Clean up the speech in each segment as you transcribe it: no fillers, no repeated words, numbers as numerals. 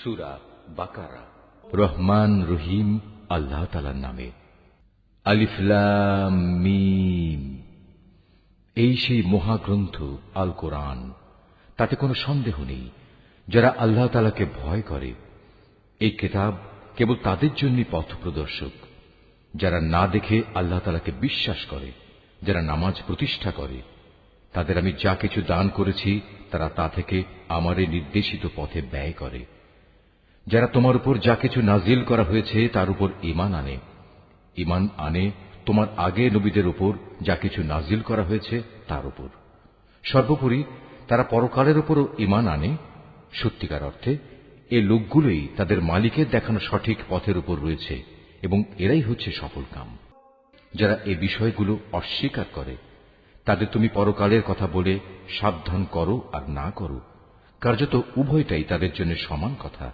সূরা বাকারা। রহমান রহিম আল্লাহ তাআলার নামে। আলিফ লাম মিম। এই সেই মহাগ্রন্থ আল কোরআন, তাতে কোনো সন্দেহ নেই যারা আল্লাহ তাআলাকে ভয় করে। এই কিতাব কেবল তাদের জন্য পথ প্রদর্শক, যারা না দেখে আল্লাহ তাআলাকে বিশ্বাস করে, যারা নামাজ প্রতিষ্ঠা করে। তাদের আমি যা কিছু দান করেছি তারা তা থেকে আমারে নির্দেশিত পথে ব্যয় করে। যারা তোমার উপর যা কিছু নাজিল করা হয়েছে তার উপর ঈমান আনে তোমার আগে নবীদের উপর যা কিছু নাজিল করা হয়েছে তার উপর। সর্বোপরি তারা পরকালের উপরও ঈমান আনে। সত্যিকার অর্থে এ লোকগুলোই তাদের মালিকের দেখানো সঠিক পথের উপর রয়েছে এবং এরাই হচ্ছে সফলকাম। যারা এ বিষয়গুলো অস্বীকার করে তাদের তুমি পরকালের কথা বলে সাবধান করো আর না করো, কার্যত উভয়টাই তাদের জন্য সমান কথা।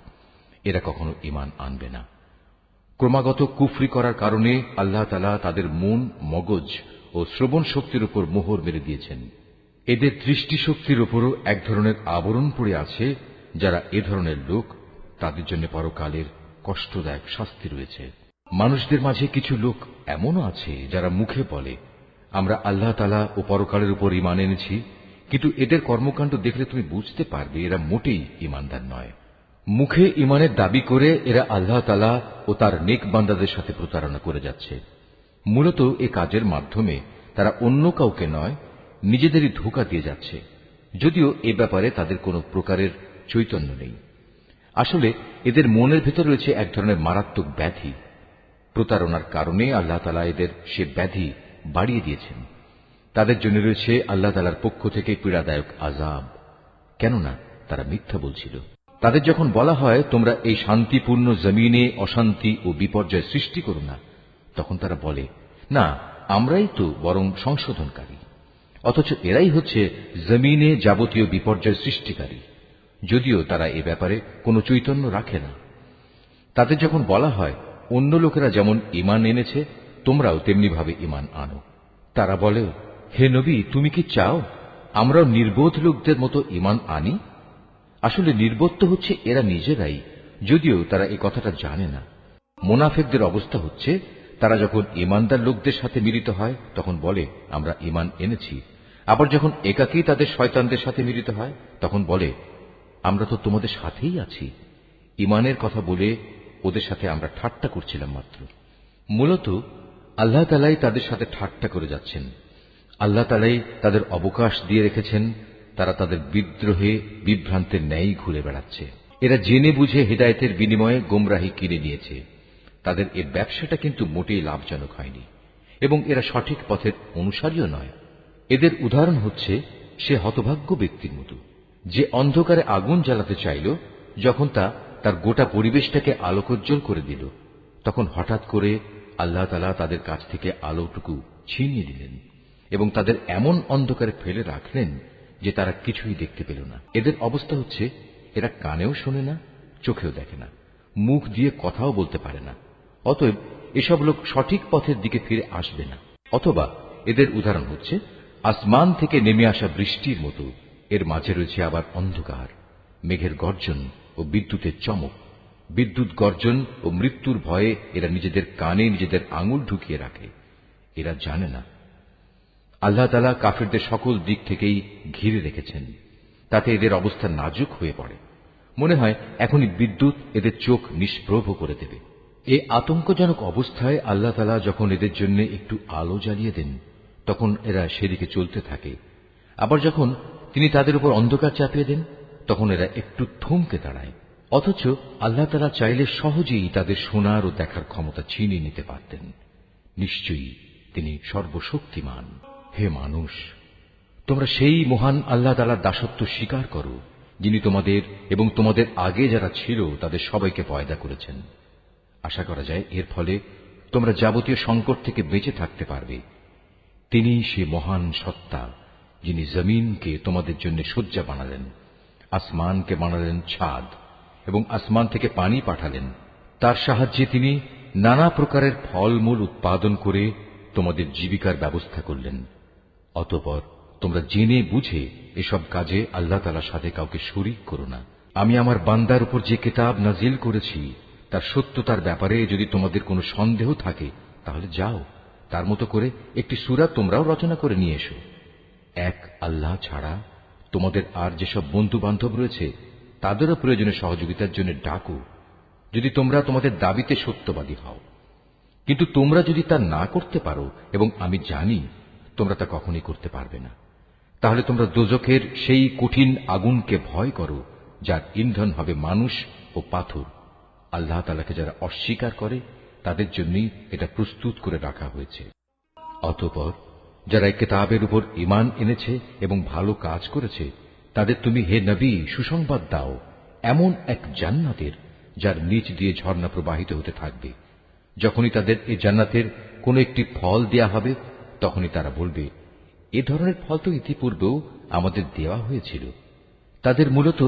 এরা কখনো ঈমান আনবে না। ক্রমাগত কুফরি করার কারণে আল্লাহ তাআলা তাদের মন, মগজ ও শ্রবণ শক্তির উপর মোহর মেরে দিয়েছেন। এদের দৃষ্টিশক্তির উপরও এক ধরনের আবরণ পড়ে আছে। যারা এ ধরনের লোক তাদের জন্য পরকালের কষ্টদায়ক শাস্তি রয়েছে। মানুষদের মাঝে কিছু লোক এমনও আছে যারা মুখে বলে আমরা আল্লাহ তাআলা ও পরকালের উপর ঈমান এনেছি, কিন্তু এদের কর্মকাণ্ড দেখলে তুমি বুঝতে পারবে এরা মোটেই ঈমানদার নয়। মুখে ঈমানের দাবি করে এরা আল্লাহ তাআলা ও তার নেক বান্দাদের সাথে প্রতারণা করে যাচ্ছে। মূলত এ কাজের মাধ্যমে তারা অন্য কাউকে নয়, নিজেদেরই ধোঁকা দিয়ে যাচ্ছে, যদিও এ ব্যাপারে তাদের কোনো প্রকারের চৈতন্য নেই। আসলে এদের মনের ভেতর রয়েছে এক ধরনের মারাত্মক ব্যাধি। প্রতারণার কারণে আল্লাহ তাআলা এদের সে ব্যাধি বাড়িয়ে দিয়েছেন। তাদের জন্য রয়েছে আল্লাহ তাআলার পক্ষ থেকে পীড়াদায়ক আযাব, কেননা তারা মিথ্যা বলছিল। তাদের যখন বলা হয় তোমরা এই শান্তিপূর্ণ জমিনে অশান্তি ও বিপর্যয় সৃষ্টি করো না, তখন তারা বলে না, আমরাই তো বরং সংশোধনকারী। অথচ এরাই হচ্ছে জমিনে যাবতীয় বিপর্যয় সৃষ্টিকারী, যদিও তারা এ ব্যাপারে কোনো চৈতন্য রাখে না। তাদের যখন বলা হয় অন্য লোকেরা যেমন ঈমান এনেছে তোমরাও তেমনি ভাবে ঈমান আনো, তারা বলে হে নবী, তুমি কি চাও আমরাও নির্বোধ লোকদের মতো ঈমান আনি? আসলে নির্বোধ তো হচ্ছে এরা নিজেরাই, যদিও তারা এই কথাটা জানে না। মুনাফিকদের অবস্থা হচ্ছে তারা যখন ঈমানদার লোকদের সাথে মিলিত হয় তখন বলে আমরা ঈমান এনেছি, আবার যখন একাকী তাদের শয়তানদের সাথে মিলিত হয় তখন বলে আমরা তো তোমাদের সাথেই আছি। ঈমানের কথা বলে ওদের সাথে আমরা ঠাট্টা করছিলাম মাত্র। মূলত আল্লাহ তাআলাই তাদের সাথে ঠাট্টা করে যাচ্ছেন। আল্লাহ তাআলাই তাদের অবকাশ দিয়ে রেখেছেন। তারা তাদের বিদ্রোহে বিভ্রান্তের ন্যায় ঘুরে বেড়াচ্ছে। এরা জেনে বুঝে হেদায়েতের বিনিময়ে গোমরাহি কিনে নিয়েছে। তাদের এ ব্যবসাটা কিন্তু মোটেই লাভজনক হয়নি এবং এরা সঠিক পথের অনুসারীও নয়। এদের উদাহরণ হচ্ছে সে হতভাগ্য ব্যক্তির মতো যে অন্ধকারে আগুন জ্বালাতে চাইল, যখন তা তার গোটা পরিবেশটাকে আলোকোজ্জ্বল করে দিল, তখন হঠাৎ করে আল্লাহ তাআলা তাদের কাছ থেকে আলোটুকু ছিনিয়ে দিলেন এবং তাদের এমন অন্ধকারে ফেলে রাখলেন যে তারা কিছুই দেখতে পেল না। এদের অবস্থা হচ্ছে এরা কানেও শোনে না, চোখেও দেখে না, মুখ দিয়ে কথাও বলতে পারে না। অতএব এসব লোক সঠিক পথের দিকে ফিরে আসবে না। অথবা এদের উদাহরণ হচ্ছে আসমান থেকে নেমে আসা বৃষ্টির মতো, এর মাঝে রয়েছে আবার অন্ধকার, মেঘের গর্জন ও বিদ্যুতের চমক। বিদ্যুৎ গর্জন ও মৃত্যুর ভয়ে এরা নিজেদের কানে নিজেদের আঙুল ঢুকিয়ে রাখে। এরা জানে না আল্লাহ তাআলা কাফিরদের সকল দিক থেকেই ঘিরে রেখেছেন, তাতে এদের অবস্থা নাজুক হয়ে পড়ে। মনে হয় এখনই বিদ্যুৎ এদের চোখ নিষ্প্রভ করে দেবে। এই আতঙ্কজনক অবস্থায় আল্লাহ তাআলা যখন এদের জন্য একটু আলো জ্বালিয়ে দেন তখন এরা সেদিকে চলতে থাকে। আবার যখন তিনি তাদের উপর অন্ধকার চাপিয়ে দেন তখন এরা একটু থমকে দাঁড়ায়। অথচ আল্লাহ তাআলা চাইলে সহজেই তাদের শোনার ও দেখার ক্ষমতা ছিনিয়ে নিতে পারতেন। নিশ্চয়ই তিনি সর্বশক্তিমান। হে মানুষ, তোমরা সেই মহান আল্লাহ তাআলার দাসত্ব স্বীকার করো যিনি তোমাদের এবং তোমাদের আগে যারা ছিল তাদের সবাইকে পয়দা করেছেন। আশা করা যায় এর ফলে তোমরা যাবতীয় সংকট থেকে বেঁচে থাকতে পারবে। তিনি সে মহান সত্তা যিনি জমিনকে তোমাদের জন্য শয্যা বানালেন, আসমানকে বানালেন ছাদ এবং আসমান থেকে পানি পাঠালেন। তার সাহায্যে তিনি নানা প্রকারের ফলমূল উৎপাদন করে তোমাদের জীবিকার ব্যবস্থা করলেন। অতঃপর তোমরা জেনে বুঝে এসব কাজে আল্লাহ তাআলার সাথে কাউকে শরীক করো না, আমি আমার বান্দার উপর যে কিতাব নাজিল করেছি তার সত্যতার ব্যাপারে যদি তোমাদের কোনো সন্দেহ থাকে তাহলে যাও, তার মতো করে একটি সূরা তোমরাও রচনা করে নিয়ে এসো। এক আল্লাহ ছাড়া তোমাদের আর যেসব বন্ধু বান্ধব রয়েছে তাদেরও প্রয়োজনে সহযোগিতার জন্য ডাকো, যদি তোমরা তোমাদের দাবিতে সত্যবাদী হও। কিন্তু তোমরা যদি তা না করতে পারো, এবং আমি জানি তোমরা তা কখনই করতে পারবে না, তাহলে তোমরা দোজখের সেই কঠিন আগুনকে ভয় করো যার ইন্ধন হবে মানুষ ও পাথর। আল্লাহ তাআলাকে যারা অস্বীকার করে তাদের জন্যই এটা প্রস্তুত করে রাখা হয়েছে। অতঃপর যারা এই কিতাবের উপর ঈমান এনেছে এবং ভালো কাজ করেছে তাদের তুমি হে নবী সুসংবাদ দাও এমন এক জান্নাতের যার নিচ দিয়ে ঝর্ণা প্রবাহিত হতে থাকবে। যখনই তাদের এই জান্নাতের কোন একটি ফল দেয়া হবে তখনই তারা বলবে, এ ধরনের ফল তো ইতিপূর্বেও আমাদের দেওয়া হয়েছিল। তাদের মূলত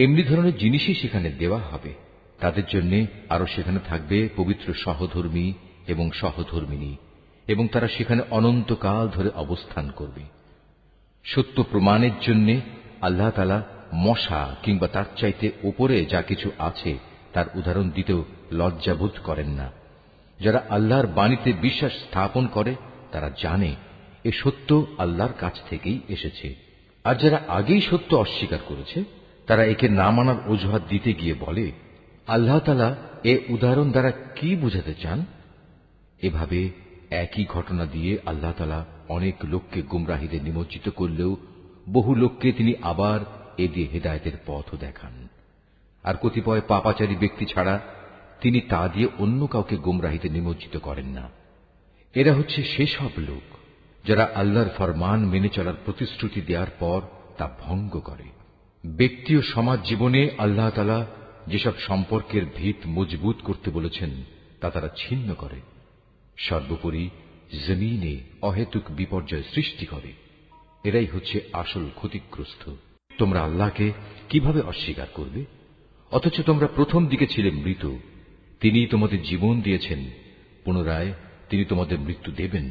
এমনি ধরনের জিনিসই সেখানে দেওয়া হবে। তাদের জন্য আরো সেখানে থাকবে পবিত্র সহধর্মী এবং সহধর্মিনী, এবং তারা সেখানে অনন্তকাল ধরে অবস্থান করবে। সত্য প্রমাণের জন্য আল্লাহ তাআলা মশা কিংবা তার চাইতে উপরে যা কিছু আছে তার উদাহরণ দিতেও লজ্জাবোধ করেন না। যারা আল্লাহর বাণীতে বিশ্বাস স্থাপন করে তারা জানে এ সত্য আল্লাহর কাছ থেকেই এসেছে। আর যারা আগেই সত্য অস্বীকার করেছে তারা একে না মানার অজুহাত দিতে গিয়ে বলে, আল্লাহ তাআলা এ উদাহরণ দ্বারা কি বুঝাতে চান? এভাবে একই ঘটনা দিয়ে আল্লাহ তাআলা অনেক লোককে গুমরাহিতে নিমজ্জিত করলেও বহু লোককে তিনি আবার এ দিয়ে হেদায়েতের পথও দেখান। আর কতিপয় পাপাচারী ব্যক্তি ছাড়া তিনি তা দিয়ে অন্য কাউকে গুমরাহিতে নিমজ্জিত করেন না। এরা হচ্ছে সেসব লোক যারা আল্লাহর ফরমান মেনে চলার প্রতিশ্রুতি দেওয়ার পর তা ভঙ্গ করে। ব্যক্তি ও সমাজ জীবনে আল্লাহ তাআলা যেসব সম্পর্কের ভিত মজবুত করতে বলেছেন তা তারা ছিন্ন করে। সর্বোপরি জমিনে অহেতুক বিপর্যয় সৃষ্টি করে। এরাই হচ্ছে আসল ক্ষতিগ্রস্ত। তোমরা আল্লাহকে কিভাবে অস্বীকার করবে, অথচ তোমরা প্রথম দিকে ছিলে মৃত। তিনি তোমাদের জীবন দিয়েছেন, পুনরায় তিনি তোমাদের মৃত্যু দেবেন।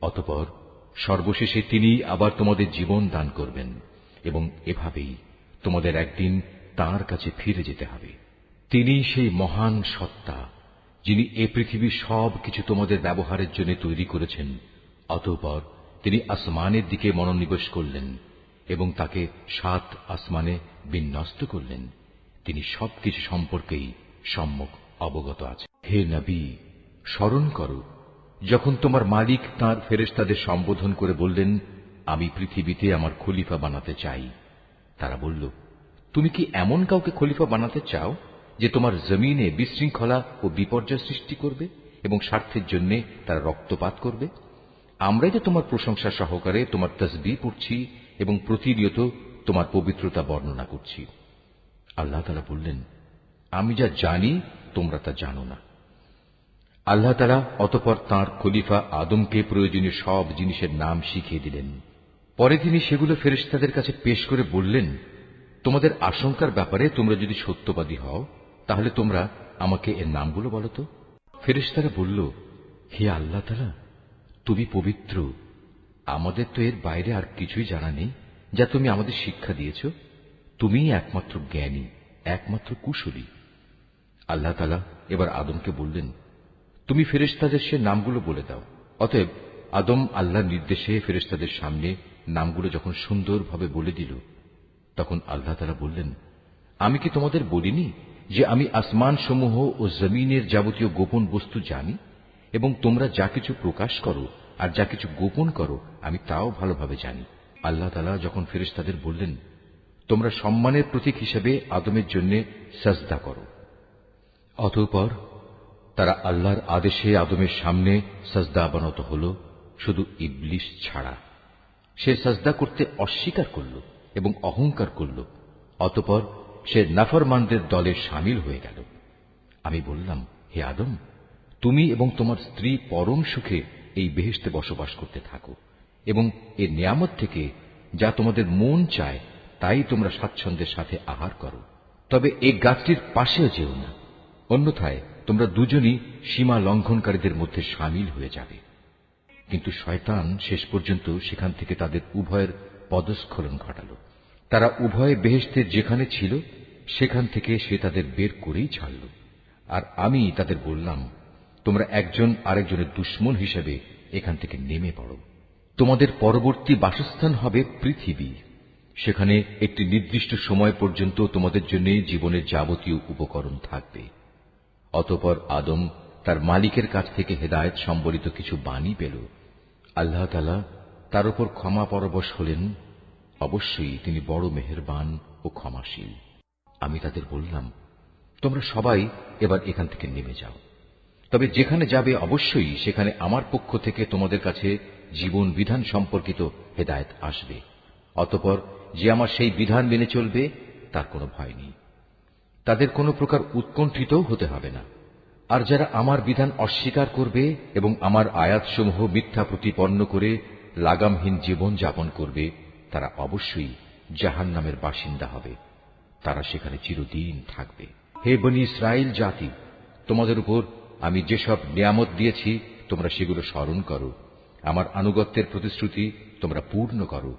অতঃপর সর্বশেষে তিনি আবার তোমাদের জীবন দান করবেন, এবং এভাবেই তোমাদের একদিন তাঁর কাছে ফিরে যেতে হবে। তিনি সেই মহান সত্তা যিনি এ পৃথিবীর সব কিছু তোমাদের ব্যবহারের জন্য তৈরি করেছেন। অতঃপর তিনি আসমানের দিকে মনোনিবেশ করলেন এবং তাকে 7 আসমানে বিন্যস্ত করলেন। তিনি সবকিছু সম্পর্কেই সম্যক অবগত আছে। হে নবী, স্মরণ করো যখন তোমার মালিক তাঁর ফেরেশতাদের সম্বোধন করে বললেন, আমি পৃথিবীতে আমার খলিফা বানাতে চাই। তারা বলল, তুমি কি এমন কাউকে খলিফা বানাতে চাও যে তোমার জমিনে বিশৃঙ্খলা ও বিপর্যয় সৃষ্টি করবে এবং স্বার্থের জন্য তারা রক্তপাত করবে? আমরাই তো তোমার প্রশংসা সহকারে তোমার তাসবিহ পড়ছি এবং প্রতিনিয়ত তোমার পবিত্রতা বর্ণনা করছি। আল্লাহ তাআলা বললেন, আমি যা জানি তোমরা তা জানো না। আল্লাহ তাআলা অতঃপর তাঁর খলিফা আদমকে প্রয়োজনীয় সব জিনিসের নাম শিখিয়ে দিলেন। পরে তিনি সেগুলো ফেরেশতাদের কাছে পেশ করে বললেন, তোমাদের আশঙ্কার ব্যাপারে তোমরা যদি সত্যবাদী হও তাহলে তোমরা আমাকে এর নামগুলো বলো তো। ফেরেশতারা বলল, হে আল্লাহ তাআলা, তুমি পবিত্র, আমাদের তো এর বাইরে আর কিছুই জানা নেই যা তুমি আমাদের শিক্ষা দিয়েছ। তুমিই একমাত্র জ্ঞানী, একমাত্র কুশলী। আল্লাহ তাআলা এবার আদমকে বললেন, তুমি ফেরেশতাদের সে নামগুলো বলে দাও। অতএব আদম আল্লাহর নির্দেশে ফেরেশতাদের সামনে নামগুলো যখন সুন্দরভাবে বলে দিল, তখন আল্লাহ তাআলা বললেন, আমি কি তোমাদের বলিনি যে আমি আসমান সমূহ ও জমিনের যাবতীয় গোপন বস্তু জানি, এবং তোমরা যা কিছু প্রকাশ করো আর যা কিছু গোপন করো আমি তাও ভালোভাবে জানি। আল্লাহ তাআলা যখন ফেরেশতাদের বললেন, তোমরা সম্মানের প্রতীক হিসেবে আদমের জন্য সাজদা করো, অতঃপর তারা আল্লাহর আদেশে আদমের সামনে সাজদা অবনত হল, শুধু ইবলিস ছাড়া। সে সাজদা করতে অস্বীকার করল এবং অহংকার করল। অতঃপর সে নাফরমানদের দলে শামিল হয়ে গেল। আমি বললাম, হে আদম, তুমি এবং তোমার স্ত্রী পরম সুখে এই বেহেশতে বসবাস করতে থাকো, এবং এর নিয়ামত থেকে যা তোমাদের মন চায় তাই তোমরা স্বাচ্ছন্দ্যের সাথে আহার করো। তবে এই গাছটির পাশেও যেও না, অন্যথায় তোমরা দুজনই সীমা লঙ্ঘনকারীদের মধ্যে শামিল হয়ে যাবে। কিন্তু শয়তান শেষ পর্যন্ত সেখান থেকে তাদের উভয়ের পদস্খলন ঘটাল। তারা উভয়ে বেহেশতে যেখানে ছিল সেখান থেকে সে তাদের বের করেই ছাড়ল। আর আমি তাদের বললাম, তোমরা একজন আরেকজনের দুশমন হিসেবে এখান থেকে নেমে পড়ো। তোমাদের পরবর্তী বাসস্থান হবে পৃথিবী। সেখানে একটি নির্দিষ্ট সময় পর্যন্ত তোমাদের জন্য জীবনের যাবতীয় উপকরণ থাকবে। অতঃপর আদম তার মালিকের কাছ থেকে হেদায়েত সম্বলিত কিছু বাণী পেল। আল্লাহ তাআলা তার উপর ক্ষমা পরবশ হলেন। অবশ্যই তিনি বড় মেহেরবান ও ক্ষমাশীল। আমি তাদের বললাম, তোমরা সবাই এবার এখান থেকে নেমে যাও। তবে যেখানে যাবে অবশ্যই সেখানে আমার পক্ষ থেকে তোমাদের কাছে জীবন বিধান সম্পর্কিত হেদায়েত আসবে। অতঃপর যে আমার সেই বিধান মেনে চলবে তার কোনো ভয় নেই, তাদের কোনো প্রকার উৎকণ্ঠিতও হতে হবে না। আর যারা আমার বিধান অস্বীকার করবে এবং আমার আয়াতসমূহ মিথ্যা প্রতিপন্ন করে লাগামহীন জীবন যাপন করবে, তারা অবশ্যই জাহান্নামের বাসিন্দা হবে। তারা সেখানে চিরদিন থাকবে। হে বনী ইসরাইল জাতি, তোমাদের উপর আমি যেসব নিয়ামত দিয়েছি তোমরা সেগুলো স্মরণ করো। আমার আনুগত্যের প্রতিশ্রুতি তোমরা পূর্ণ করো।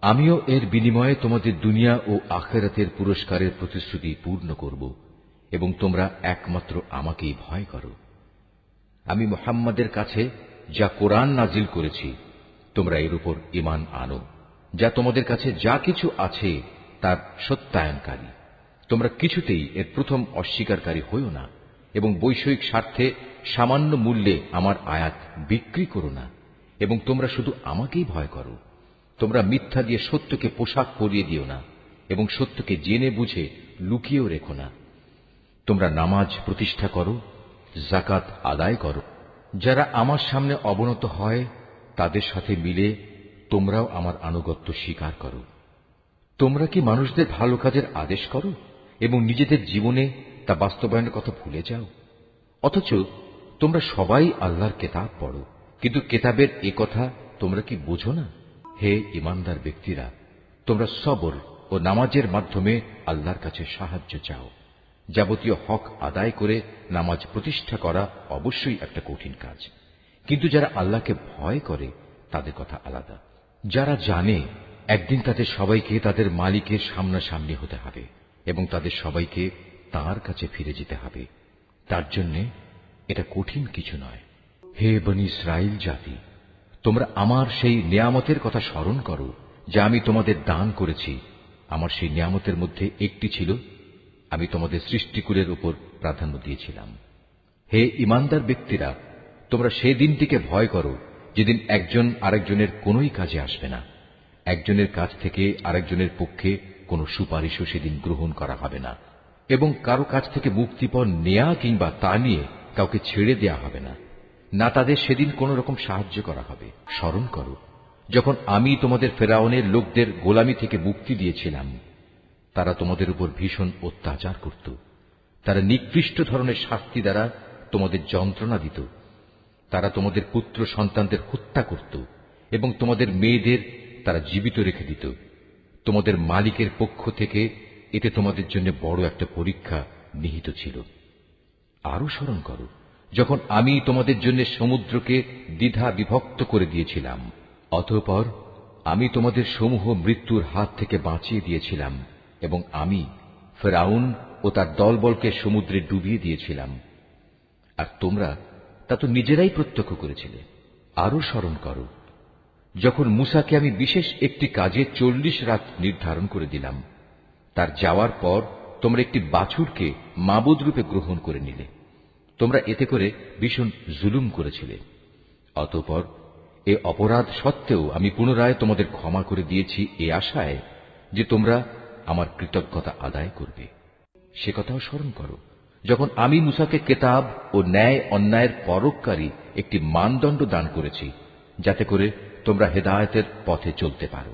আমিও এর বিনিময়ে তোমাদের দুনিয়া ও আখিরাতের পুরস্কারের প্রতিশ্রুতি পূর্ণ করব এবং তোমরা একমাত্র আমাকেই ভয় করো। আমি মুহাম্মাদের কাছে যা কোরআন নাজিল করেছি তোমরা এর উপর ঈমান আনো। যা তোমাদের কাছে যা কিছু আছে তার সত্যায়নকারী। তোমরা কিছুতেই এর প্রথম অস্বীকারী হইও না এবং বৈষয়িক স্বার্থে সামান্য মূল্যে আমার আয়াত বিক্রি করো না এবং তোমরা শুধু আমাকেই ভয় করো। তোমরা মিথ্যা দিয়ে সত্যকে পোশাক পরিয়ে দিও না এবং সত্যকে জেনে বুঝে লুকিয়েও রেখো না। তোমরা নামাজ প্রতিষ্ঠা করো, যাকাত আদায় করো। যারা আমার সামনে অবনত হয় তাদের সাথে মিলে তোমরাও আমার আনুগত্য স্বীকার করো। তোমরা কি মানুষদের ভালো কাজের আদেশ করো এবং নিজেদের জীবনে তা বাস্তবায়নের কথা ভুলে যাও? অথচ তোমরা সবাই আল্লাহর কেতাব পড়ো, কিন্তু কেতাবের এ কথা তোমরা কি বোঝো না? হে ঈমানদার ব্যক্তিরা, তোমরা সবর ও নামাজের মাধ্যমে আল্লাহর কাছে সাহায্য চাও। যাবতীয় হক আদায় করে নামাজ প্রতিষ্ঠা করা অবশ্যই একটা কঠিন কাজ, কিন্তু যারা আল্লাহকে ভয় করে তাদের কথা আলাদা। যারা জানে একদিন তাদের সবাইকে তাদের মালিকের সামনাসামনি হতে হবে এবং তাদের সবাইকে তাঁর কাছে ফিরে যেতে হবে, তার জন্য এটা কঠিন কিছু নয়। হে বনী ইসরাইল জাতি, তোমরা আমার সেই নিয়ামতের কথা স্মরণ করো যা আমি তোমাদের দান করেছি। আমার সেই নিয়ামতের মধ্যে একটি ছিল আমি তোমাদের সৃষ্টিকুলের উপর প্রাধান্য দিয়েছিলাম। হে ঈমানদার ব্যক্তিরা, তোমরা সেই দিনটিকে ভয় করো যেদিন একজন আরেকজনের কোনোই কাজে আসবে না। একজনের কাছ থেকে আরেকজনের পক্ষে কোনো সুপারিশও সেদিন গ্রহণ করা হবে না এবং কারো কাছ থেকে মুক্তিপণ নেয়া কিংবা তা নিয়ে কাউকে ছেড়ে দেয়া হবে না, না তাদের সেদিন কোন রকম সাহায্য করা হবে। স্মরণ করো যখন আমি তোমাদের ফেরাউনের লোকদের গোলামি থেকে মুক্তি দিয়েছিলাম। তারা তোমাদের উপর ভীষণ অত্যাচার করত। তারা নিকৃষ্ট ধরনের শাস্তি দ্বারা তোমাদের যন্ত্রণা দিত। তারা তোমাদের পুত্র সন্তানদের হত্যা করত এবং তোমাদের মেয়েদের তারা জীবিত রেখে দিত। তোমাদের মালিকের পক্ষ থেকে এতে তোমাদের জন্য বড় একটা পরীক্ষা নিহিত ছিল। আরো স্মরণ করো যখন আমি তোমাদের জন্য সমুদ্রকে দ্বিধা বিভক্ত করে দিয়েছিলাম। অতঃপর আমি তোমাদের সমূহ মৃত্যুর হাত থেকে বাঁচিয়ে দিয়েছিলাম এবং আমি ফেরাউন ও তার দলবলকে সমুদ্রে ডুবিয়ে দিয়েছিলাম, আর তোমরা তা তো নিজেরাই প্রত্যক্ষ করেছিলে। আরো স্মরণ করো যখন মূসাকে আমি বিশেষ একটি কাজে 40 রাত নির্ধারণ করে দিলাম। তার যাওয়ার পর তোমরা একটি বাছুরকে মাবুদ রূপে গ্রহণ করে নিলে। তোমরা এতে করে ভীষণ জুলুম করেছিলে। অতঃপর এ অপরাধ সত্ত্বেও আমি পুনরায় তোমাদের ক্ষমা করে দিয়েছি এ আশায় যে তোমরা আমার কৃতজ্ঞতা আদায় করবে। সে কথাও স্মরণ করো যখন আমি মূসাকে কেতাব ও ন্যায় অন্যায়ের পরককারী একটি মানদণ্ড দান করেছি, যাতে করে তোমরা হেদায়েতের পথে চলতে পারো।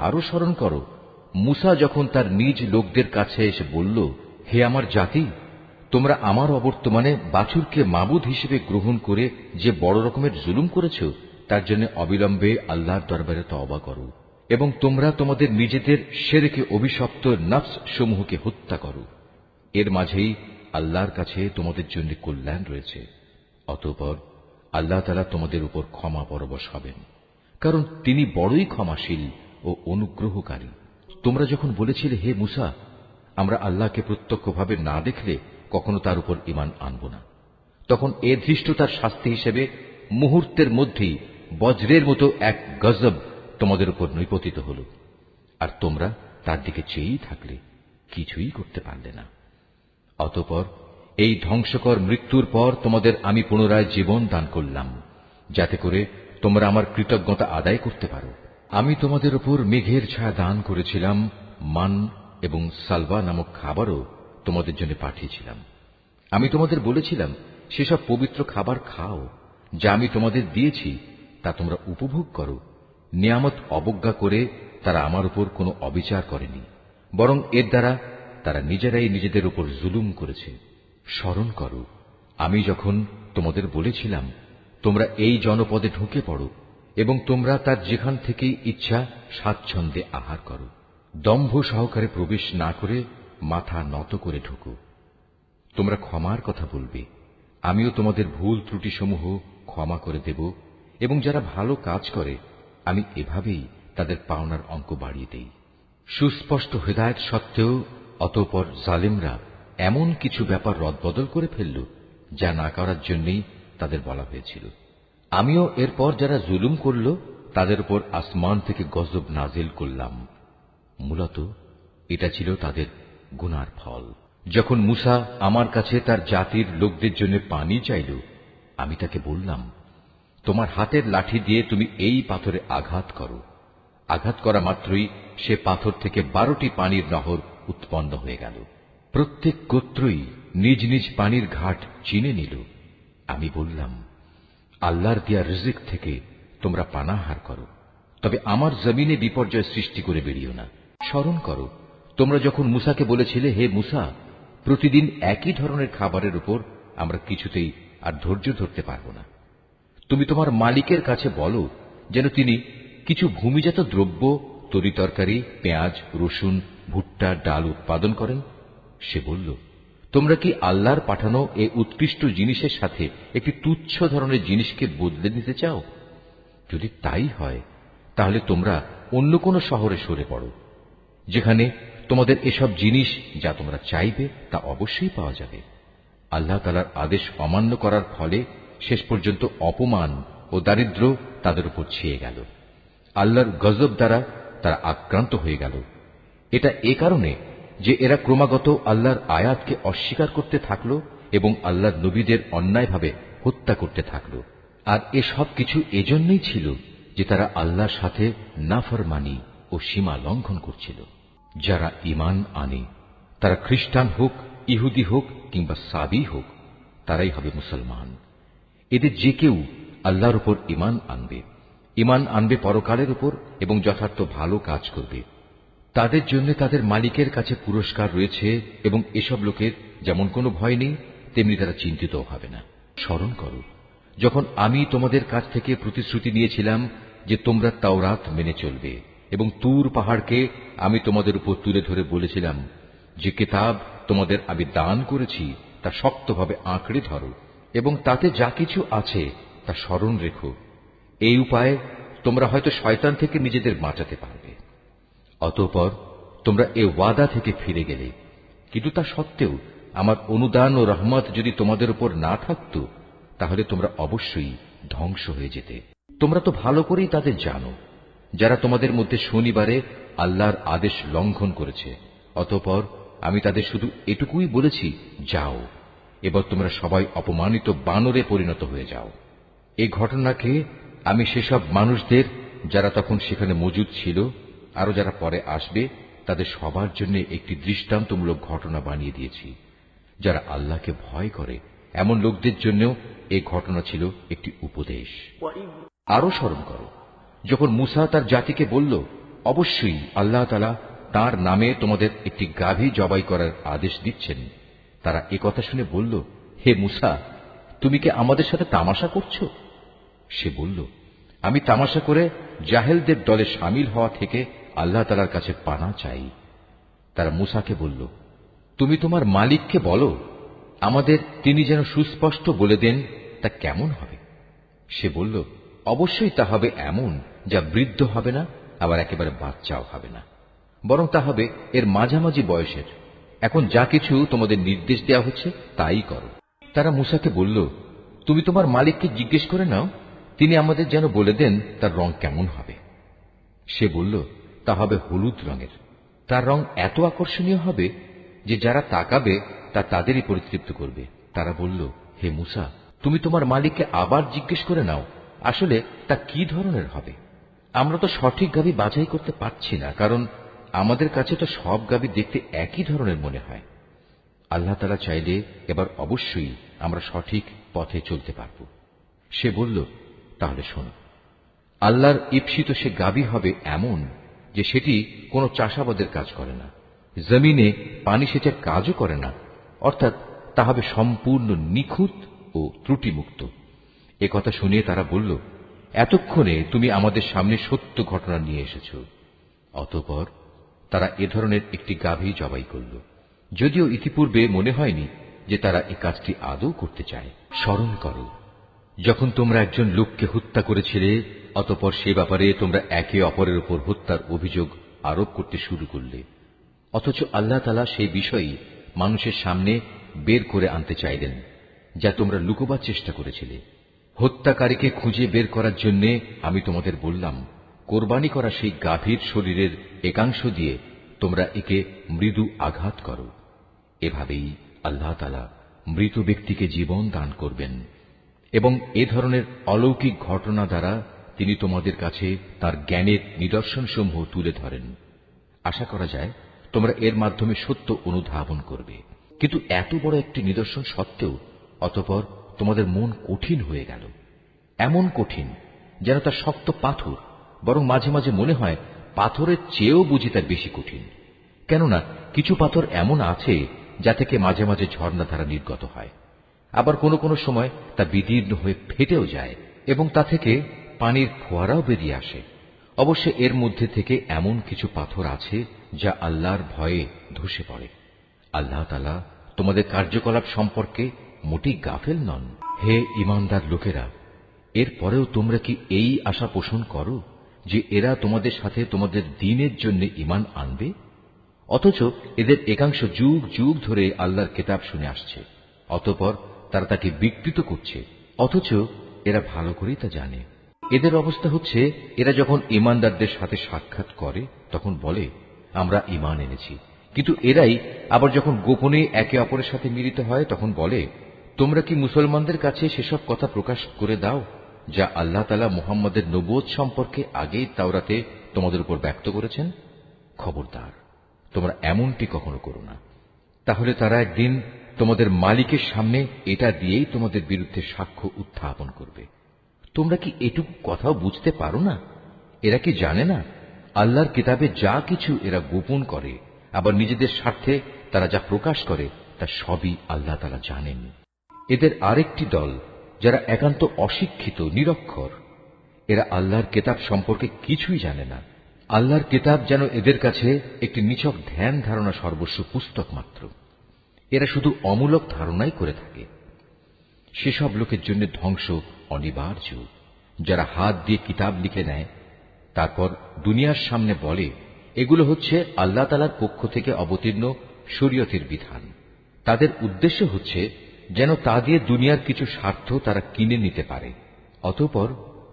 আরো স্মরণ করো মূসা যখন তার নিজ লোকদের কাছে এসে বলল, হে আমার জাতি, তোমরা আমার অবর্তমানে বাছুরকে মাবুদ হিসেবে গ্রহণ করে যে বড় রকমের জুলুম করেছ, তার জন্য অবিলম্বে আল্লাহর দরবারে তওবা করো এবং তোমরা তোমাদের নিজেদের শিরকে অভিশপ্ত নফস সমূহকে হত্যা করো। এর মাঝেই আল্লাহর কাছে তোমাদের জন্য কল্যাণ রয়েছে। অতঃপর আল্লাহ তাআলা তোমাদের উপর ক্ষমা পরবশ হবেন, কারণ তিনি বড়ই ক্ষমাশীল ও অনুগ্রহকারী। তোমরা যখন বলেছিলে, হে মূসা, আমরা আল্লাহকে প্রত্যক্ষভাবে না দেখলে কখনো তার উপর ঈমান আনব না। তখন এর ধৃষ্টতার শাস্তি হিসেবে মুহূর্তের মধ্যেই বজ্রের মতো এক গজব তোমাদের উপর নিপতিত হল, আর তোমরা তার দিকে চেয়েই থাকলে, কিছুই করতে পারলে না। অতঃপর এই ধ্বংসকর মৃত্যুর পর তোমাদের আমি পুনরায় জীবন দান করলাম, যাতে করে তোমরা আমার কৃতজ্ঞতা আদায় করতে পারো। আমি তোমাদের উপর মেঘের ছায়া দান করেছিলাম, মান এবং সালওয়া নামক খাবারও তোমাদের জন্য পাঠিয়েছিলাম। আমি তোমাদের বলেছিলাম, সেসব পবিত্র খাবার খাও যা আমি তোমাদের দিয়েছি, তা তোমরা উপভোগ করো। নিয়ামত অবজ্ঞা করে তারা আমার উপর কোনো অবিচার করেনি, বরং এর দ্বারা তারা নিজেরাই নিজেদের উপর জুলুম করেছে। স্মরণ করো, আমি যখন তোমাদের বলেছিলাম তোমরা এই জনপদে ঢুকে পড়ো এবং তোমরা তার যেখান থেকেই ইচ্ছা স্বাচ্ছন্দ্যে আহার করো। দম্ভ সহকারে প্রবেশ না করে মাথা নত করে ঢুকো। তোমরা ক্ষমার কথা বলবে, আমিও তোমাদের ভুল ত্রুটিসমূহ ক্ষমা করে দেব, এবং যারা ভালো কাজ করে আমি এভাবেই তাদের পাওনার অঙ্ক বাড়িয়ে দেই। সুস্পষ্ট হেদায়েত সত্ত্বেও অতঃপর জালিমরা এমন কিছু ব্যাপার রদবদল করে ফেলল যা না করার জন্যই তাদের বলা হয়েছিল। আমিও এরপর যারা জুলুম করল তাদের উপর আসমান থেকে গজব নাজিল করলাম। মূলত এটা ছিল তাদের গুনার ফল। যখন মুসা আমার কাছে তার জাতির লোকদের জন্য পানি চাইল, আমি তাকে বললাম, তোমার হাতের লাঠি দিয়ে তুমি এই পাথরে আঘাত করো। আঘাত করা মাত্রই সে পাথর থেকে 12টি পানির নহর উৎপন্ন হয়ে গেল। প্রত্যেক গোত্রই নিজ নিজ পানির ঘাট চিনে নিল। আমি বললাম, আল্লাহর দেয়া রিজিক থেকে তোমরা পানাহার করো, তবে আমার জমিনে বিপর্যয় সৃষ্টি করে বেরিও না। স্মরণ করো, তোমরা যখন মুসাকে বলেছিলে, হে মুসা, প্রতিদিন একই ধরনের খাবারের উপর আমরা কিছুতেই আর ধৈর্য ধরতে পারব না। তুমি তোমার মালিকের কাছে বলো যেন তিনি কিছু ভূমিজাত দ্রব্য, তরিতরকারি, পেঁয়াজ, রসুন, ভুট্টা, ডাল উৎপাদন করেন। সে বলল, তোমরা কি আল্লাহর পাঠানো এই উৎকৃষ্ট জিনিসের সাথে একটি তুচ্ছ ধরনের জিনিসকে বদলে নিতে চাও? যদি তাই হয়, তাহলে তোমরা অন্য কোন শহরে সরে পড়ো, যেখানে তোমাদের এসব জিনিস যা তোমরা চাইবে তা অবশ্যই পাওয়া যাবে। আল্লাহ তাআলার আদেশ অমান্য করার ফলে শেষ পর্যন্ত অপমান ও দারিদ্র্য তাদের উপর ছেয়ে গেল। আল্লাহর গজব দ্বারা তারা আক্রান্ত হয়ে গেল। এটা এ কারণে যে এরা ক্রমাগত আল্লাহর আয়াতকে অস্বীকার করতে থাকল এবং আল্লাহর নবীদের অন্যায়ভাবে হত্যা করতে থাকল। আর এসব কিছু এজন্যই ছিল যে তারা আল্লাহর সাথে নাফরমানি ও সীমা লঙ্ঘন করছিল। যারা ঈমান আনে, তারা খ্রিস্টান হোক, ইহুদি হোক কিংবা সাবি হোক, তারাই হবে মুসলমান। এদের যে কেউ আল্লাহর উপর ঈমান আনবে পরকালের উপর এবং যথার্থ ভালো কাজ করবে, তাদের জন্য তাদের মালিকের কাছে পুরস্কার রয়েছে, এবং এসব লোকের যেমন কোনো ভয় নেই, তেমনি তারা চিন্তিত হবে না। স্মরণ করো, যখন আমি তোমাদের কাছ থেকে প্রতিশ্রুতি নিয়েছিলাম যে তোমরা তাওরাত মেনে চলবে, এবং তুর পাহাড়কে আমি তোমাদের উপর তুলে ধরে বলেছিলাম যে কিতাব তোমাদের আমি দান করেছি তা শক্তভাবে আঁকড়ে ধরো, এবং তাতে যা কিছু আছে তা স্মরণ রেখো। এই উপায়ে তোমরা হয়তো শয়তান থেকে নিজেদের বাঁচাতে পারবে। অতঃপর তোমরা এ ওয়াদা থেকে ফিরে গেলে, কিন্তু তা সত্ত্বেও আমার অনুদান ও রহমত যদি তোমাদের উপর না থাকত, তাহলে তোমরা অবশ্যই ধ্বংস হয়ে যেতে। তোমরা তো ভালো করেই তাদের জানো যারা তোমাদের মধ্যে শনিবারে আল্লাহর আদেশ লঙ্ঘন করেছে। অতঃপর আমি তাদের শুধু এটুকুই বলেছি, যাও, এবার তোমরা সবাই অপমানিত বানরে পরিণত হয়ে যাও। এই ঘটনাকে আমি সেসব মানুষদের যারা তখন সেখানে মজুদ ছিল, আরো যারা পরে আসবে, তাদের সবার জন্য একটি দৃষ্টান্তমূলক ঘটনা বানিয়ে দিয়েছি। যারা আল্লাহকে ভয় করে এমন লোকদের জন্যও এই ঘটনা ছিল একটি উপদেশ। আরো স্মরণ করো, যখন মুসা তার জাতিকে বলল, অবশ্যই আল্লাহ তাআলা তাঁর নামে তোমাদের একটি গাভী জবাই করার আদেশ দিচ্ছেন, তারা একথা শুনে বলল, হে মুসা, তুমি কি আমাদের সাথে তামাশা করছো? সে বলল, আমি তামাশা করে জাহেলদের দলে শামিল হওয়া থেকে আল্লাহ তাআলার কাছে পানা চাই। তারা মুসাকে বলল, তুমি তোমার মালিককে বলো আমাদের তিনি যেন সুস্পষ্ট বলে দেন তা কেমন হবে। সে বলল, অবশ্যই তা হবে এমন যা বৃদ্ধ হবে না, আবার একেবারে বাচ্চাও হবে না, বরং তা হবে এর মাঝামাঝি বয়সের, এখন যা কিছু তোমাদের নির্দেশ দেওয়া হচ্ছে তাই করো। তারা মূসাকে বলল, তুমি তোমার মালিককে জিজ্ঞেস করে নাও, তিনি আমাদের যেন বলে দেন তার রং কেমন হবে। সে বলল, তা হবে হলুদ রঙের। তার রং এত আকর্ষণীয় হবে যে যারা তাকাবে তা তাদেরই পরিতৃপ্ত করবে। তারা বলল, হে মূসা, তুমি তোমার মালিককে আবার জিজ্ঞেস করে নাও, আসলে তা কি ধরনের হবে। আমরা তো সঠিক গাভী বাছাই করতে পারছি না, কারণ আমাদের কাছে তো সব গাভী দেখতে একই ধরনের মনে হয়। আল্লাহ তাআলা চাইলে এবার অবশ্যই আমরা সঠিক পথে চলতে পারব। সে বলল, তাহলে শোনো, আল্লাহর ঈপ্সিত সে গাভী হবে এমন যে সেটি কোনো চাষাবাদের কাজ করে না, জমিনে পানি সেচের কাজও করে না, অর্থাৎ তা হবে সম্পূর্ণ নিখুঁত ও ত্রুটিমুক্ত। একথা শুনিয়ে তারা বলল, এতক্ষণে তুমি আমাদের সামনে সত্য ঘটনা নিয়ে এসেছ। অতঃপর তারা এ ধরনের একটি গাভী জবাই করল, যদিও ইতিপূর্বে মনে হয়নি যে তারা এই কাজটি আদৌ করতে চায়। স্মরণ করো, যখন তোমরা একজন লোককে হত্যা করেছিলে, অতঃপর সে ব্যাপারে তোমরা একে অপরের উপর হত্যার অভিযোগ আরোপ করতে শুরু করলে, অথচ আল্লাহ তাআলা সেই বিষয়ই মানুষের সামনে বের করে আনতে চাইলেন যা তোমরা লুকোবার চেষ্টা করেছিলে। হত্যাকারীকে খুঁজে বের করার জন্য আমি তোমাদের বললাম, কোরবানি করা সেই গাভীর শরীরের একাংশ দিয়ে তোমরা একে মৃদু আঘাত করো। এভাবেই আল্লাহ তাআলা মৃত ব্যক্তিকে জীবন দান করবেন এবং এ ধরনের অলৌকিক ঘটনা দ্বারা তিনি তোমাদের কাছে তার জ্ঞানের নিদর্শনসমূহ তুলে ধরেন। আশা করা যায় তোমরা এর মাধ্যমে সত্য অনুধাবন করবে। কিন্তু এত বড় একটি নিদর্শন সত্ত্বেও অতঃপর তোমাদের মন কঠিন হয়ে গেল, এমন কঠিন যেন তা শক্ত পাথর, বরং মাঝে মাঝে মনে হয় পাথরের চেয়েও বুঝি তার বেশি কঠিন। কেননা কিছু পাথর এমন আছে যা থেকে মাঝে মাঝে ঝর্ণাধারা নির্গত হয়, আবার কোনো কোনো সময় তা বিদীর্ণ হয়ে ফেটেও যায় এবং তা থেকে পানির ফোয়ারাও বেরিয়ে আসে। অবশ্য এর মধ্যে থেকে এমন কিছু পাথর আছে যা আল্লাহর ভয়ে ধসে পড়ে। আল্লাহ তাআলা তোমাদের কার্যকলাপ সম্পর্কে মোটেই গাফেল নন। হে ঈমানদার লোকেরা, এরপরেও তোমরা কি এই আশা পোষণ করো যে এরা তোমাদের সাথে তোমাদের দ্বীনের জন্য ঈমান আনবে? অথচ এদের একাংশ যুগ যুগ ধরে আল্লাহর কিতাব শুনে আসছে, অতঃপর তারা তাকে বিকৃত করছে, অথচ এরা ভালো করেই তা জানে। এদের অবস্থা হচ্ছে, এরা যখন ঈমানদারদের সাথে সাক্ষাৎ করে তখন বলে, আমরা ঈমান এনেছি, কিন্তু এরাই আবার যখন গোপনে একে অপরের সাথে মিলিত হয় তখন বলে, তোমরা কি মুসলমানদের কাছে সেসব কথা প্রকাশ করে দাও যা আল্লাহ তাআলা মুহাম্মদের নবুয়ত সম্পর্কে আগেই তাওরাতে তোমাদের উপর ব্যক্ত করেছেন। খবরদার, তোমরা এমনটি কখনো করো না, তাহলে তারা একদিন তোমাদের মালিকের সামনে এটা দিয়েই তোমাদের বিরুদ্ধে সাক্ষ্য উত্থাপন করবে। তোমরা কি এটুকু কথাও বুঝতে পারো না? এরা কি জানে না আল্লাহর কিতাবে যা কিছু এরা গোপন করে, আবার নিজেদের স্বার্থে তারা যা প্রকাশ করে তা সবই আল্লাহ তাআলা জানেন। এদের আরেকটি দল যারা একান্ত অশিক্ষিত, নিরক্ষর, এরা আল্লাহর কিতাব সম্পর্কে কিছুই জানে না। আল্লাহর কিতাব যেন এদের কাছে একটি নিছক ধ্যান ধারণা সর্বস্ব পুস্তক মাত্র। এরা শুধু অমূলক ধারণাই করে থাকে। সেসব লোকের জন্য ধ্বংস অনিবার্য যারা হাত দিয়ে কিতাব লিখে নেয়, তারপর দুনিয়ার সামনে বলে এগুলো হচ্ছে আল্লাহ তাআলার পক্ষ থেকে অবতীর্ণ শরীয়তের বিধান। তাদের উদ্দেশ্য হচ্ছে যেন তা দিয়ে দুনিয়ার কিছু স্বার্থ তারা কিনে নিতে পারে। অতঃপর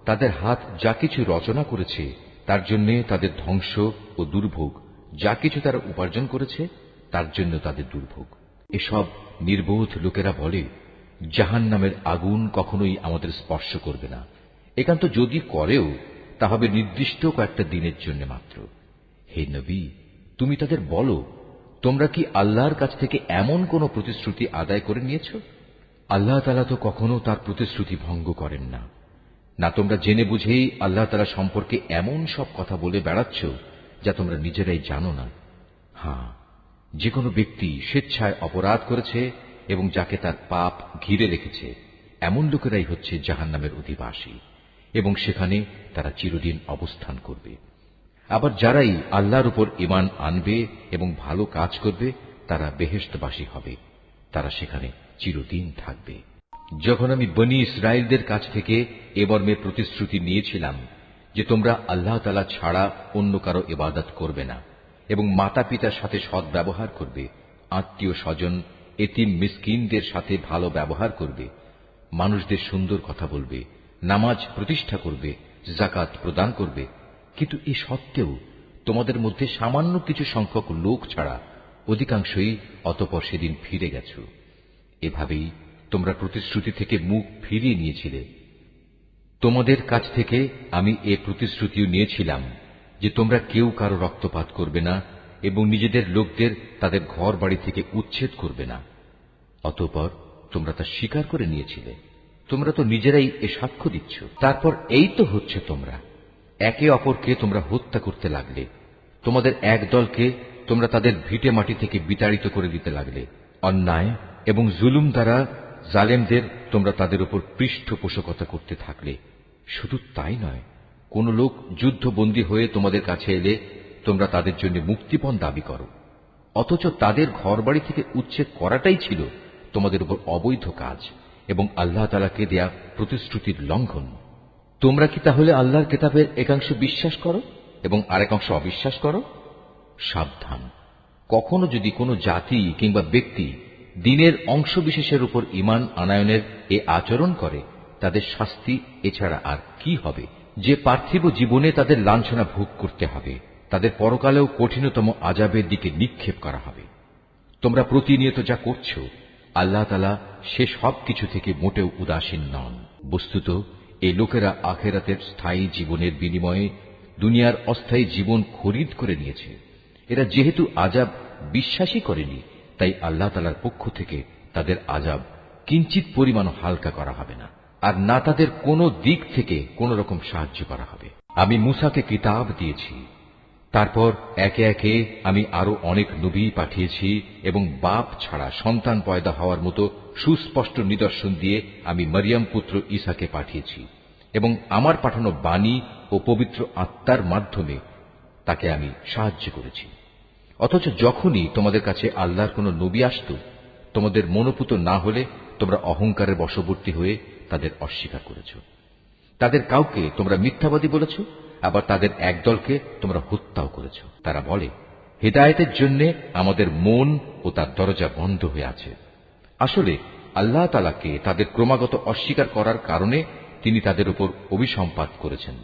তাদের হাত যা কিছু রচনা করেছে তার জন্য তাদের ধ্বংস ও দুর্ভোগ, যা কিছু তারা উপার্জন করেছে তার জন্য তাদের দুর্ভোগ। এসব নির্বোধ লোকেরা বলে, জাহান্নামের আগুন কখনোই আমাদের স্পর্শ করবে না, একান্ত যদি করেও তা হবে নির্দিষ্ট কয়েকটা দিনের জন্য মাত্র। হে নবী, তুমি তাদের বলো, তোমরা কি আল্লাহর কাছ থেকে এমন কোন প্রতিশ্রুতি আদায় করে নিয়েছ? আল্লাহ তাআলা তো কখনো তার প্রতিশ্রুতি ভঙ্গ করেন না। না তোমরা জেনে বুঝেই আল্লাহ তাআলা সম্পর্কে এমন সব কথা বলে বেড়াচ্ছ যা তোমরা নিজেরাই জানো না। হ্যাঁ, যে কোনো ব্যক্তি স্বেচ্ছায় অপরাধ করেছে এবং যাকে তার পাপ ঘিরে রেখেছে, এমন লোকেরাই হচ্ছে জাহান্নামের অধিবাসী এবং সেখানে তারা চিরদিন অবস্থান করবে। আবার যারাই আল্লাহর উপর ঈমান আনবে এবং ভালো কাজ করবে তারা বেহেশতবাসী হবে, তারা সেখানে চিরদিন থাকবে। যখন আমি বনী ইসরাইলদের কাছ থেকে এ মর্মে প্রতিশ্রুতি নিয়েছিলাম যে তোমরা আল্লাহ তাআলা ছাড়া অন্য কারো ইবাদত করবে না এবং মাতা পিতার সাথে সদ্ব্যবহার করবে, আত্মীয় স্বজন, এতিম মিসকিনদের সাথে ভালো ব্যবহার করবে, মানুষদের সুন্দর কথা বলবে, নামাজ প্রতিষ্ঠা করবে, যাকাত প্রদান করবে। কিন্তু এ সত্ত্বেও তোমাদের মধ্যে সামান্য কিছু সংখ্যক লোক ছাড়া অধিকাংশই অতঃপর সেদিন ফিরে গেছ। এভাবেই তোমরা প্রতিশ্রুতি থেকে মুখ ফিরিয়ে নিয়েছিলে। তোমাদের কাছ থেকে আমি এ প্রতিশ্রুতিও নিয়েছিলাম যে তোমরা কেউ কারো রক্তপাত করবে না এবং নিজেদের লোকদের তাদের ঘর বাড়ি থেকে উচ্ছেদ করবে না। অতঃপর তোমরা তা স্বীকার করে নিয়েছিলে। তোমরা তো নিজেরাই এ সাক্ষ্য দিচ্ছ। তারপর এই তো হচ্ছে, তোমরা একে অপরকে তোমরা হত্যা করতে লাগলে। তোমাদের এক দলকে তোমরা তাদের ভিটে মাটি থেকে বিতাড়িত করে দিতে লাগলে। অন্যায় এবং জুলুম দ্বারা জালেমদের তোমরা তাদের উপর পৃষ্ঠপোষকতা করতে থাকলে। শুধু তাই নয়, কোন লোক যুদ্ধবন্দী হয়ে তোমাদের কাছে এলে তোমরা তাদের জন্য মুক্তিপণ দাবি করো, অথচ তাদের ঘরবাড়ি থেকে উচ্ছেদ করাটাই ছিল তোমাদের উপর অবৈধ কাজ এবং আল্লাহ তাআলাকে দেয়া প্রতিশ্রুতির লঙ্ঘন। তোমরা কি তাহলে আল্লাহর কিতাবের একাংশ বিশ্বাস করো এবং আরেক অংশ অবিশ্বাস করো? সাবধান, কখনো যদি কোনো জাতি কিংবা ব্যক্তি দ্বীনের অংশ বিশেষের উপর ঈমান আনয়নের এ আচরণ করে, তাদের শাস্তি এছাড়া আর কি হবে? যে পার্থিব জীবনে তাদের লাঞ্ছনা ভোগ করতে হবে, তাদের পরকালেও কঠিনতম আযাবের দিকে নিক্ষেপ করা হবে। তোমরা প্রতিনিয়ত যা করছ, আল্লাহ তাআলা সে সব কিছু থেকে মোটেও উদাসীন নন। বস্তুত এই লোকেরা আখিরাতের স্থায়ী জীবনের বিনিময়ে দুনিয়ার অস্থায়ী জীবন খরিদ করে নিয়েছে। এরা যেহেতু আযাব বিশ্বাসই করেনি, তাই আল্লাহ তাআলার পক্ষ থেকে তাদের আযাব কিঞ্চিত পরিমাণও হালকা করা হবে না, আর না তাদের কোনো দিক থেকে কোন রকম সাহায্য করা হবে। আমি মূসাকে কিতাব দিয়েছি, তারপর একে একে আমি আরো অনেক নবী পাঠিয়েছি এবং বাপ ছাড়া সন্তান পয়দা হওয়ার মতো সুস্পষ্ট নিদর্শন দিয়ে আমি মরিয়ম পুত্র ঈসাকে পাঠিয়েছি এবং আমার পাঠানো বাণী ও পবিত্র আত্মার মাধ্যমে তাকে আমি সাহায্য করেছি। অথচ যখনই তোমাদের কাছে আল্লাহর কোন নবী আসত, তোমাদের মনোপুত না হলে তোমরা অহংকারের বশবর্তী হয়ে তাদের অস্বীকার করেছ। তাদের কাউকে তোমরা মিথ্যাবাদী বলেছ, আবার তাদের একদলকে তোমরা হত্যাও করেছ। তারা বলে, হিদায়াতের জন্য আমাদের মন ও তার দরজা বন্ধ হয়ে আছে। আসলে আল্লাহ তাআলাকে তাদের ক্রমাগত অস্বীকার করার কারণে তিনি তাদের উপর অভিসম্পাত করেছেন।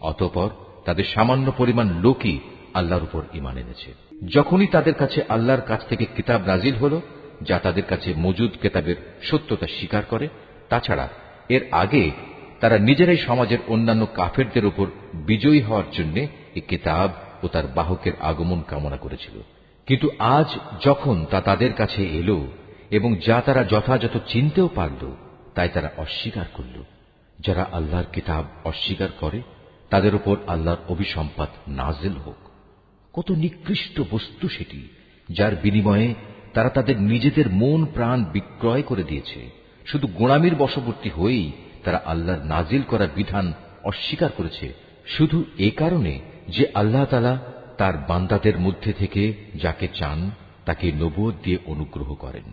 অতঃপর তাদের সামান্য পরিমাণ লোকই আল্লাহর উপর ঈমান এনেছে। যখনই তাদের কাছে আল্লাহর কাছ থেকে কিতাব নাজিল হল, যা তাদের কাছে মজুদ কিতাবের সত্যতা স্বীকার করে, তাছাড়া এর আগে তারা নিজেরাই সমাজের অন্যান্য কাফেরদের উপর বিজয়ী হওয়ার জন্য এই কিতাব ও তার বাহকের আগমন কামনা করেছিল। কিন্তু আজ যখন তা তাদের কাছে এলো এবং যা তারা যথাযথ চিনতেও পারল, তাই তারা অস্বীকার করল। যারা আল্লাহর কিতাব অস্বীকার করে, তাদের উপর আল্লাহর অভিসম্পাত নাজিল হোক। কত নিকৃষ্ট বস্তু সেটি, যার বিনিময়ে তারা তাদের নিজেদের মন প্রাণ বিক্রয় করে দিয়েছে। শুধু গোঁড়ামির বশবর্তী হয়েই তারা আল্লাহর নাজিল করা বিধান অস্বীকার করেছে, শুধু এ কারণে যে আল্লাহ তাআলা তার বান্দাদের মধ্যে থেকে যাকে চান তাকে নবুয়ত দিয়ে অনুগ্রহ করেন।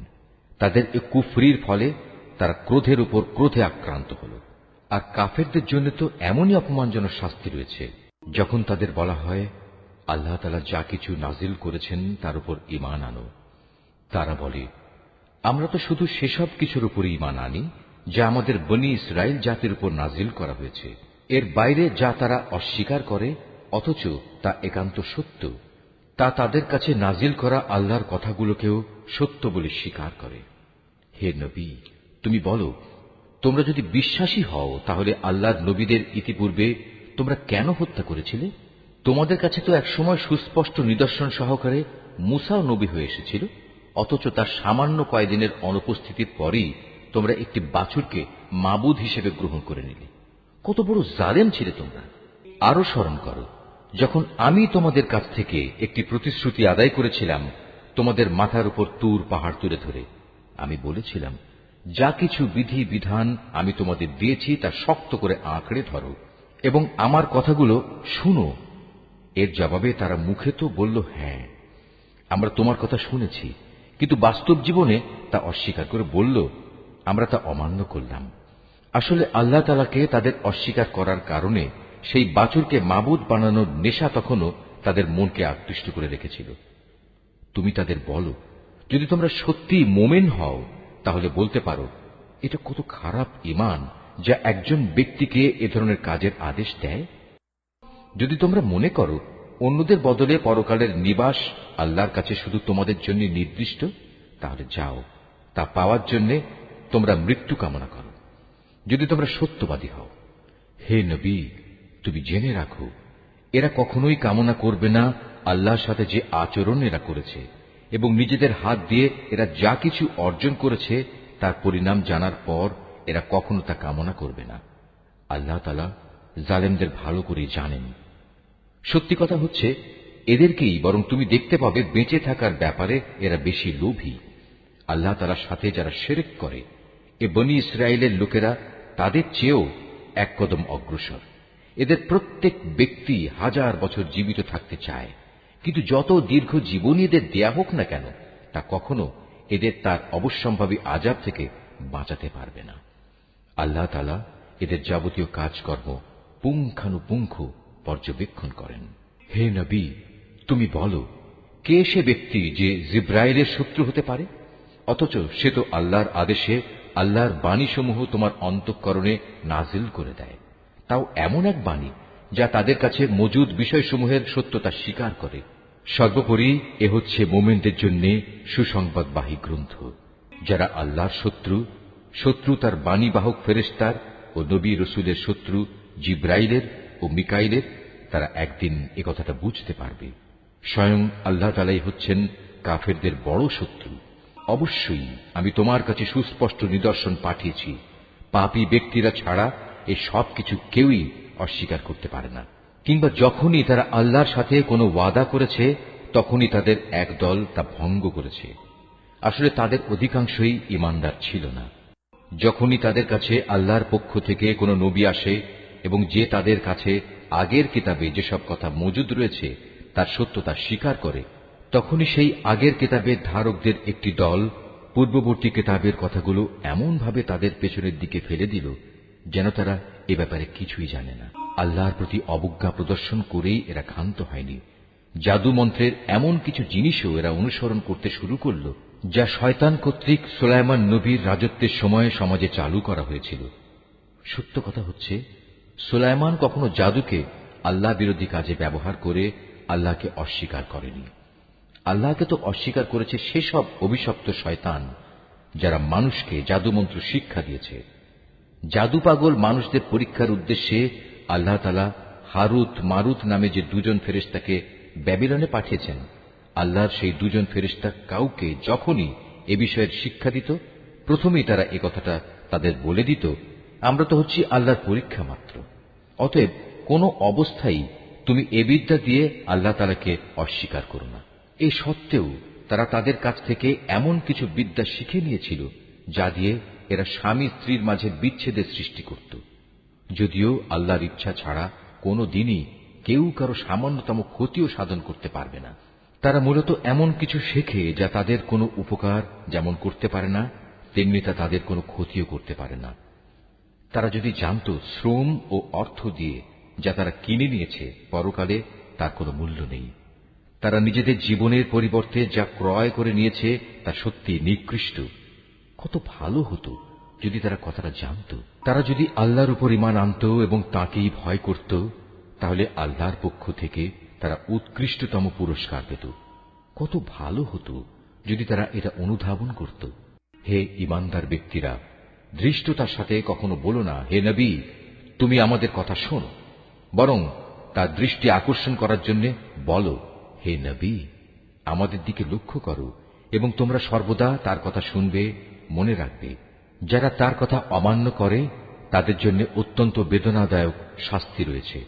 তাদের এ কুফরির ফলে তারা ক্রোধের উপর ক্রোধে আক্রান্ত হল। আর কাফেরদের জন্য তো এমনই অপমানজনক শাস্তি রয়েছে, যখন তাদের বলা হয় আল্লাহ তাআলা যা কিছু নাজিল করেছেন তার উপর ঈমান আনো। তারা বলে, আমরা তো শুধু সেসব কিছুর উপর ঈমান আনি যা আমাদের বনী ইসরাইল জাতির উপর নাজিল করা হয়েছে। এর বাইরে যা তারা অস্বীকার করে, অথচ তা একান্ত সত্য, তা তাদের কাছে নাজিল করা আল্লাহর কথাগুলোকেও সত্য বলে স্বীকার করে। হে নবী, তুমি বলো, তোমরা যদি বিশ্বাসী হও তাহলে আল্লাহর নবীদের ইতিপূর্বে তোমরা কেন হত্যা করেছিলে? তোমাদের কাছে তো একসময় সুস্পষ্ট নিদর্শন সহকারে মূসাও নবী হয়ে এসেছিল, অথচ তার সামান্য কয়েকদিনের অনুপস্থিতির পরেই তোমরা একটি বাছুরকে মাবুদ হিসেবে গ্রহণ করে নিলে। কত বড় জালেম ছিলে তোমরা! আরো স্মরণ করো, যখন আমি তোমাদের কাছ থেকে একটি প্রতিশ্রুতি আদায় করেছিলাম, তোমাদের মাথার উপর তুর পাহাড় তুলে ধরে আমি বলেছিলাম, যা কিছু বিধি বিধান আমি তোমাদের দিয়েছি তা শক্ত করে আঁকড়ে ধরো এবং আমার কথাগুলো শুনো। এর জবাবে তারা মুখে তো বলল, হ্যাঁ, আমরা তোমার কথা শুনেছি, কিন্তু বাস্তব জীবনে তা অস্বীকার করে বলল, আমরা তা অমান্য করলাম। আসলে আল্লাহ তাআলাকে তাদের অস্বীকার করার কারণে সেই বাছুরকে মাবুদ বানানোর নেশা তখনও তাদের মনকে আকৃষ্ট করে রেখেছিল। তুমি তাদের বলো, যদি তোমরা সত্যি মোমেন হও তাহলে বলতে পারো, এটা কত খারাপ ঈমান যা একজন ব্যক্তিকে এ ধরনের কাজের আদেশ দেয়। যদি তোমরা মনে করো অন্যদের বদলে পরকালের নিবাস আল্লাহর কাছে শুধু তোমাদের জন্য নির্দিষ্ট, তাহলে যাও, তা পাওয়ার জন্য তোমরা মৃত্যু কামনা করো। যদি তোমরা সত্যবাদী হও, হে নবী, তুমি জেনে রাখো, এরা কখনোই কামনা করবে না আল্লাহর সাথে যে আচরণ এরা করেছে, এবং নিজেদের হাত দিয়ে এরা যা কিছু অর্জন করেছে তার পরিণাম জানার পর এরা কখনো তা কামনা করবে না। আল্লাহ তাআলা জালেমদের ভালো করে জানেন। সত্যি কথা হচ্ছে, এদেরকেই বরং তুমি দেখতে পাবে বেঁচে থাকার ব্যাপারে এরা বেশি লোভী। আল্লাহ তাআলার সাথে যারা শিরক করে, এ বনী ইসরায়েলের লোকেরা তাদের চেয়েও এক কদম অগ্রসর। এদের প্রত্যেক ব্যক্তি 1000 বছর জীবিত থাকতে চায়, কিন্তু যত দীর্ঘ জীবনী এদের দেয়া হোক না কেন, তা কখনো এদের তার অবশ্যম্ভাবী আযাব থেকে বাঁচাতে পারবে না। আল্লাহ তাআলা এদের যাবতীয় কাজকর্ম পুঙ্খানুপুঙ্খ পর্যবেক্ষণ করেন। হে নবী, তুমি বলো, কে সে ব্যক্তি যে জিব্রাইলের শত্রু হতে পারে, অথচ সে তো আল্লাহর আদেশে আল্লাহর বাণীসমূহ তোমার অন্তঃকরণে নাজিল করে দেয়, তাও এমন এক বাণী যা তাদের কাছে মজুদ বিষয়সমূহের সত্যতা স্বীকার করে। সর্বোপরি এ হচ্ছে মোমেনদের জন্য সুসংবাদবাহী গ্রন্থ। যারা আল্লাহর শত্রু তার বাণীবাহক ফেরেশতার ও নবী রসুলের শত্রু জিব্রাইলের ও মিকাইলের, তারা একদিন এ কথাটা বুঝতে পারবে। স্বয়ং আল্লাহ তাআলাই হচ্ছেন কাফেরদের বড় শত্রু। অবশ্যই আমি তোমার কাছে সুস্পষ্ট নিদর্শন পাঠিয়েছি। পাপী ব্যক্তিরা ছাড়া এই সব কিছু কেউই অস্বীকার করতে পারে না, কিংবা যখনই তারা আল্লাহর সাথে কোনো ওয়াদা করেছে তখনই তাদের এক দল তা ভঙ্গ করেছে। আসলে তাদের অধিকাংশই ঈমানদার ছিল না। যখনই তাদের কাছে আল্লাহর পক্ষ থেকে কোনো নবী আসে এবং যে তাদের কাছে আগের কিতাবে যেসব কথা মজুদ রয়েছে তার সত্যতা স্বীকার করে, তখনই সেই আগের কিতাবের ধারকদের একটি দল পূর্ববর্তী কিতাবের কথাগুলো এমনভাবে তাদের পেছনের দিকে ফেলে দিল যেন তারা এ ব্যাপারে কিছুই জানে না। আল্লাহর প্রতি অবজ্ঞা প্রদর্শন করেই এরা ক্ষান্ত হয়নি। জাদু মন্ত্রের এমন কিছু জিনিসও এরা অনুসরণ করতে শুরু করল যা শয়তান কর্তৃক সুলাইমান নবীর রাজত্বের সময়ে সমাজে চালু করা হয়েছিল। সত্য কথা হচ্ছে, সুলাইমান কখনো জাদুকে আল্লাহ বিরোধী কাজে ব্যবহার করে আল্লাহকে অস্বীকার করেনি। আল্লাহকে তো অস্বীকার করেছে সেসব অভিশপ্ত শয়তান যারা মানুষকে জাদুমন্ত্র শিক্ষা দিয়েছে। জাদু পাগল মানুষদের পরীক্ষার উদ্দেশ্যে আল্লাহ তাআলা হারুত মারুত নামে যে দুজন ফেরেশতাকে ব্যাবিলনে পাঠিয়েছেন, আল্লাহর সেই দুজন ফেরেশতা কাউকে যখনই এ বিষয়ের শিক্ষা দিত, প্রথমেই তারা এ কথাটা তাদের বলে দিত, আমরা তো হচ্ছি আল্লাহর পরীক্ষা মাত্র। অতএব কোনো অবস্থায় তুমি এ বিদ্যা দিয়ে আল্লাহ তাআলাকে অস্বীকার করো না। এই সত্ত্বেও তারা তাদের কাছ থেকে এমন কিছু বিদ্যা শিখে নিয়েছিল যা দিয়ে এরা স্বামী স্ত্রীর মাঝে বিচ্ছেদের সৃষ্টি করত। যদিও আল্লাহর ইচ্ছা ছাড়া কোনো দিনই কেউ কারো সামান্যতম ক্ষতিও সাধন করতে পারবে না। তারা মূলত এমন কিছু শেখে যা তাদের কোনো উপকার যেমন করতে পারে না, তেমনি তা তাদের কোনো ক্ষতিও করতে পারে না। তারা যদি জানত শ্রম ও অর্থ দিয়ে যা তারা কিনে নিয়েছে পরকালে তার কোনো মূল্য নেই, তারা নিজেদের জীবনের পরিবর্তে যা ক্রয় করে নিয়েছে তা সত্যি নিকৃষ্ট। কত ভালো হতো যদি তারা কথাটা জানত। তারা যদি আল্লাহর উপর ঈমান আনত এবং তাঁকেই ভয় করত, তাহলে আল্লাহর পক্ষ থেকে তারা উৎকৃষ্টতম পুরস্কার পেত। কত ভালো হতো যদি তারা এটা অনুধাবন করত। হে ঈমানদার ব্যক্তিরা, ধৃষ্টতার সাথে কখনো বলো না, হে নবী, তুমি আমাদের কথা শোনো। বরং তার দৃষ্টি আকর্ষণ করার জন্য বলো, হে নবী, আমাদের দিকে লক্ষ্য করো এবং তোমরা সর্বদা তার কথা শুনবে, মনে রাখবে। যারা তার কথা অমান্য করে তাদের জন্য অত্যন্ত বেদনাদায়ক শাস্তি রয়েছে।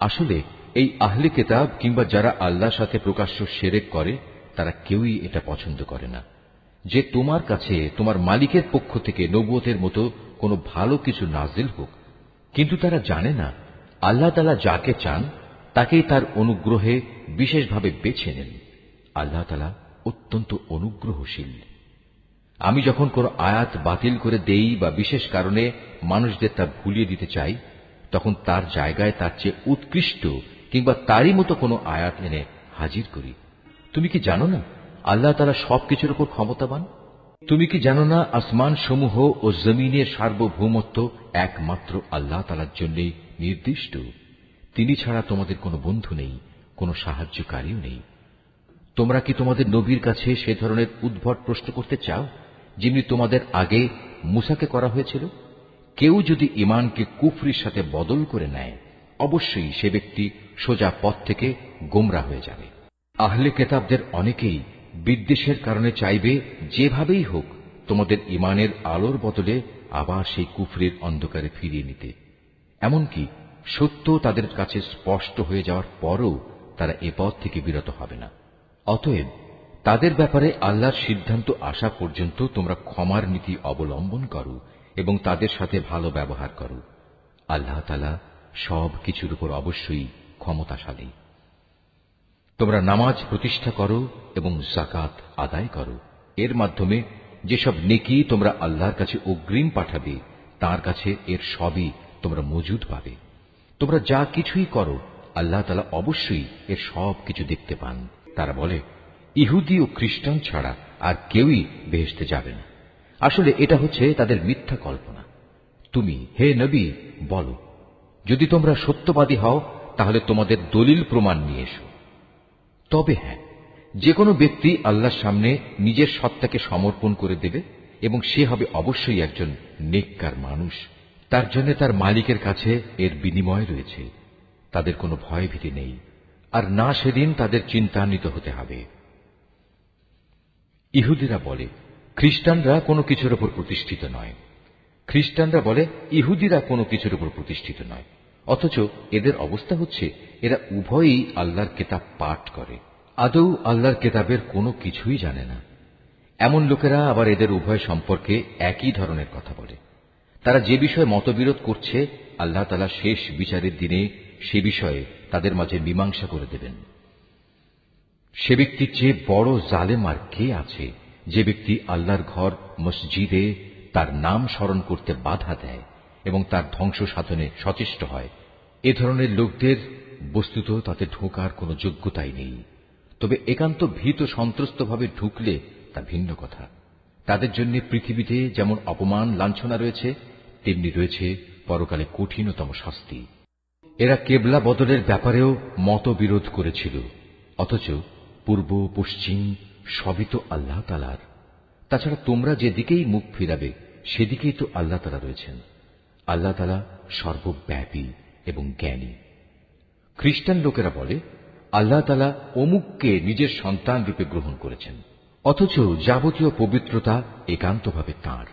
আসলে এই আহলে কিতাব কিংবা যারা আল্লাহর সাথে প্রকাশ্য শিরক করে তারা কেউই এটা পছন্দ করে না যে তোমার কাছে তোমার মালিকের পক্ষ থেকে নবুয়তের মতো কোনো ভালো কিছু নাজিল হোক। কিন্তু তারা জানে না আল্লাহ তাআলা যাকে চান তাকেই তার অনুগ্রহে বিশেষভাবে বেছে নেন। আল্লাহ তাআলা অত্যন্ত অনুগ্রহশীল। আমি যখন কোনো আয়াত বাতিল করে দেই বা বিশেষ কারণে মানুষদের তা ভুলিয়ে দিতে চাই, তখন তার জায়গায় তার চেয়ে উৎকৃষ্ট কিংবা তারই মতো কোনো আয়াত এনে হাজির করি। তুমি কি জানো না আল্লাহ তাআলা সবকিছুর উপর ক্ষমতাবান? তুমি কি জানো না আসমান সমূহ ও জমিনের সার্বভৌমত্ব একমাত্র আল্লাহ তাআলার জন্যই নির্দিষ্ট? তিনি ছাড়া তোমাদের কোনো বন্ধু নেই, কোনো সাহায্যকারীও নেই। তোমরা কি তোমাদের নবীর কাছে সে ধরনের উদ্ভট প্রশ্ন করতে চাও যেমনি তোমাদের আগে মুসাকে করা হয়েছিল? কেউ যদি ঈমানকে কুফরির সাথে বদল করে নেয়, অবশ্যই সে ব্যক্তি সোজা পথ থেকে গোমরা হয়ে যাবে। আহলে কেতাবদের অনেকেই বিদ্বেষের কারণে চাইবে যেভাবেই হোক তোমাদের ঈমানের আলোর বদলে আবার সেই কুফরির অন্ধকারে ফিরিয়ে নিতে। এমনকি সত্য তাদের কাছে স্পষ্ট হয়ে যাওয়ার পরও তারা এ পথ থেকে বিরত হবে না। অতএব তাদের ব্যাপারে আল্লাহর সিদ্ধান্ত আসা পর্যন্ত তোমরা ক্ষমার নীতি অবলম্বন করো এবং তাদের সাথে ভালো ব্যবহার করো। আল্লাহ তাআলা সব কিছুর উপর অবশ্যই ক্ষমতাশালী। তোমরা নামাজ প্রতিষ্ঠা করো এবং যাকাত আদায় করো। এর মাধ্যমে যেসব নেকি তোমরা আল্লাহর কাছে অগ্রিম পাঠাবে, তার কাছে এর সবই তোমরা মজুদ পাবে। তোমরা যা কিছুই করো, আল্লাহ তাআলা অবশ্যই এর সব কিছু দেখতে পান। তারা বলে, ইহুদি ও খ্রিস্টান ছাড়া আর কেউই বেহেশতে যাবে না। আসলে এটা হচ্ছে তাদের মিথ্যা কল্পনা। তুমি হে নবী বলো, যদি তোমরা সত্যবাদী হও তাহলে তোমাদের দলিল প্রমাণ নিয়ে এসো। তবে হ্যাঁ, যে কোনো ব্যক্তি আল্লাহর সামনে নিজের সত্তাকে সমর্পণ করে দেবে এবং সে হবে অবশ্যই একজন নেককার মানুষ। তার জন্য তার মালিকের কাছে এর বিনিময় রয়েছে। তাদের কোনো ভয়ভীতি নেই, আর না সেদিন তাদের চিন্তান্বিত হতে হবে। ইহুদিরা বলে, খ্রিস্টানরা কোনো কিছুর উপর প্রতিষ্ঠিত নয়। খ্রিস্টানরা বলে, ইহুদিরা কোনো কিছুর উপর প্রতিষ্ঠিত নয়। অথচ এদের অবস্থা হচ্ছে এরা উভয়ই আল্লাহর কেতাব পাঠ করে, আদৌ আল্লাহর কেতাবের কোনো কিছুই জানে না। এমন লোকেরা আবার এদের উভয় সম্পর্কে একই ধরনের কথা বলে। তারা যে বিষয়ে মতবিরোধ করছে, আল্লাহ তাআলা শেষ বিচারের দিনে সে বিষয়ে তাদের মাঝে মীমাংসা করে দেবেন। সে ব্যক্তির চেয়ে বড় জালেম আর কে আছে, যে ব্যক্তি আল্লাহর ঘর মসজিদে তার নাম স্মরণ করতে বাধা দেয় এবং তার ধ্বংস সাধনে সচেষ্ট হয়। এ ধরনের লোকদের বস্তুত তাতে ঢোকার কোনো যোগ্যতাই নেই। তবে একান্ত ভীত সন্ত্রস্তভাবে ঢুকলে তা ভিন্ন কথা। তাদের জন্য পৃথিবীতে যেমন অপমান লাঞ্ছনা রয়েছে, তেমনি রয়েছে পরকালে কঠিনতম শাস্তি। এরা কেবলা বদলের ব্যাপারেও মতবিরোধ করেছিল, অথচ পূর্ব পশ্চিম সবই তো আল্লাহ তাআলার। তাছাড়া তোমরা যেদিকেই মুখ ফিরাবে সেদিকেই তো আল্লাহ তাআলা রয়েছেন। আল্লাহ তাআলা সর্বব্যাপী এবং জ্ঞানী। খ্রিস্টান লোকেরা বলে, আল্লাহ তাআলা অমুককে নিজের সন্তান রূপে গ্রহণ করেছেন, অথচ যাবতীয় পবিত্রতা একান্তভাবে তাঁর।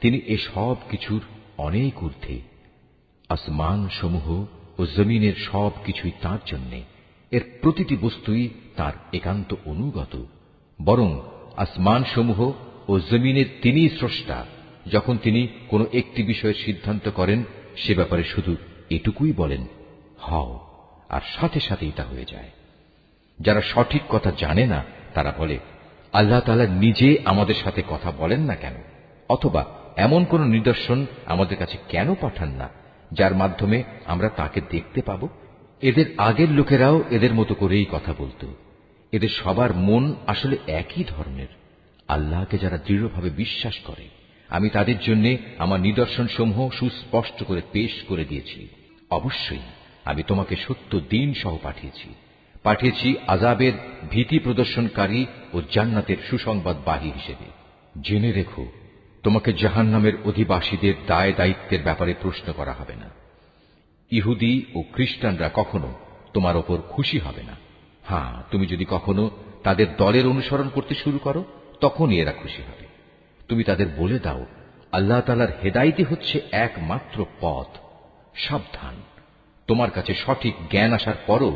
তিনি এ সব কিছুর অনেক ঊর্ধ্বে। আসমান সমূহ ও জমিনের সব কিছুই তাঁর জন্যে। এর প্রতিটি বস্তুই তাঁর একান্ত অনুগত। বরং আসমান সমূহ ও জমিনের তিনিই স্রষ্টা। যখন তিনি কোনো একটি বিষয়ের সিদ্ধান্ত করেন, সে ব্যাপারে শুধু এটুকুই বলেন, হও, আর সাথে সাথেই তা হয়ে যায়। যারা সঠিক কথা জানে না তারা বলে, আল্লাহ তাআলা নিজে আমাদের সাথে কথা বলেন না কেন, অথবা এমন কোন নিদর্শন আমাদের কাছে কেন পাঠান না যার মাধ্যমে আমরা তাকে দেখতে পাব। এদের আগের লোকেরাও এদের মতো করেই কথা বলতো। এদের সবার মন আসলে একই ধরনের। আল্লাহকে যারা দৃঢ়ভাবে বিশ্বাস করে, আমি তাদের জন্য আমার নিদর্শন সমূহ সুস্পষ্ট করে পেশ করে দিয়েছি। অবশ্যই আমি তোমাকে সত্য দিন সহ পাঠিয়েছি আযাবের ভীতি প্রদর্শনকারী ও জান্নাতের সুসংবাদবাহী হিসেবে। জেনে রেখো, তোমাকে জাহান্নামের অধিবাসীদের দায় দায়িত্বের ব্যাপারে প্রশ্ন করা হবে না। ইহুদি ও খ্রিস্টানরা কখনো তোমার ওপর খুশি হবে না। হ্যাঁ, তুমি যদি কখনো তাদের দলের অনুসরণ করতে শুরু করো, তখনই এরা খুশি হবে। তুমি তাদের বলে দাও, আল্লাহ তাআলার হেদায়েতই হচ্ছে একমাত্র পথ। সাবধান, তোমার কাছে সঠিক জ্ঞান আসার পরও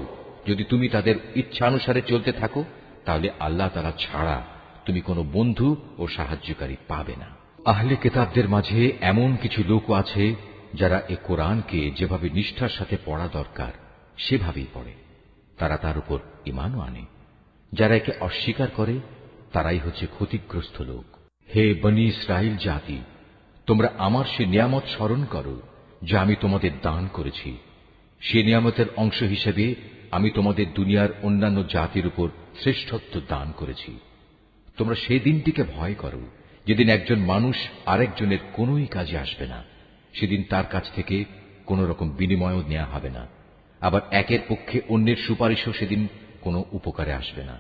যদি তুমি তাদের ইচ্ছানুসারে চলতে থাকো, তাহলে আল্লাহ তাআলা ছাড়া তুমি কোনো বন্ধু ও সাহায্যকারী পাবে না। আহলে কিতাবদের মাঝে এমন কিছু লোক আছে যারা এ কোরআনকে যেভাবে নিষ্ঠার সাথে পড়া দরকার সেভাবেই পড়ে। তারা তার উপর ঈমানও আনে। যারা একে অস্বীকার করে তারাই হচ্ছে ক্ষতিগ্রস্ত লোক। হে বনী ইসরাইল জাতি, তোমরা আমার সে নিয়ামত স্মরণ করো যা আমি তোমাদের দান করেছি। সে নিয়ামতের অংশ হিসেবে আমি তোমাদের দুনিয়ার অন্যান্য জাতির উপর শ্রেষ্ঠত্ব দান করেছি। তোমরা সেই দিনটিকে ভয় করো যেদিন একজন মানুষ আরেকজনের কোনোই কাজে আসবে না। সেদিন তার কাছ থেকে কোন রকম বিনিময়ও নেওয়া হবে না। আবার একের পক্ষে অন্যের সুপারিশও সেদিন কোনো উপকারে আসবে না।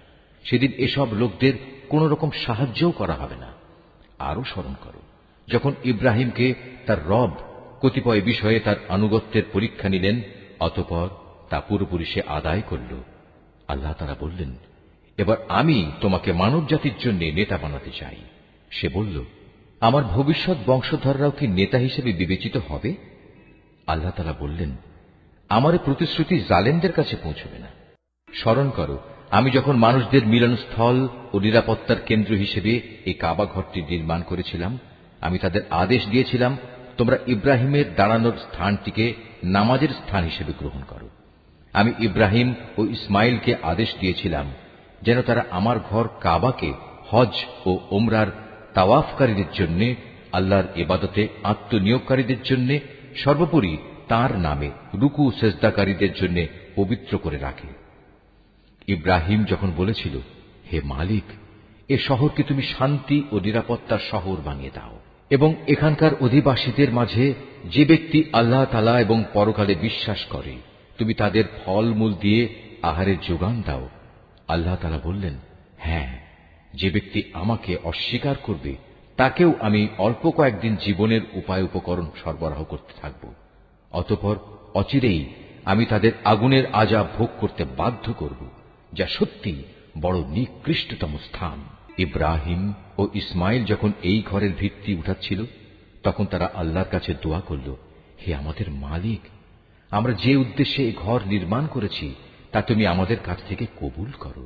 সেদিন এসব লোকদের কোন রকম সাহায্যও করা হবে না। আরো স্মরণ করো যখন ইব্রাহিমকে তার রব কতিপয় বিষয়ে তার আনুগত্যের পরীক্ষা নিলেন, অতঃপর তা পুরোপুরি সে আদায় করল। আল্লাহ তাআলা বললেন, এবার আমি তোমাকে মানব জাতির জন্য নেতা বানাতে চাই। সে বলল, আমার ভবিষ্যৎ বংশধররাও কি নেতা হিসেবে বিবেচিত হবে? আল্লাহ তাআলা বললেন, আমার প্রতিশ্রুতি জালেমদের কাছে পৌঁছবে না। স্মরণ করো আমি যখন মানুষদের মিলনস্থল ও নিরাপত্তার কেন্দ্র হিসেবে এই কাবা ঘরটি নির্মাণ করেছিলাম, আমি তাদের আদেশ দিয়েছিলাম, তোমরা ইব্রাহিমের দাঁড়ানোর স্থানটিকে নামাজের স্থান হিসেবে গ্রহণ করো। আমি ইব্রাহিম ও ইসমাইলকে আদেশ দিয়েছিলাম যেন তারা আমার ঘর কাবাকে হজ ও ওমরার তাওয়াফকারীদের জন্য, আল্লাহর ইবাদতে আত্মনিয়োগকারীদের জন্য, সর্বোপরি তার নামে রুকু সেজদাকারীদের জন্য পবিত্র করে রাখে। ইব্রাহিম যখন বলেছিল, হে মালিক, এ শহরকে তুমি শান্তি ও নিরাপত্তার শহর বানিয়ে দাও এবং এখানকার অধিবাসীদের মাঝে যে ব্যক্তি আল্লাহ তাআলা এবং পরকালে বিশ্বাস করে তুমি তাদের ফলমূল দিয়ে আহারের যোগান দাও। আল্লাহ তাআলা বললেন, হ্যাঁ, যে ব্যক্তি আমাকে অস্বীকার করবে তাকেও আমি অল্প কয়েকদিন জীবনের উপায় উপকরণ সরবরাহ করতে থাকব। অতঃপর অচিরেই আমি তাদের আগুনের আযাব ভোগ করতে বাধ্য করব, যা সত্যি বড় নিকৃষ্টতম স্থান। ইব্রাহিম ও ইসমাইল যখন এই ঘরের ভিত্তি উঠাচ্ছিল, তখন তারা আল্লাহর কাছে দোয়া করল, হে আমাদের মালিক, আমরা যে উদ্দেশ্যে এই ঘর নির্মাণ করেছি তা তুমি আমাদের কাছ থেকে কবুল করো।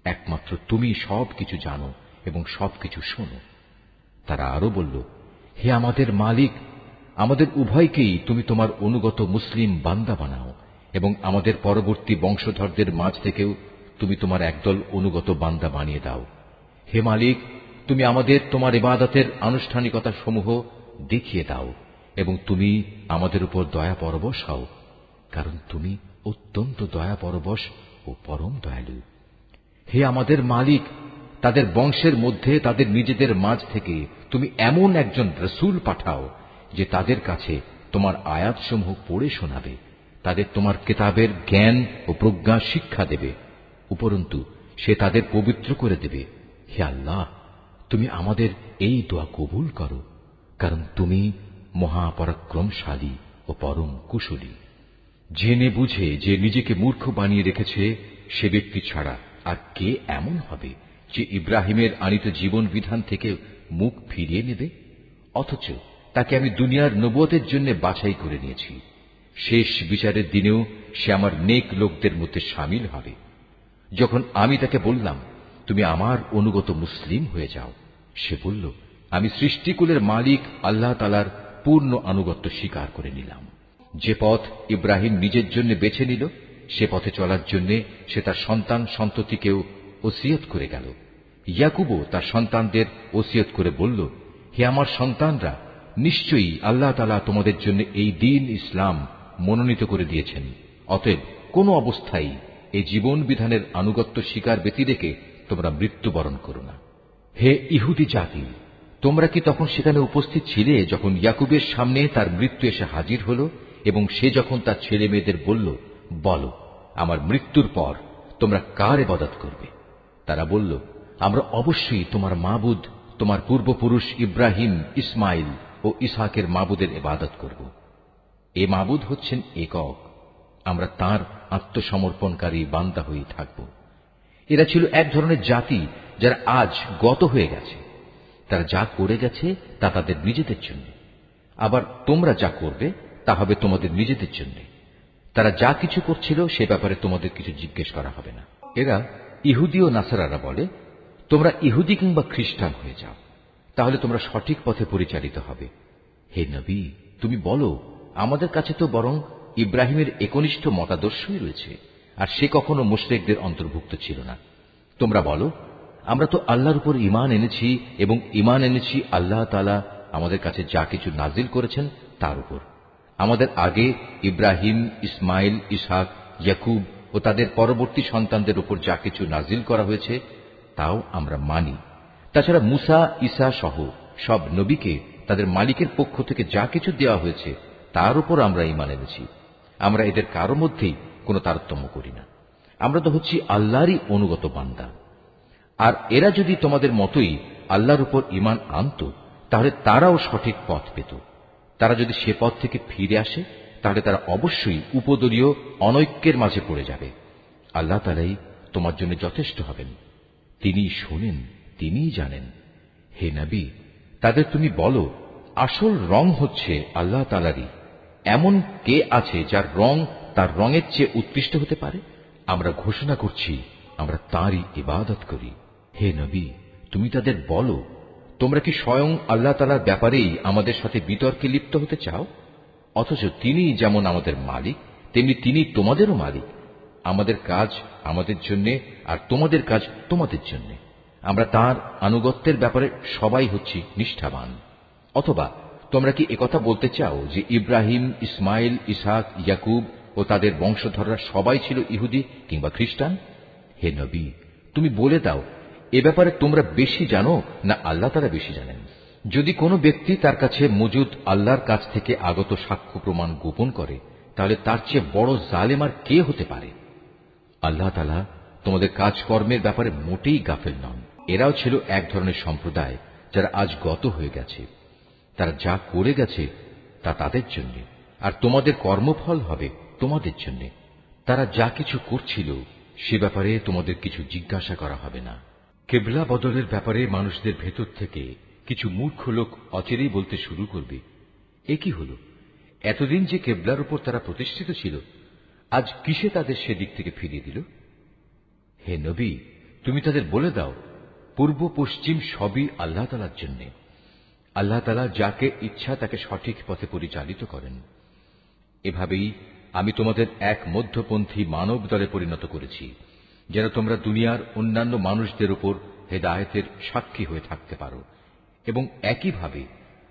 একমাত্র তুমি সবকিছু জানো এবং সবকিছু শোনো। তারা আরো বলল, হে আমাদের মালিক, আমাদের উভয়কেই তুমি তোমার অনুগত মুসলিম বান্দা বানাও এবং আমাদের পরবর্তী বংশধরদের মাঝ থেকেও তুমি তোমার একদল অনুগত বান্দা বানিয়ে দাও। হে মালিক, তুমি আমাদের তোমার ইবাদতের আনুষ্ঠানিকতা সমূহ দেখিয়ে দাও এবং তুমি আমাদের উপর দয়া পরবশ হও, কারণ তুমি অত্যন্ত দয়া পরবশ ও পরম দয়ালু। হে আমাদের মালিক, তাদের বংশের মধ্যে তাদের নিজেদের মাঝ থেকে তুমি এমন একজন রসূল পাঠাও যে তাদের কাছে তোমার আয়াতসমূহ পড়ে শোনাবে, তাদের তোমার কিতাবের জ্ঞান ও প্রজ্ঞা শিক্ষা দেবে, উপরন্তু সে তাদের পবিত্র করে দেবে। হে আল্লাহ, তুমি আমাদের এই দোয়া কবুল করো, কারণ তুমি মহাপরাক্রমশালী ও পরম কুশলী। জেনে বুঝে যে নিজেকে মূর্খ বানিয়ে রেখেছে সে ব্যক্তি ছাড়া আর কে এমন হবে যে ইব্রাহিমের আনিত জীবন বিধান থেকে মুখ ফিরিয়ে নেবে? অথচ তাকে আমি দুনিয়ার নবুয়তের জন্য বাছাই করে নিয়েছি। শেষ বিচারের দিনেও সে আমার নেক লোকদের মধ্যে শামিল হবে। যখন আমি তাকে বললাম, তুমি আমার অনুগত মুসলিম হয়ে যাও, সে বলল, আমি সৃষ্টিকুলের মালিক আল্লাহ তাআলার পূর্ণ আনুগত্য স্বীকার করে নিলাম। যে পথ ইব্রাহিম নিজের জন্য বেছে নিল, সে পথে চলার জন্য সে তার সন্তান সন্ততিকেও ওসিয়ত করে গেল। ইয়াকুবও তার সন্তানদের ওসিয়ত করে বলল, হে আমার সন্তানরা, নিশ্চয়ই আল্লাহ তাআলা তোমাদের জন্য এই দ্বীন ইসলাম মনোনীত করে দিয়েছেন। অতএব কোন অবস্থায় এই জীবন বিধানের আনুগত্য স্বীকার ব্যতি রেখে তোমরা মৃত্যুবরণ করো না। হে ইহুদি জাতি, তোমরা কি তখন সেখানে উপস্থিত ছিলে যখন ইয়াকুবের সামনে তার মৃত্যু এসে হাজির হল এবং সে যখন তার ছেলে মেয়েদের বলল, বলো, আমার মৃত্যুর পর তোমরা কার ইবাদত করবে? তারা বলল, আমরা অবশ্যই তোমার মাবুদ, তোমার পূর্বপুরুষ ইব্রাহিম, ইসমাইল ও ইসহাকের মাবুদের ইবাদত করব। এ মাবুদ হচ্ছেন একক, আমরা তাঁর আত্মসমর্পণকারী বান্দা হয়ে থাকব। এরা ছিল এক ধরনের জাতি যারা আজ গত হয়ে গেছে। তারা যা করে গেছে তা তাদের নিজেদের জন্য, আবার তোমরা যা করবে তা হবে তোমাদের নিজেদের জন্য। তারা যা কিছু করছিল সে ব্যাপারে তোমাদের কিছু জিজ্ঞেস করা হবে না। এরা ইহুদি ও নাসারারা বলে, তোমরা ইহুদি কিংবা খ্রিস্টান হয়ে যাও, তাহলে তোমরা সঠিক পথে পরিচালিত হবে। হে নবী, তুমি বলো, আমাদের কাছে তো বরং ইব্রাহিমের একনিষ্ঠ মতাদর্শই রয়েছে, আর সে কখনো মুশরিকদের অন্তর্ভুক্ত ছিল না। তোমরা বলো, আমরা তো আল্লাহর উপর ঈমান এনেছি এবং ঈমান এনেছি আল্লাহ তাআলা আমাদের কাছে যা কিছু নাজিল করেছেন তার উপর। আমাদের আগে ইব্রাহিম, ইসমাইল, ইসহাক, ইয়াকুব ও তাদের পরবর্তী সন্তানদের উপর যা কিছু নাজিল করা হয়েছে তাও আমরা মানি তাছাড়া মুসা, ঈসা সহ সব নবীকে তাদের মালিকের পক্ষ থেকে যা কিছু দেওয়া হয়েছে তার উপর আমরা ঈমান এনেছি। আমরা এদের কারো মধ্যেই কোনো তারতম্য করি না। আমরা তো হচ্ছি আল্লাহরই অনুগত বান্দা। আর এরা যদি তোমাদের মতোই আল্লাহর উপর ঈমান আনত, তাহলে তারাও সঠিক পথ পেত। তারা যদি সে পথ থেকে ফিরে আসে, তাহলে তারা অবশ্যই উপদলীয় অনৈক্যের মাঝে পড়ে যাবে। আল্লাহ তাআলাই তোমার জন্য যথেষ্ট হবেন। তিনি শোনেন, তিনিই জানেন। হে নবী, তাদের তুমি বলো, আসল রং হচ্ছে আল্লাহ তাআলারই। এমন কে আছে যার রং তার রঙের চেয়ে উৎকৃষ্ট হতে পারে? আমরা ঘোষণা করছি, আমরা তাঁরই ইবাদত করি। হে নবী, তুমি তাদের বলো, তোমরা কি স্বয়ং আল্লাহ তাআলার ব্যাপারেই আমাদের সাথে বিতর্কে লিপ্ত হতে চাও? অথচ তিনি যেমন আমাদের মালিক, তেমনি তিনি তোমাদেরও মালিক। আমাদের কাজ আমাদের জন্য, আর তোমাদের কাজ তোমাদের জন্য। আমরা তাঁর আনুগত্যের ব্যাপারে সবাই হচ্ছি নিষ্ঠাবান। অথবা তোমরা কি একথা বলতে চাও যে ইব্রাহিম, ইসমাইল, ইসহাক, ইয়াকুব ও তাদের বংশধররা সবাই ছিল ইহুদি কিংবা খ্রিস্টান? হে নবী, তুমি বলে দাও, এ ব্যাপারে তোমরা বেশি জানো না আল্লাহ তাআলা বেশি জানেন? যদি কোনো ব্যক্তি তার কাছে মজুদ আল্লাহর কাছ থেকে আগত সাক্ষ্য প্রমাণ গোপন করে, তাহলে তার চেয়ে বড় জালেম আর কে হতে পারে? আল্লাহ তাআলা তোমাদের কাজকর্মের ব্যাপারে মোটেই গাফেল নন। এরাও ছিল এক ধরনের সম্প্রদায় যারা আজ গত হয়ে গেছে। তারা যা করে গেছে তা তাদের জন্য, আর তোমাদের কর্মফল হবে তোমাদের জন্য। তারা যা কিছু করছিল সে ব্যাপারে তোমাদের কিছু জিজ্ঞাসা করা হবে না। কেবলা বদলের ব্যাপারে মানুষদের ভেতর থেকে কিছু মূর্খ লোক অচিরেই বলতে শুরু করবে, এ কি হল? এতদিন যে কেবলার উপর তারা প্রতিষ্ঠিত ছিল, আজ কিসে তাদের সেদিক থেকে ফিরিয়ে দিল? হে নবী, তুমি তাদের বলে দাও, পূর্ব পশ্চিম সবই আল্লাহ তাআলার জন্য। আল্লাহ তাআলা যাকে ইচ্ছা তাকে সঠিক পথে পরিচালিত করেন। এভাবেই আমি তোমাদের এক মধ্যপন্থী মানব দলে পরিণত করেছি, যেন তোমরা দুনিয়ার অন্যান্য মানুষদের উপর হেদায়েতের সাক্ষী হয়ে থাকতে পারো, এবং একইভাবে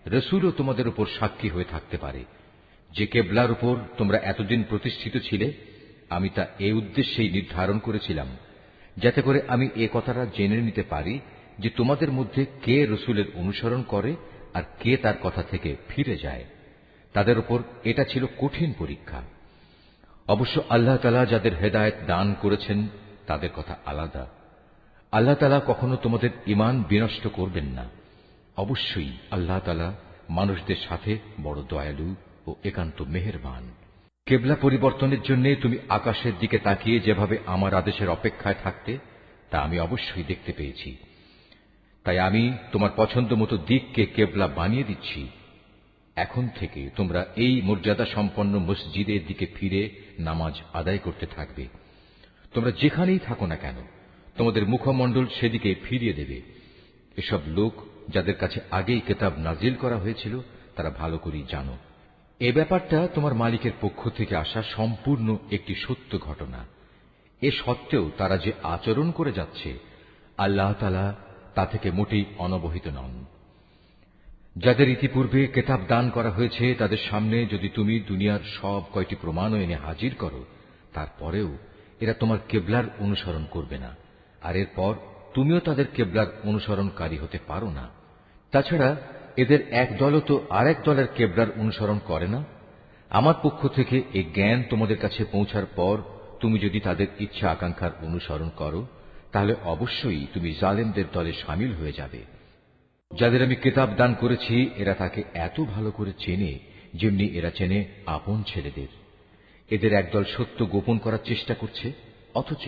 রসুলও তোমাদের উপর সাক্ষী হয়ে থাকতে পারে। যে কেবলার উপর তোমরা এতদিন প্রতিষ্ঠিত ছিলে, আমি তা এই উদ্দেশ্যেই নির্ধারণ করেছিলাম, যাতে করে আমি এ কথাটা জেনে নিতে পারি যে তোমাদের মধ্যে কে রসুলের অনুসরণ করে আর কে তার কথা থেকে ফিরে যায়। তাদের উপর এটা ছিল কঠিন পরীক্ষা। অবশ্য আল্লাহ তাআলা যাদের হেদায়েত দান করেছেন তাদের কথা আলাদা। আল্লাহ তাআলা কখনো তোমাদের ঈমান বিনষ্ট করবেন না। অবশ্যই আল্লাহ তাআলা মানুষদের সাথে বড় দয়ালু ও একান্ত মেহেরবান। কেবলা পরিবর্তনের জন্য তুমি আকাশের দিকে তাকিয়ে যেভাবে আমার আদেশের অপেক্ষায় থাকতে, তা আমি অবশ্যই দেখতে পেয়েছি। তাই আমি তোমার পছন্দ মতো দিককে কেবলা বানিয়ে দিচ্ছি। এখন থেকে তোমরা এই মর্যাদা সম্পন্ন মসজিদের দিকে ফিরে নামাজ আদায় করতে থাকবে। তোমরা যেখানেই থাকো না কেন, তোমাদের মুখমণ্ডল সেদিকে ফিরিয়ে দেবে। এসব লোক যাদের কাছে আগেই কিতাব নাজিল করা হয়েছিল, তারা ভালো করেই জানো। এ ব্যাপারটা তোমার মালিকের পক্ষ থেকে আসা সম্পূর্ণ একটি সত্য ঘটনা। এ সত্ত্বেও তারা যে আচরণ করে যাচ্ছে, আল্লাহ তাআলা তা থেকে মোটেই অনবহিত নন। যাদের ইতিপূর্বে কিতাব দান করা হয়েছে তাদের সামনে যদি তুমি দুনিয়ার সব কয়টি প্রমাণও এনে হাজির করো, তারপরেও এরা তোমার কেবলার অনুসরণ করবে না, আর এরপর তুমিও তাদের কেবলার অনুসরণকারী হতে পারো না। তাছাড়া এদের এক দলও তো আরেক দলের কেবলার অনুসরণ করে না। আমার পক্ষ থেকে এই জ্ঞান তোমাদের কাছে পৌঁছার পর তুমি যদি তাদের ইচ্ছা আকাঙ্ক্ষার অনুসরণ করো, তাহলে অবশ্যই তুমি জালেমদের দলে শামিল হয়ে যাবে। যাদের আমি কিতাব দান করেছি এরা তাকে এত ভালো করে চেনে, যেমনি এরা চেনে আপন ছেলেদের। এদের একদল সত্য গোপন করার চেষ্টা করছে, অথচ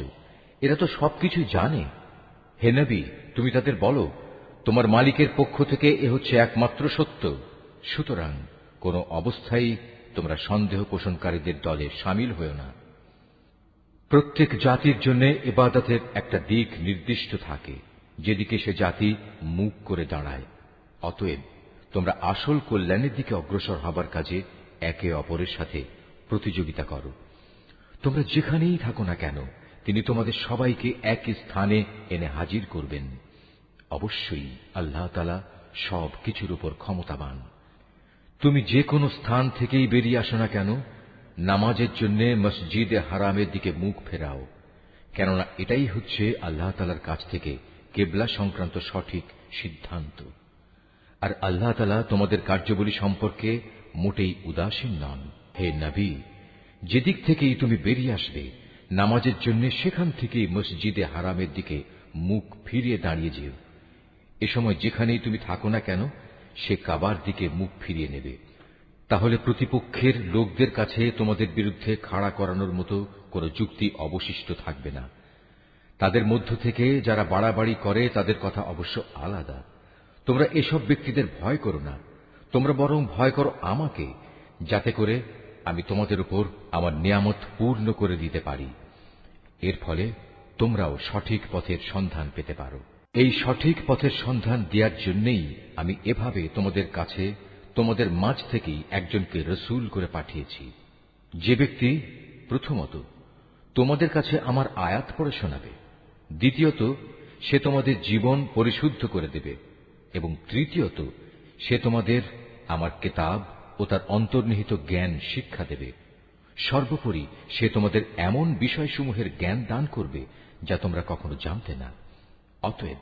এরা তো সবকিছুই জানে। হে নবী, তুমি তাদের বলো, তোমার মালিকের পক্ষ থেকে এ হচ্ছে একমাত্র সত্য। সুতরাং কোন অবস্থায় তোমরা সন্দেহ পোষণকারীদের দলে শামিল হও না। প্রত্যেক জাতির জন্য ইবাদতের একটা দিক নির্দিষ্ট থাকে, যেদিকে সে জাতি মুখ করে দাঁড়ায়। অতএব তোমরা আসল কল্যাণের দিকে অগ্রসর হবার কাজে একে অপরের সাথে প্রতিযোগিতা করো। তোমরা যেখানেই থাকো না কেন, তিনি তোমাদের সবাইকে একই স্থানে এনে হাজির করবেন। অবশ্যই আল্লাহ তাআলা সব কিছুর উপর ক্ষমতাবান। তুমি যে কোনো স্থান থেকেই বেরিয়ে আসো না কেন, নামাজের জন্য মসজিদে হারামের দিকে মুখ ফেরাও, কেননা এটাই হচ্ছে আল্লাহ তাআলার কাছ থেকে কেবলা সংক্রান্ত সঠিক সিদ্ধান্ত। আর আল্লাহ তাআলা তোমাদের কার্যাবলী সম্পর্কে মোটেই উদাসীন নন। হে নবী, যেদিক থেকেই তুমি বেরিয়ে আসবে নামাজের জন্য, সেখান থেকেই মসজিদে হারামের দিকে মুখ ফিরিয়ে দাঁড়িয়ে যেও। এ সময় যেখানেই তুমি থাকো না কেন, সে কাবার দিকে মুখ ফিরিয়ে নেবে। তাহলে প্রতিপক্ষের লোকদের কাছে তোমাদের বিরুদ্ধে খাড়া করানোর মতো কোনো যুক্তি অবশিষ্ট থাকবে না। তাদের মধ্য থেকে যারা বাড়াবাড়ি করে তাদের কথা অবশ্য আলাদা। তোমরা এসব ব্যক্তিদের ভয় করো না, তোমরা বরং ভয় করো আমাকে, যাতে করে আমি তোমাদের উপর আমার নিয়ামত পূর্ণ করে দিতে পারি। এর ফলে তোমরাও সঠিক পথের সন্ধান পেতে পারো। এই সঠিক পথের সন্ধান দেওয়ার জন্যই আমি এভাবে তোমাদের কাছে, তোমাদের মাঝ থেকেই একজনকে রসূল করে পাঠিয়েছি, যে ব্যক্তি প্রথমত তোমাদের কাছে আমার আয়াত পড়ে শোনাবে, দ্বিতীয়ত সে তোমাদের জীবন পরিশুদ্ধ করে দেবে, এবং তৃতীয়ত সে তোমাদের আমার কিতাব ও তার অন্তর্নিহিত জ্ঞান শিক্ষা দেবে। সর্বোপরি সে তোমাদের এমন বিষয়সমূহের জ্ঞান দান করবে যা তোমরা কখনো জানতে না। অতএব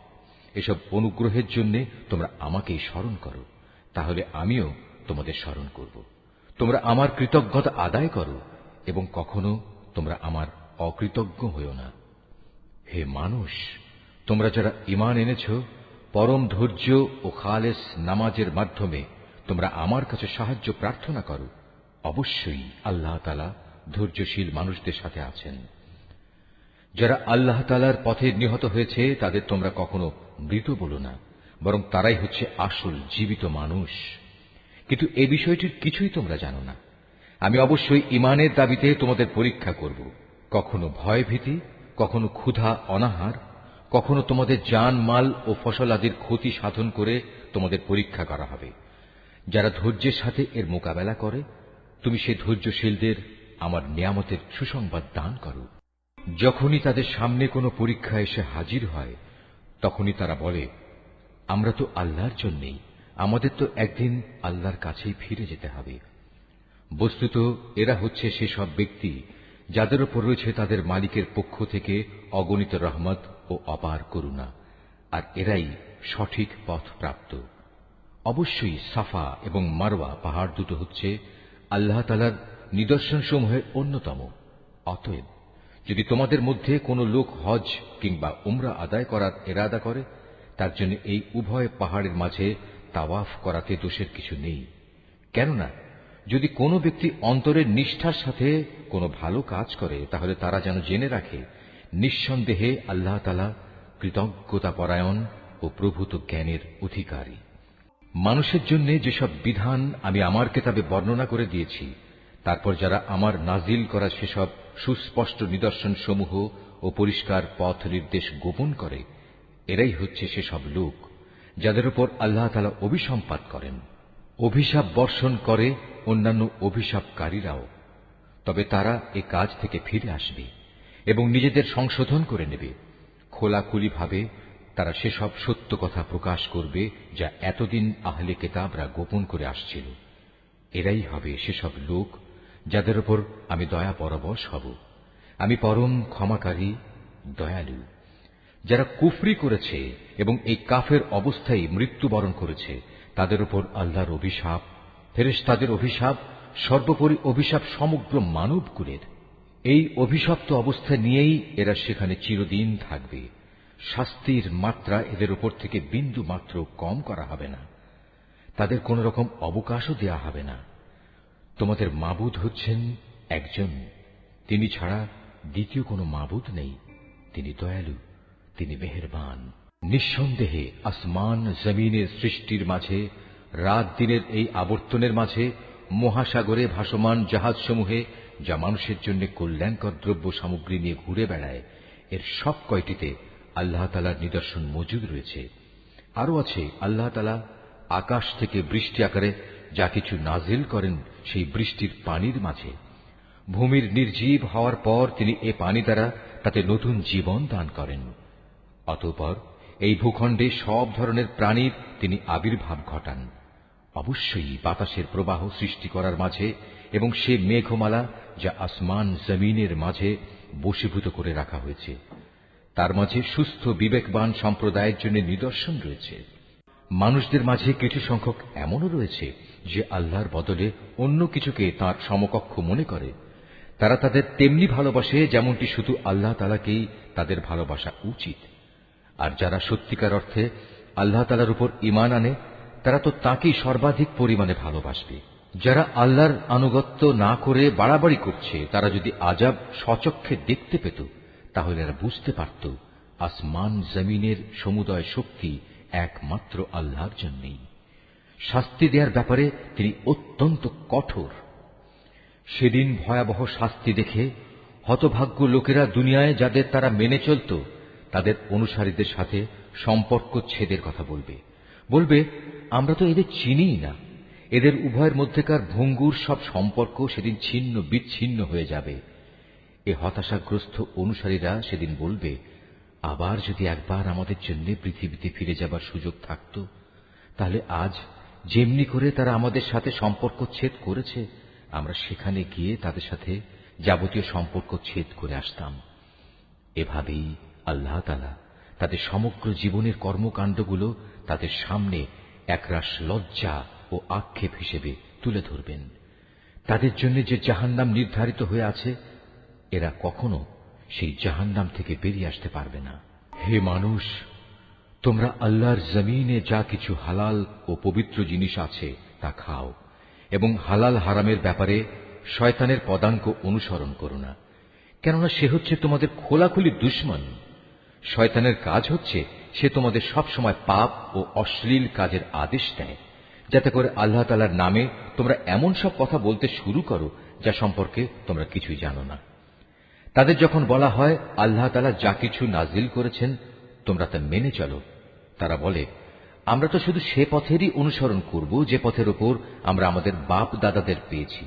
এসব অনুগ্রহের জন্য তোমরা আমাকেই স্মরণ করো, তাহলে আমিও তোমাদের স্মরণ করব। তোমরা আমার কৃতজ্ঞতা আদায় করো এবং কখনো তোমরা আমার অকৃতজ্ঞ হইও না। হে মানুষ, তোমরা যারা ঈমান এনেছ, পরম ধৈর্য ও খালেস নামাজের মাধ্যমে তোমরা আমার কাছে সাহায্য প্রার্থনা করো। অবশ্যই আল্লাহ তাআলা ধৈর্যশীল মানুষদের সাথে আছেন। যারা আল্লাহ তাআলার পথে নিহত হয়েছে তাদের তোমরা কখনো মৃত বলো না, বরং তারাই হচ্ছে আসল জীবিত মানুষ। কিন্তু এ বিষয়টির কিছুই তোমরা জানো না। আমি অবশ্যই ঈমানের দাবিতে তোমাদের পরীক্ষা করব, কখনো ভয় ভীতি, কখনো ক্ষুধা অনাহার, কখনো তোমাদের জান মাল ও ফসল আদির ক্ষতি সাধন করে তোমাদের পরীক্ষা করা হবে। যারা ধৈর্যের সাথে এর মোকাবেলা করে, তুমি সেই ধৈর্যশীলদের আমার নিয়ামতের সুসংবাদ দান করো। যখনই তাদের সামনে কোনো পরীক্ষা এসে হাজির হয়, তখনই তারা বলে, আমরা তো আল্লাহর জন্যেই, আমাদের তো একদিন আল্লাহর কাছেই ফিরে যেতে হবে। বস্তুত এরা হচ্ছে সেসব ব্যক্তি যাদের উপর রয়েছে তাদের মালিকের পক্ষ থেকে অগণিত রহমত ও অপার করুণা, আর এরাই সঠিক পথ প্রাপ্ত। অবশ্যই সাফা এবং মারওয়া পাহাড় দুটো হচ্ছে আল্লাহ তাআলার নিদর্শনসমূহের অন্যতম। অতএব যদি তোমাদের মধ্যে কোনো লোক হজ কিংবা উমরা আদায় করার ইরাদা করে, তার জন্য এই উভয় পাহাড়ের মাঝে তাওয়াফ করাতে দোষের কিছু নেই। কেননা যদি কোনো ব্যক্তি অন্তরের নিষ্ঠার সাথে কোনো ভালো কাজ করে, তাহলে তারা যেন জেনে রাখে, নিঃসন্দেহে আল্লাহ তাআলা কৃতজ্ঞতাপরায়ণ ও প্রভূত জ্ঞানের অধিকারী। মানুষের জন্য যেসব বিধান আমি আমার কিতাবে বর্ণনা করে দিয়েছি, তারপর যারা আমার নাজিল করা সেসব সুস্পষ্ট নিদর্শন সমূহ ও পরিষ্কার পথ নির্দেশ গোপন করে, এরাই হচ্ছে সেসব লোক যাদের উপর আল্লাহ তাআলা অভিসম্পাত করেন। অভিশাপ বর্ষণ করে অন্যান্য অভিশাপকারীরাও, তবে তারা এ কাজ থেকে ফিরে আসবে এবং নিজেদের সংশোধন করে নেবে। খোলাখুলিভাবে তারা সেসব সত্য কথা প্রকাশ করবে যা এতদিন আহলে কিতাবরা গোপন করে আসছিল। এরাই হবে সেসব লোক যাদের উপর আমি দয়া পরবশ হব। আমি পরম ক্ষমাকারী, দয়ালু। যারা কুফরি করেছে এবং এই কাফের অবস্থায় মৃত্যুবরণ করেছে, তাদের উপর আল্লাহর অভিশাপ, ফেরেশতাদের অভিশাপ, সর্বোপরি অভিশাপ সমগ্র মানবকুলের। এই অভিশপ্ত অবস্থা নিয়েই এরা সেখানে চিরদিন থাকবে। শাস্তির মাত্রা এদের উপর থেকে বিন্দু মাত্র কম করা হবে না, তাদের কোন রকম অবকাশও দেয়া হবে না। তোমাদের মাবুদ হচ্ছেন একজন, তিনি ছাড়া দ্বিতীয় কোনো মাবুদ নেই। তিনি দয়ালু, তিনি মেহেরবান। নিঃসন্দেহে আসমান জমিনের সৃষ্টির মাঝে, রাত দিনের এই আবর্তনের মাঝে, মহাসাগরে ভাসমান জাহাজসমূহে যা মানুষের জন্য কল্যাণকর দ্রব্য সামগ্রী নিয়ে ঘুরে বেড়ায়, এর সব কয়টিতে আল্লাহ তাআলার নিদর্শন মজুদ রয়েছে। আরো আছে আল্লাহ তাআলা আকাশ থেকে বৃষ্টি আকারে যা কিছু নাজিল করেন সেই বৃষ্টির পানির মাঝে। ভূমির নির্জীব হওয়ার পর তিনি এ পানি দ্বারা তাতে নতুন জীবন দান করেন। অতঃপর এই ভূখণ্ডে সব ধরনের প্রাণীর তিনি আবির্ভাব ঘটান। অবশ্যই বাতাসের প্রবাহ সৃষ্টি করার মাঝে এবং সে মেঘমালা যা আসমান জমিনের মাঝে বশীভূত করে রাখা হয়েছে, তার মাঝে সুস্থ বিবেকবান সম্প্রদায়ের জন্য নিদর্শন রয়েছে। মানুষদের মাঝে কিছু সংখ্যক এমনও রয়েছে যে আল্লাহর বদলে অন্য কিছুকে তার সমকক্ষ মনে করে। তারা তাদের তেমনি ভালোবাসে যেমনটি শুধু আল্লাহ তাআলাকেই তাদের ভালোবাসা উচিত। আর যারা সত্যিকার অর্থে আল্লাহ তাআলার উপর ঈমান আনে তারা তো তাকেই সর্বাধিক পরিমাণে ভালোবাসবে। যারা আল্লাহর আনুগত্য না করে বাড়াবাড়ি করছে তারা যদি আযাব স্বচক্ষে দেখতে পেত তাহলে এরা বুঝতে পারত আসমান জমিনের সমুদয় শক্তি একমাত্র আল্লাহর জন্যই। শাস্তি দেওয়ার ব্যাপারে তিনি অত্যন্ত কঠোর। সেদিন ভয়াবহ শাস্তি দেখে হতভাগ্য লোকেরা দুনিয়ায় যাদের তারা মেনে চলত তাদের অনুসারীদের সাথে সম্পর্ক ছেদের কথা বলবে। বলবে, আমরা তো এদের চিনিই না। এদের উভয়ের মধ্যেকার ভঙ্গুর সব সম্পর্ক সেদিন ছিন্ন বিচ্ছিন্ন হয়ে যাবে। এ হতাশাগ্রস্ত অনুসারীরা সেদিন বলবে, আবার যদি একবার আমাদের জন্য পৃথিবীতে ফিরে যাবার সুযোগ থাকত তাহলে আজ যেমনি করে তারা আমাদের সাথে সম্পর্ক ছেদ করেছে আমরা সেখানে গিয়ে তাদের সাথে যাবতীয় সম্পর্ক ছেদ করে আসতাম। এভাবেই আল্লাহ তাআলা তাদের সমগ্র জীবনের কর্মকাণ্ডগুলো তাদের সামনে একরাশ লজ্জা ও আক্ষেপ হিসেবে তুলে ধরবেন। তাদের জন্য যে জাহান্নাম নির্ধারিত হয়ে আছে এরা কখনো সেই জাহান্নাম থেকে বেরিয়ে আসতে পারবে না। হে মানুষ, তোমরা আল্লাহর জমিনে যা কিছু হালাল ও পবিত্র জিনিস আছে তা খাও এবং হালাল হারামের ব্যাপারে শয়তানের পদাঙ্ক অনুসরণ করো না, কেননা সে হচ্ছে তোমাদের খোলাখুলি দুশমন। শয়তানের কাজ হচ্ছে সে তোমাদের সব সময় পাপ ও অশ্লীল কাজের আদেশ দেয়, যাতে করে আল্লাহ তাআলার নামে তোমরা এমন সব কথা বলতে শুরু করো যা সম্পর্কে তোমরা কিছুই জানো না। তাদের যখন বলা হয় আল্লাহ তাআলা যা কিছু নাজিল করেছেন তোমরা তা মেনে চলো, তারা বলে, আমরা তো শুধু সে পথেরই অনুসরণ করব যে পথের উপর আমরা আমাদের বাপ দাদাদের পেয়েছি।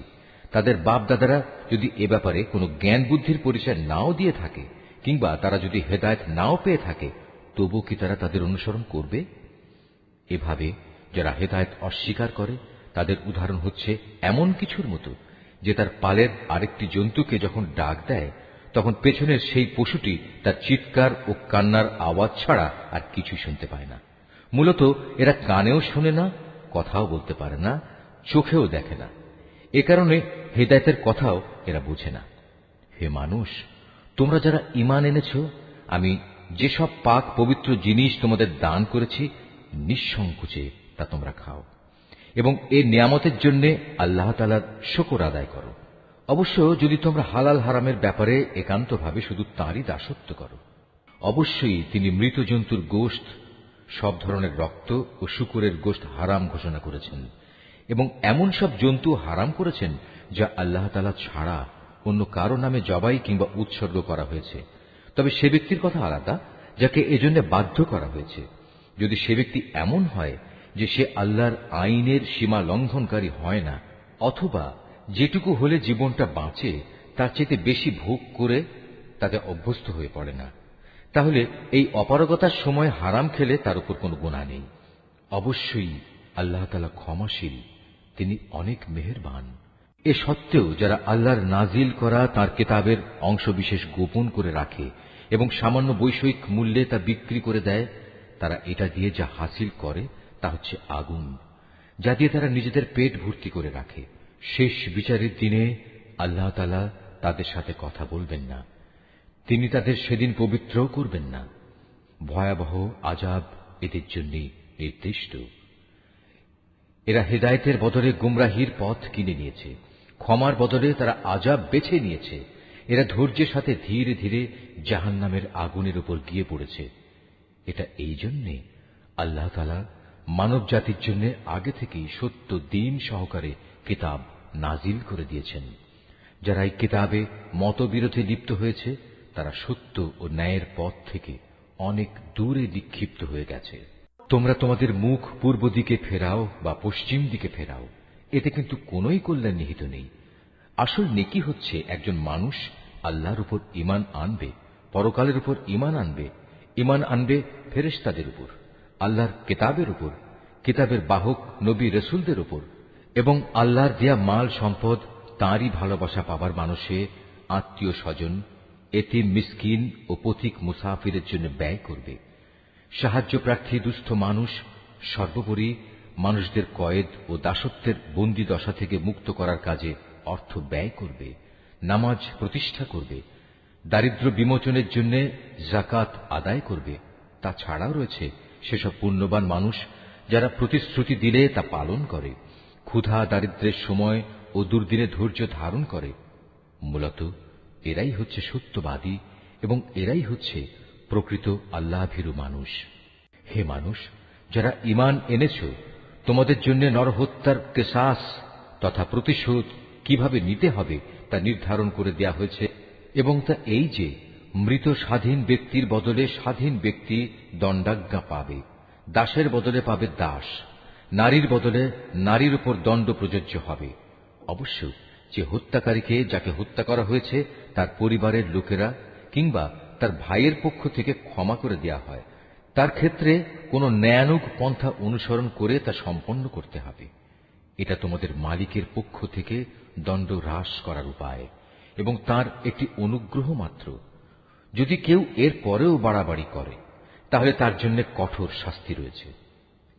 তাদের বাপ দাদারা যদি এ ব্যাপারে কোনো জ্ঞান বুদ্ধির পরিচয় নাও দিয়ে থাকে কিংবা তারা যদি হেদায়েত নাও পেয়ে থাকে তবু কি তারা তাদের অনুসরণ করবে? এভাবে যারা হেদায়েত অস্বীকার করে তাদের উদাহরণ হচ্ছে এমন কিছুর মতো যে তার পালের আরেকটি জন্তুকে যখন ডাক দেয় তখন পেছনের সেই পশুটি তার চিৎকার ও কান্নার আওয়াজ ছাড়া আর কিছুই শুনতে পায় না। মূলত এরা কানেও শোনে না, কথাও বলতে পারে না, চোখেও দেখে না। এ কারণে হেদায়েতের কথাও এরা বোঝে না। হে মানুষ, তোমরা যারা ঈমান এনেছ, আমি যেসব পাক পবিত্র জিনিস তোমাদের দান করেছি নিঃসংকোচে তা তোমরা খাও এবং এ নিয়ামতের জন্য আল্লাহ তাআলার শুকর আদায় করো। অবশ্য যদি তোমরা হালাল হারামের ব্যাপারে একান্তভাবে শুধু তাঁরই দাসত্ব করো। অবশ্যই তিনি মৃত জন্তুর গোশত, সব ধরনের রক্ত ও শূকরের গোশত হারাম ঘোষণা করেছেন এবং এমন সব জন্তু হারাম করেছেন যা আল্লাহ তাআলা ছাড়া অন্য কারো নামে জবাই কিংবা উৎসর্গ করা হয়েছে। তবে সে ব্যক্তির কথা আলাদা যাকে এজন্য বাধ্য করা হয়েছে। যদি সে ব্যক্তি এমন হয় যে সে আল্লাহর আইনের সীমা লঙ্ঘনকারী হয় না, অথবা যেটুকু হলে জীবনটা বাঁচে তার চেয়ে বেশি ভোগ করে তাতে অভ্যস্ত হয়ে পড়ে না, তাহলে এই অপারগতার সময় হারাম খেলে তার উপর কোনো গুনাহ নেই। অবশ্যই আল্লাহ তাআলা ক্ষমাশীল, তিনি অনেক মেহেরবান। এ সত্ত্বেও যারা আল্লাহর নাজিল করা তাঁর কিতাবের অংশবিশেষ গোপন করে রাখে এবং সামান্য বৈষয়িক মূল্যে তা বিক্রি করে দেয়, তারা এটা দিয়ে যা হাসিল করে তা হচ্ছে আগুন, যা দিয়ে তারা নিজেদের পেট ভর্তি করে রাখে। শেষ বিচারের দিনে আল্লাহ তাআলা তাদের সাথে কথা বলবেন না, তিনি তাদের সেদিন পবিত্র করবেন না। ভয়াবহ আযাব এদের জন্য নির্দিষ্ট। এরা হেদায়েতের বদলে গুমরাহির পথ কিনে নিয়েছে, ক্ষমার বদলে তারা আযাব বেছে নিয়েছে। এরা ধৈর্যের সাথে ধীরে ধীরে জাহান্নামের আগুনের উপর গিয়ে পড়েছে। এটা এই জন্যে আল্লাহ তাআলা মানব জাতির জন্য আগে থেকেই সত্য দ্বীন সহকারে কিতাব নাজিল করে দিয়েছেন। যারা এই কিতাবে মতবিরোধে লিপ্ত হয়েছে তারা সত্য ও ন্যায়ের পথ থেকে অনেক দূরে নিক্ষিপ্ত হয়ে গেছে। তোমরা তোমাদের মুখ পূর্ব দিকে ফেরাও বা পশ্চিম দিকে ফেরাও, এতে কিন্তু কোনোই কল্যাণ নিহিত নেই। আসল নেকি হচ্ছে একজন মানুষ আল্লাহর উপর ঈমান আনবে, পরকালের উপর ঈমান আনবে, ঈমান আনবে ফেরেশতাদের উপর, আল্লাহর কিতাবের উপর, কিতাবের বাহক নবী রাসূলদের উপর এবং আল্লাহর দেয়া মাল সম্পদ তাঁরই ভালোবাসা পাবার মানুষে, আত্মীয় স্বজন এতিম, মিসকিন ও পথিক মুসাফিরের জন্য ব্যয় করবে। সাহায্য প্রার্থী দুস্থ মানুষ, সর্বোপরি মানুষদের কয়েদ ও দাসত্বের বন্দী দশা থেকে মুক্ত করার কাজে অর্থ ব্যয় করবে। নামাজ প্রতিষ্ঠা করবে। দারিদ্র্য বিমোচনের জন্য যাকাত আদায় করবে। তাছাড়াও রয়েছে সেসব পুণ্যবান মানুষ যারা প্রতিশ্রুতি দিলে তা পালন করে, ক্ষুধা দারিদ্র্যের সময় ও দুর্দিনে ধৈর্য ধারণ করে। মূলত এরাই হচ্ছে সত্যবাদী এবং এরাই হচ্ছে প্রকৃত আল্লাহভীরু মানুষ। হে মানুষ, যারা ঈমান এনেছ, তোমাদের জন্য নরহত্যার কিসাস তথা প্রতিশোধ কিভাবে নিতে হবে তা নির্ধারণ করে দেয়া হয়েছে, এবং তা এই যে মৃত স্বাধীন ব্যক্তির বদলে স্বাধীন ব্যক্তি দণ্ডাজ্ঞা পাবে, দাসের বদলে পাবে দাস, নারীর বদলে নারীর উপর দণ্ড প্রযোজ্য হবে। অবশ্য যে হত্যাকারীকে, যাকে হত্যা করা হয়েছে, তার পরিবারের লোকেরা কিংবা তার ভাইয়ের পক্ষ থেকে ক্ষমা করে দেয়া হয়, তার ক্ষেত্রে কোনো ন্যায়ানুগ পন্থা অনুসরণ করে তা সম্পন্ন করতে হবে। এটা তোমাদের মালিকের পক্ষ থেকে দণ্ড হ্রাস করার উপায় এবং তার একটি অনুগ্রহ মাত্র। যদি কেউ এর পরেও বাড়াবাড়ি করে তাহলে তার জন্য কঠোর শাস্তি রয়েছে।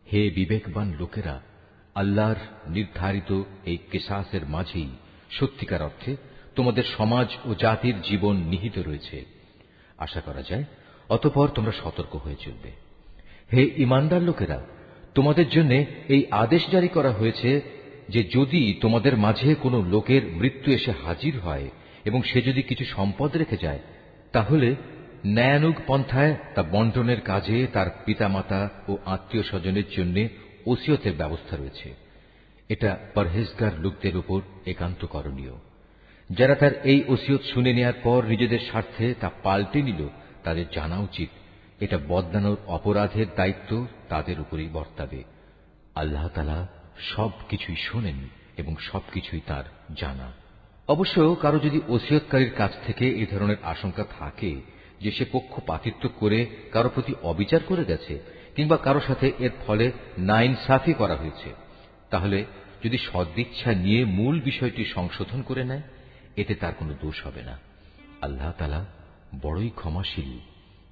হে বিবেকবান লোকেরা, আল্লাহর নির্ধারিত এই কিসাসের মাঝেই সত্যিকার অর্থে তোমাদের সমাজ ও জাতির জীবন নিহিত রয়েছে। আশা করা যায় অতঃপর তোমরা সতর্ক হয়ে চলবে। হে ঈমানদার লোকেরা, তোমাদের জন্য এই আদেশ জারি করা হয়েছে যে যদি তোমাদের মাঝে কোনো লোকের মৃত্যু এসে হাজির হয় এবং সে যদি কিছু সম্পদ রেখে যায়, তাহলে ন্যায়ানুগ পন্থায় তা বন্টনের কাজে তার পিতামাতা ও আত্মীয় স্বজনের জন্য ওসিয়তের ব্যবস্থা রয়েছে। এটা পরহেজগার লোকদের উপর একান্ত করণীয়। যারা তার এই ওসিয়ত শুনে নেওয়ার পর নিজেদের স্বার্থে তা পাল্টে নিল, তাদের জানা উচিত এটা বদলানোর অপরাধের দায়িত্ব তাদের উপরেই বর্তাবে। আল্লাহ তাআলা সবকিছুই শোনেন এবং সবকিছুই তার জানা। অবশ্য কারো যদি ওসিয়তকারীর কাছ থেকে এই ধরনের আশঙ্কা থাকে যে সে পক্ষপাতিত্ব করে কারো প্রতি অবিচার করে গেছে কিংবা কারো সাথে এর ফলে নাইনসাফি করা হয়েছে, তাহলে যদি সদিচ্ছা নিয়ে মূল বিষয়টি সংশোধন করে নেয়, এতে তার কোনো দোষ হবে না। আল্লাহ তাআলা বড়ই ক্ষমাশীল,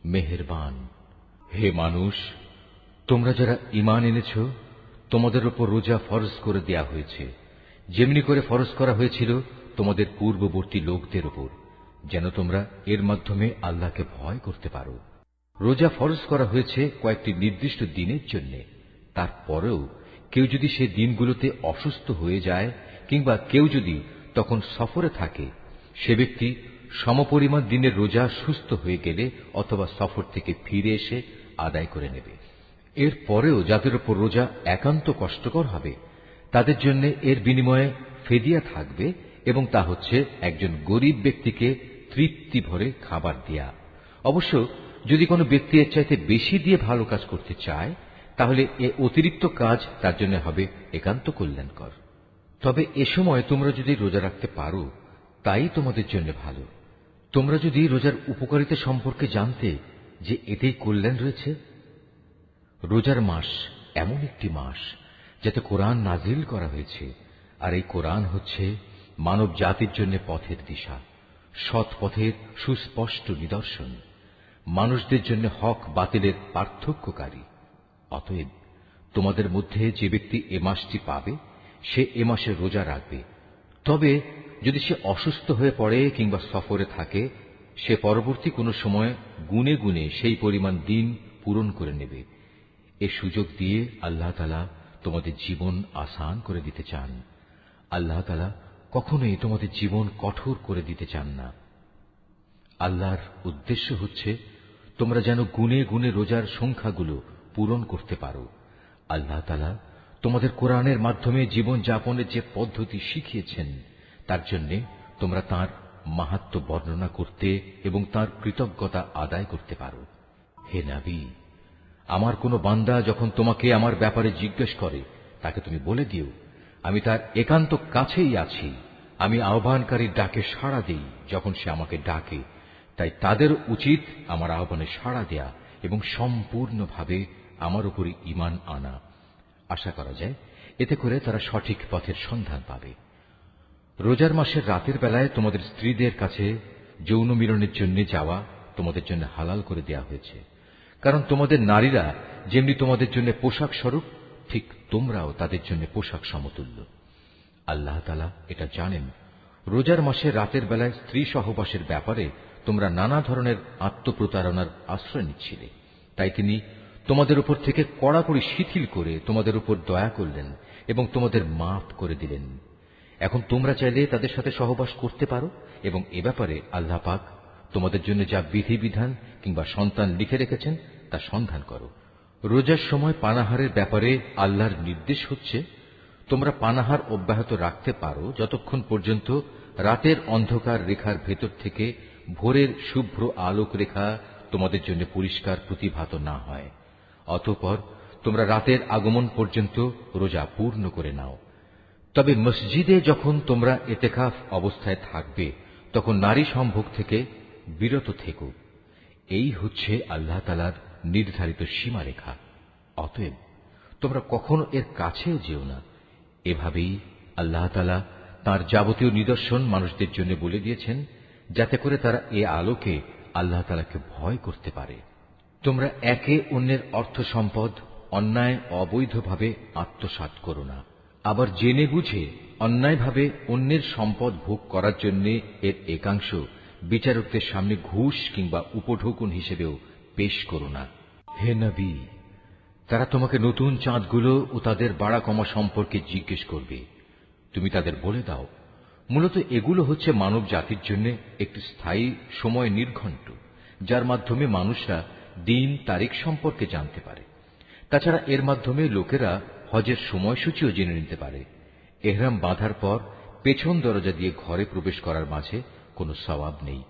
মেহেরবান। হে মানুষ, তোমরা যারা ঈমান এনেছ, তোমাদের উপর রোজা ফরজ করে দেয়া হয়েছে, যেমনি করে ফরজ করা হয়েছিল তোমাদের পূর্ববর্তী লোকদের উপর, যেন তোমরা এর মাধ্যমে আল্লাহকে ভয় করতে পারো। রোজা ফরজ করা হয়েছে কয়েকটি নির্দিষ্ট দিনের জন্য। তারপরেও কেউ যদি সে দিনগুলোতে অসুস্থ হয়ে যায় কিংবা কেউ যদি তখন সফরে থাকে, সে ব্যক্তি সমপরিমাণ দিনের রোজা সুস্থ হয়ে গেলে অথবা সফর থেকে ফিরে এসে আদায় করে নেবে। এর পরেও যাদের উপর রোজা একান্ত কষ্টকর হবে, তাদের জন্য এর বিনিময়ে ফেদিয়া থাকবে, এবং তা হচ্ছে একজন গরিব ব্যক্তিকে তৃপ্তি ভরে খাবার দেয়া। অবশ্য যদি কোনো ব্যক্তি এর চাইতে বেশি দিয়ে ভালো কাজ করতে চায়, তাহলে এ অতিরিক্ত কাজ তার জন্য হবে একান্ত কল্যাণকর। তবে এ সময় তোমরা যদি রোজা রাখতে পারো, তাই তোমাদের জন্য ভালো। তোমরা যদি রোজার উপকারিতা সম্পর্কে জানতে যে এতেই কল্যাণ রয়েছে। রোজার মাস এমন একটি মাস যাতে কোরআন নাজিল করা হয়েছে, আর এই কোরআন হচ্ছে মানব জাতির জন্য পথের দিশা, সৎ পথের সুস্পষ্ট নিদর্শন, মানুষদের জন্য হক বাতিলের পার্থক্যকারী। অতএব তোমাদের মধ্যে যে ব্যক্তি এ মাসটি পাবে, সে এ মাসে রোজা রাখবে। তবে যদি সে অসুস্থ হয়ে পড়ে কিংবা সফরে থাকে, সে পরবর্তী কোনো সময় গুনে গুনে সেই পরিমাণ দিন পূরণ করে নেবে। এ সুযোগ দিয়ে আল্লাহ তাআলা তোমাদের জীবন আসান করে দিতে চান। আল্লাহ তাআলা কখনোই তোমাদের জীবন কঠোর করে দিতে চান না। আল্লাহর উদ্দেশ্য হচ্ছে তোমরা যেন গুনে গুনে রোজার সংখ্যাগুলো পূরণ করতে পারো। আল্লাহ তাআলা তোমাদের কোরআনের মাধ্যমে জীবন যাপনের যে পদ্ধতি শিখিয়েছেন, তার জন্য তোমরা তাঁর মাহাত্ম্য বর্ণনা করতে এবং তাঁর কৃতজ্ঞতা আদায় করতে পারো। হে নবী, আমার কোনো বান্দা যখন তোমাকে আমার ব্যাপারে জিজ্ঞেস করে, তাকে তুমি বলে দিও, আমি তার একান্ত কাছেই আছি। আমি আহ্বানকারীর ডাকে সাড়া দিই যখন সে আমাকে ডাকে। তাই তাদের উচিত আমার আহ্বানে সাড়া দেয়া এবং সম্পূর্ণভাবে আমার উপরই ঈমান আনা। আশা করা যায় এতে করে তারা সঠিক পথের সন্ধান পাবে। রোজার মাসের রাতের বেলায় তোমাদের স্ত্রীদের কাছে যৌন মিলনের জন্য যাওয়া তোমাদের জন্য হালাল করে দেয়া হয়েছে, কারণ তোমাদের নারীরা যেমনি তোমাদের জন্য পোশাক স্বরূপ, ঠিক তোমরাও তাদের জন্য পোশাক সমতুল্য। আল্লাহ তাআলা এটা জানেন। রোজার মাসে রাতের বেলায় স্ত্রী সহবাসের ব্যাপারে তোমরা নানা ধরনের আত্মপ্রতারণার আশ্রয় নিচ্ছিলে, তাই তিনি তোমাদের উপর থেকে কড়াকড়ি শিথিল করে তোমাদের উপর দয়া করলেন এবং তোমাদের মাফ করে দিলেন। এখন তোমরা চাইলে তাদের সাথে সহবাস করতে পারো এবং এ ব্যাপারে আল্লাহ পাক তোমাদের জন্য যা বিধিবিধান কিংবা সন্তান লিখে রেখেছেন তা সন্ধান করো। রোজার সময় পানাহারের ব্যাপারে আল্লাহর নির্দেশ হচ্ছে, তোমরা পানাহার অব্যাহত রাখতে পারো যতক্ষণ পর্যন্ত রাতের অন্ধকার রেখার ভেতর থেকে ভোরের শুভ্র আলোক রেখা তোমাদের জন্য পরিষ্কার প্রতিভাত না হয়। অতঃপর তোমরা রাতের আগমন পর্যন্ত রোজা পূর্ণ করে নাও। তবে মসজিদে যখন তোমরা এতেকাফ অবস্থায় থাকবে তখন নারী সম্ভোগ থেকে বিরত থেকো। এই হচ্ছে আল্লাহ তাআলার নির্ধারিত সীমারেখা। অতএব তোমরা কখনো এর কাছেও যেও না। এভাবেই আল্লাহ তাআলা তাঁর যাবতীয় নিদর্শন মানুষদের জন্য বলে দিয়েছেন, যাতে করে তারা এ আলোকে আল্লাহ তাআলাকে ভয় করতে পারে। তোমরা একে অন্যের অর্থ সম্পদ অন্যায় অবৈধভাবে আত্মসাৎ করো না। আবার জেনে বুঝে অন্যায়ভাবে অন্যের সম্পদ ভোগ করার জন্য এর একাংশ বিচারকদের সামনে ঘুষ কিংবা উপঢৌকন হিসেবেও পেশ করো না। হে নবী, তারা তোমাকে নতুন চাঁদগুলো ও তাদের বাড়া কমা সম্পর্কে জিজ্ঞেস করবে। তুমি তাদের বলে দাও, মূলত এগুলো হচ্ছে মানব জাতির জন্য একটি স্থায়ী সময় নির্ঘণ্ট, যার মাধ্যমে মানুষরা দিন তারিখ সম্পর্কে জানতে পারে। তাছাড়া এর মাধ্যমে লোকেরা হজের সময়সূচিও জেনে নিতে পারে। এহরাম বাঁধার পর পেছন দরজা দিয়ে ঘরে প্রবেশ করার মাঝে কোনো সওয়াব নেই।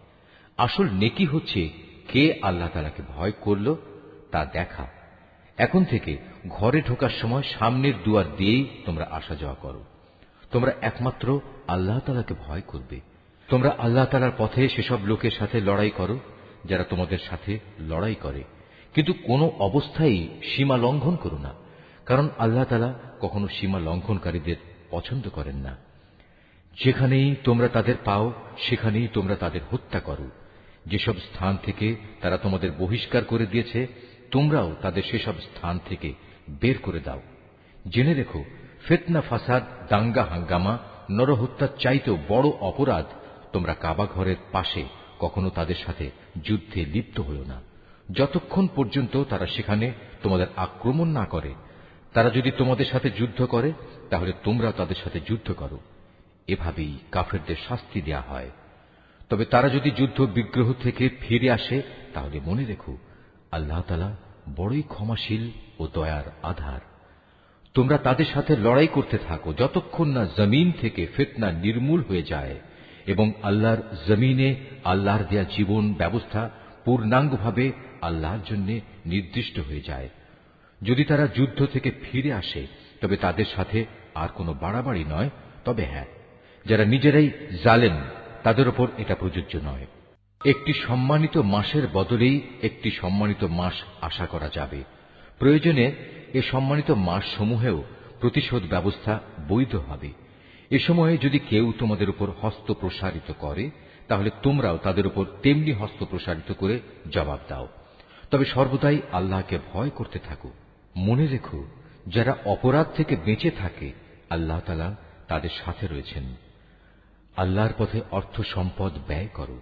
আসল নেকি হচ্ছে কে আল্লাহ তাআলাকে ভয় করল তা দেখা। এখন থেকে ঘরে ঢোকার সময় সামনের দুয়ার দিয়েই তোমরা আসা যাওয়া করো। তোমরা একমাত্র আল্লাহ তাআলাকে ভয় করবে। তোমরা আল্লাহ তাআলার পথে সেসব লোকের সাথে লড়াই করো যারা তোমাদের সাথে লড়াই করে, কিন্তু কোনো অবস্থায় সীমা লঙ্ঘন করো না, কারণ আল্লাহ তাআলা কখনো সীমা লঙ্ঘনকারীদের পছন্দ করেন না। যেখানেই তোমরা তাদের পাও সেখানেই তোমরা তাদের হত্যা করো। যেসব স্থান থেকে তারা তোমাদের বহিষ্কার করে দিয়েছে তোমরাও তাদের সেসব স্থান থেকে বের করে দাও। জেনে রেখো, ফিতনা, ফাসাদ, দাঙ্গা হাঙ্গামা, নরহত্যার চাইতেও বড় অপরাধ তোমরা কাবা ঘরের পাশে কখনো তাদের সাথে যুদ্ধে লিপ্ত হও না, যতক্ষণ পর্যন্ত তারা সেখানে তোমাদের আক্রমণ না করে। তারা যদি তোমাদের সাথে যুদ্ধ করে তাহলে তোমরাও তাদের সাথে যুদ্ধ করো। এভাবেই কাফেরদের শাস্তি দেয়া হয়। তবে তারা যদি যুদ্ধ বিগ্রহ থেকে ফিরে আসে তাহলে মনে রেখো, আল্লাহ তাআলা বড়ই ক্ষমাশীল ও দয়ার আধার। তোমরা তাদের সাথে লড়াই করতে থাকো যতক্ষণ না জমিন থেকে ফিতনা নির্মূল হয়ে যায় এবং আল্লাহর জমিনে আল্লাহর দেয়া জীবন ব্যবস্থা পূর্ণাঙ্গভাবে আল্লাহর জন্য নির্দিষ্ট হয়ে যায়। যদি তারা যুদ্ধ থেকে ফিরে আসে তবে তাদের সাথে আর কোনো বাড়াবাড়ি নয়। তবে হ্যাঁ, যারা নিজেরাই জালেম তাদের উপর এটা প্রযোজ্য নয়। একটি সম্মানিত মাসের বদলেই একটি সম্মানিত মাস আশা করা যাবে। প্রয়োজনে এ সম্মানিত মাস সমূহেও প্রতিশোধ ব্যবস্থা বৈধ হবে। এ সময়ে যদি কেউ তোমাদের উপর হস্ত প্রসারিত করে তাহলে তোমরাও তাদের উপর তেমনি হস্ত প্রসারিত করে জবাব দাও। তবে সর্বদাই আল্লাহকে ভয় করতে থাকো। মনে রেখো, যারা অপরাধ থেকে বেঁচে থাকে আল্লাহ তাআলা তাদের সাথে রয়েছেন। আল্লাহর পথে অর্থ সম্পদ ব্যয় করো।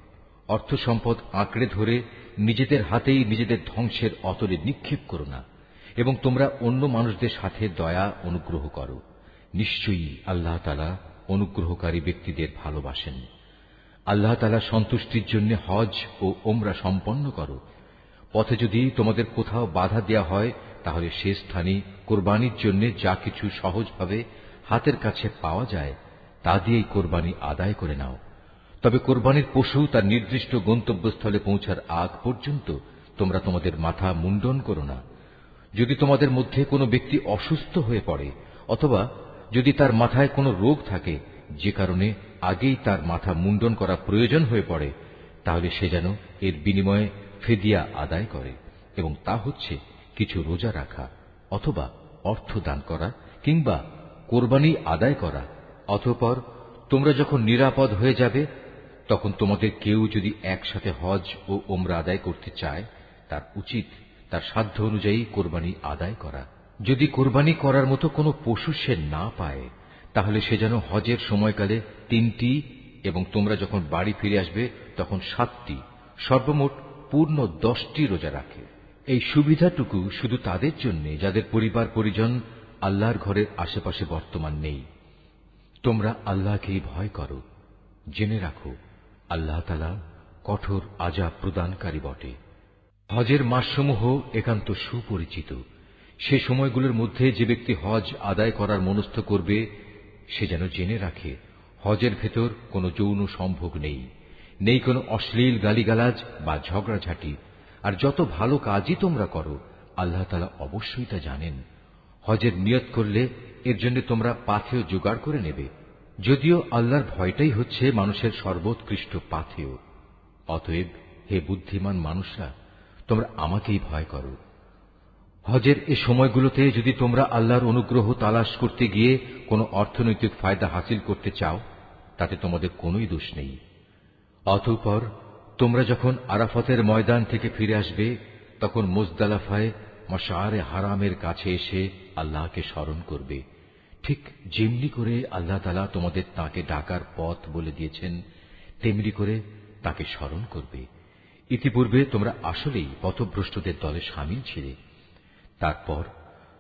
অর্থ সম্পদ আঁকড়ে ধরে নিজেদের হাতেই নিজেদের ধ্বংসের অতলে নিক্ষেপ করো না, এবং তোমরা অন্য মানুষদের সাথে দয়া অনুগ্রহ করো। নিশ্চয়ই আল্লাহ তাআলা অনুগ্রহকারী ব্যক্তিদের ভালোবাসেন। আল্লাহ তাআলা সন্তুষ্টির জন্য হজ ও ওমরা সম্পন্ন করো। পথে যদি তোমাদের কোথাও বাধা দেয়া হয় তাহলে সে স্থানে কোরবানির জন্য যা কিছু সহজভাবে হাতের কাছে পাওয়া যায় তা দিয়েই কোরবানি আদায় করে নাও। তবে কোরবানির পশু তার নির্দিষ্ট গন্তব্যস্থলে পৌঁছার আগ পর্যন্ত তোমরা তোমাদের মাথা মুন্ডন করো না। যদি তোমাদের মধ্যে কোনো ব্যক্তি অসুস্থ হয়ে পড়ে অথবা যদি তার মাথায় কোনো রোগ থাকে যে কারণে আগেই তার মাথা মুন্ডন করা প্রয়োজন হয়ে পড়ে, তাহলে সে যেন এর বিনিময়ে ফিদিয়া আদায় করে, এবং তা হচ্ছে কিছু রোজা রাখা অথবা অর্থ দান করা কিংবা কোরবানি আদায় করা। অতঃপর তোমরা যখন নিরাপদ হয়ে যাবে তখন তোমাদের কেউ যদি একসাথে হজ ও ওমরা আদায় করতে চায়, তার উচিত তার সাধ্য অনুযায়ী কোরবানি আদায় করা। যদি কোরবানি করার মতো কোনো পশু সে না পায়, তাহলে সে যেন হজের সময়কালে 3টি এবং তোমরা যখন বাড়ি ফিরে আসবে তখন 7টি, সর্বমোট পূর্ণ 10টি রোজা রাখে। এই সুবিধাটুকু শুধু তাদের জন্য যাদের পরিবার পরিজন আল্লাহর ঘরের আশেপাশে বর্তমান নেই। তোমরা আল্লাহকেই ভয় করো, জেনে রাখো আল্লাহ তাআলা কঠোর আযাব প্রদানকারী বটে। হজের মাসসমূহ একান্ত সুপরিচিত। সে সময়গুলোর মধ্যে যে ব্যক্তি হজ আদায় করার মনস্থ করবে, সে যেন জেনে রাখে হজের ভেতর কোনো যৌন সম্ভোগ নেই, নেই কোনো অশ্লীল গালিগালাজ বা ঝগড়াঝাটি। আর যত ভালো কাজই তোমরা করো, আল্লাহ তাআলা অবশ্যই তা জানেন। হজের নিয়ত করলে এর জন্য তোমরা পাথেয় জোগাড় করে নেবে, যদিও আল্লাহর ভয়টাই হচ্ছে মানুষের সর্বোৎকৃষ্ট পাথেয়। অতএব হে বুদ্ধিমান মানুষরা, তোমরা আমাকেই ভয় করো। হজের এ সময়গুলোতে যদি তোমরা আল্লাহর অনুগ্রহ তালাশ করতে গিয়ে কোনো অর্থনৈতিক ফায়দা হাসিল করতে চাও, তাতে তোমাদের কোনোই দোষ নেই। অতঃপর তোমরা যখন আরাফাতের ময়দান থেকে ফিরে আসবে, তখন মুজদালিফায় মাশআরে হারামের কাছে এসে আল্লাহকে স্মরণ করবে, ঠিক যেমনি করে আল্লাহ তাআলা তোমাদের তাকে ডাকার পথ বলে দিয়েছেন, তেমনি করে তাকে স্মরণ করবে। ইতিপূর্বে তোমরা আসলেই পথভ্রষ্টদের দলে শামিল ছিলে। তারপর